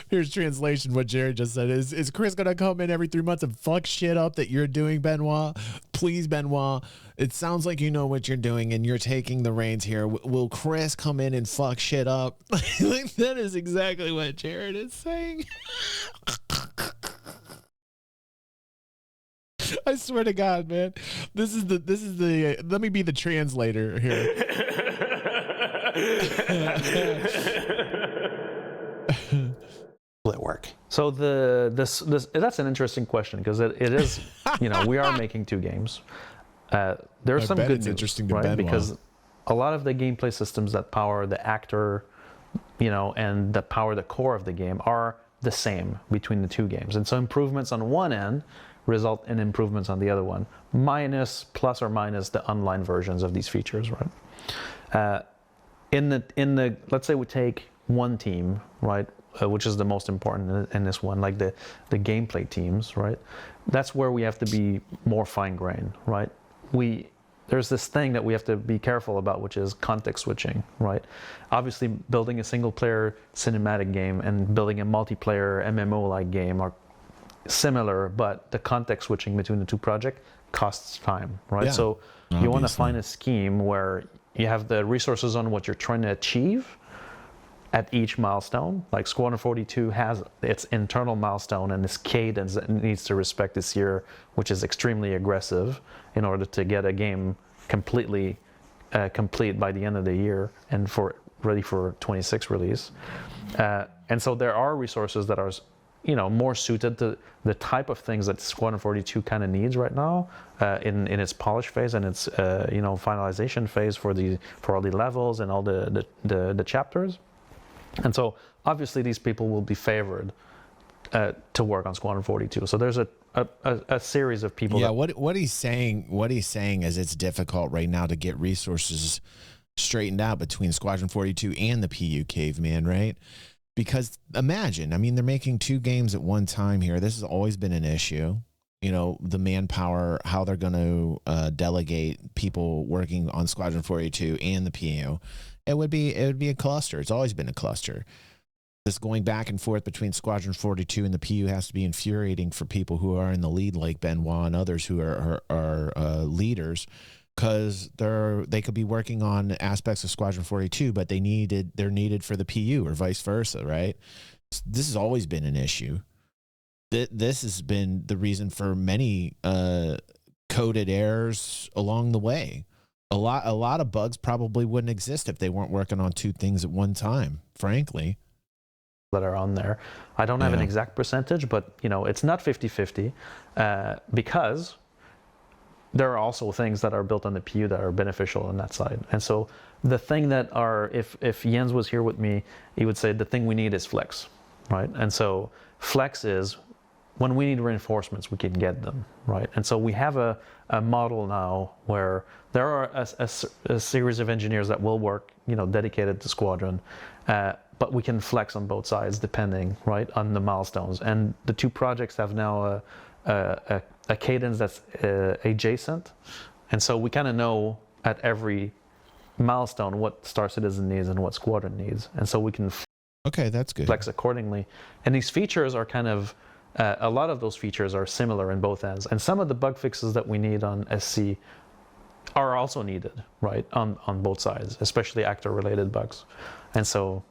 here's translation, what Jared just said is Chris gonna come in every 3 months and fuck shit up that you're doing, Benoit? Please, Benoit, it sounds like you know what you're doing and you're taking the reins here. Will Chris come in and fuck shit up? Like, that is exactly what Jared is saying. I swear to God, man, this is the let me be the translator here. Will it work? So this that's an interesting question, because it is, we are making 2 games. There's some good news, interesting to right? Benoit. Because a lot of the gameplay systems that power the actor, and that power the core of the game are the same between the 2 games. And so improvements on one end result in improvements on the other one, plus or minus the online versions of these features, right? In the let's say we take one team, right, which is the most important in this one, like the gameplay teams, right? That's where we have to be more fine-grained, right? There's this thing that we have to be careful about, which is context switching, right? Obviously, building a single-player cinematic game and building a multiplayer MMO-like game are similar, but the context switching between the 2 projects costs time, right? Yeah, so you want to obviously. find a scheme where you have the resources on what you're trying to achieve at each milestone. Like Squadron 42 has its internal milestone and this cadence that it needs to respect this year, which is extremely aggressive in order to get a game completely complete by the end of the year and ready for 26 release. And so there are resources that are more suited to the type of things that Squadron 42 kind of needs right now in its polish phase and its finalization phase for all the levels and all the chapters. And so obviously these people will be favored to work on Squadron 42. So there's a series of people. Yeah, what he's saying is it's difficult right now to get resources straightened out between Squadron 42 and the PU Caveman, right? Because imagine, I mean, they're making 2 games at one time here. This has always been an issue. You know, the manpower, how they're going to delegate people working on Squadron 482 and the PU. It would be a cluster. It's always been a cluster. This going back and forth between Squadron 42 and the PU has to be infuriating for people who are in the lead, like Benoit and others who are leaders, because they could be working on aspects of Squadron 42, but they're needed for the PU or vice versa, right? This has always been an issue. This has been the reason for many coded errors along the way. A lot of bugs probably wouldn't exist if they weren't working on 2 things at one time, frankly. That are on there. I don't have an exact percentage, but it's not 50-50 because there are also things that are built on the PU that are beneficial on that side. And so the thing that if Jens was here with me, he would say the thing we need is flex, right? And so flex is when we need reinforcements, we can get them, right? And so we have a model now where there are a series of engineers that will work, dedicated to Squadron, but we can flex on both sides depending, right, on the milestones. And the 2 projects have now a cadence that's adjacent, and so we kind of know at every milestone what Star Citizen needs and what Squadron needs, and so we can that's good. Flex accordingly. And these features are kind of a lot of those features are similar in both ends, and some of the bug fixes that we need on SC are also needed, right, on both sides, especially actor-related bugs. And so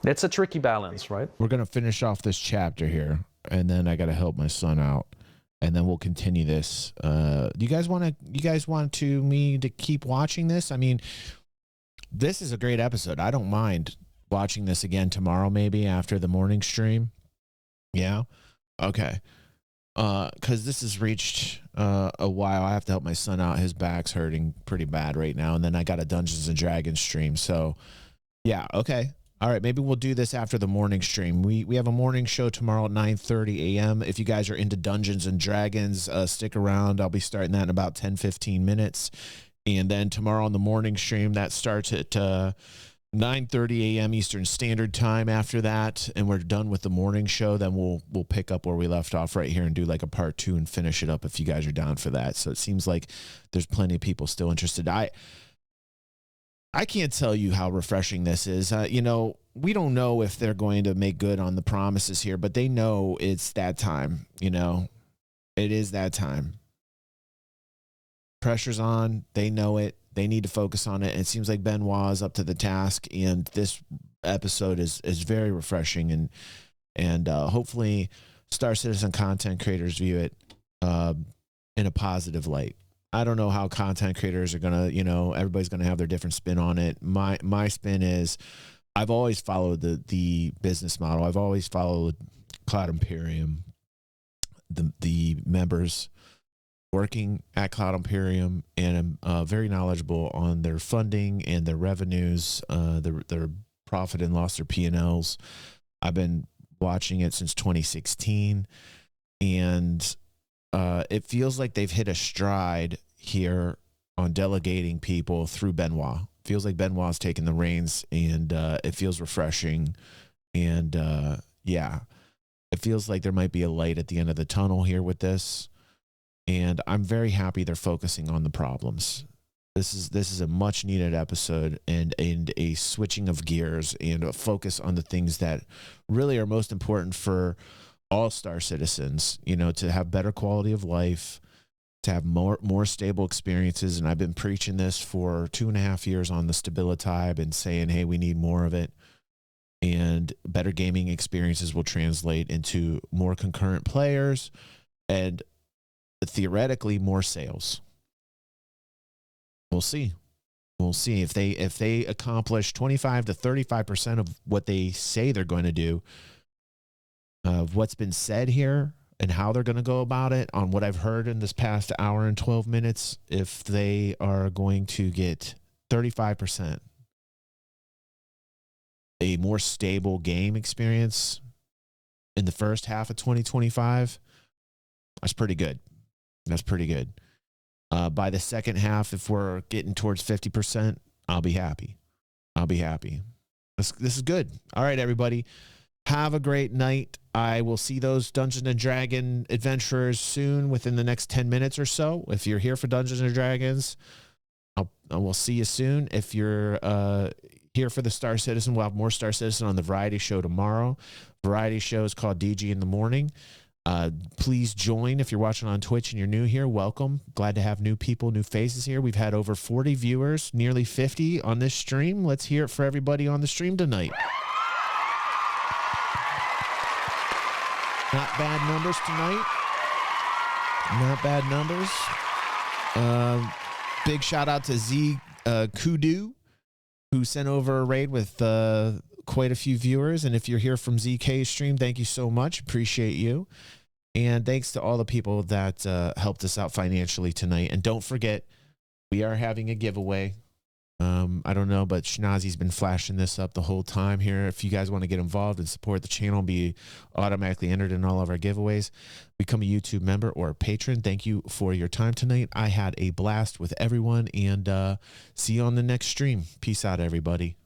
it's a tricky balance, right? We're going to finish off this chapter here, and then I got to help my son out, and then we'll continue this. You guys want me to keep watching this? I mean, this is a great episode. I don't mind watching this again tomorrow, maybe after the morning stream. Yeah. Okay. Because this has reached a while. I have to help my son out. His back's hurting pretty bad right now, and then I got a Dungeons and Dragons stream. So, yeah. Okay. All right, maybe we'll do this after the morning stream. We have a morning show tomorrow at 9:30 a.m. If you guys are into Dungeons and Dragons, stick around. I'll be starting that in about 10-15 minutes. And then tomorrow on the morning stream, that starts at 9:30 a.m. Eastern Standard Time after that, and we're done with the morning show. Then we'll pick up where we left off right here and do like a part 2 and finish it up if you guys are down for that. So it seems like there's plenty of people still interested. I can't tell you how refreshing this is. We don't know if they're going to make good on the promises here, but they know it's that time. It is that time. Pressure's on. They know it. They need to focus on it. And it seems like Benoit is up to the task, and this episode is very refreshing, and hopefully Star Citizen content creators view it in a positive light. I don't know how content creators are gonna, everybody's gonna have their different spin on it. My spin is, I've always followed the business model. I've always followed Cloud Imperium, the members working at Cloud Imperium, and I'm very knowledgeable on their funding and their revenues, their profit and loss, their P&Ls. I've been watching it since 2016, and it feels like they've hit a stride here on delegating people through Benoit. Feels like Benoit's taking the reins, and it feels refreshing. And it feels like there might be a light at the end of the tunnel here with this. And I'm very happy they're focusing on the problems. This is a much needed episode, and a switching of gears and a focus on the things that really are most important for all Star Citizens, to have better quality of life, to have more stable experiences. And I've been preaching this for 2.5 years on the stability. I've been saying, hey, we need more of it. And better gaming experiences will translate into more concurrent players and theoretically more sales. We'll see. We'll see if they accomplish 25 to 35% of what they say they're going to do. Of what's been said here and how they're going to go about it, on what I've heard in this past hour and 12 minutes, if they are going to get 35%, a more stable game experience in the first half of 2025, that's pretty good. That's pretty good. By the second half, if we're getting towards 50%, I'll be happy. This is good. All right, everybody. Have a great night. I will see those Dungeons and Dragon adventurers soon, within the next 10 minutes or so. If you're here for Dungeons and Dragons, I will see you soon. If you're here for the Star Citizen, we'll have more Star Citizen on the variety show tomorrow. Variety show is called DG in the Morning. Please join if you're watching on Twitch and you're new here. Welcome. Glad to have new people, new faces here. We've had over 40 viewers, nearly 50 on this stream. Let's hear it for everybody on the stream tonight. Not bad numbers tonight. Not bad numbers. Big shout out to Z Kudu, who sent over a raid with quite a few viewers. And if you're here from ZK's stream, thank you so much. Appreciate you. And thanks to all the people that helped us out financially tonight. And don't forget, we are having a giveaway. I don't know, but Schnazi's been flashing this up the whole time here. If you guys want to get involved and support the channel and be automatically entered in all of our giveaways, become a YouTube member or a patron. Thank you for your time tonight. I had a blast with everyone, and see you on the next stream. Peace out, everybody.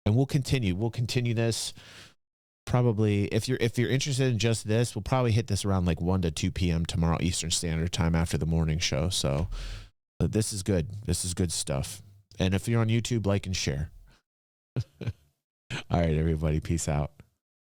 And we'll continue. We'll continue this probably. If you're interested in just this, we'll probably hit this around like 1 to 2 p.m. tomorrow Eastern Standard Time after the morning show. So this is good. This is good stuff. And if you're on YouTube, like and share. All right, everybody. Peace out.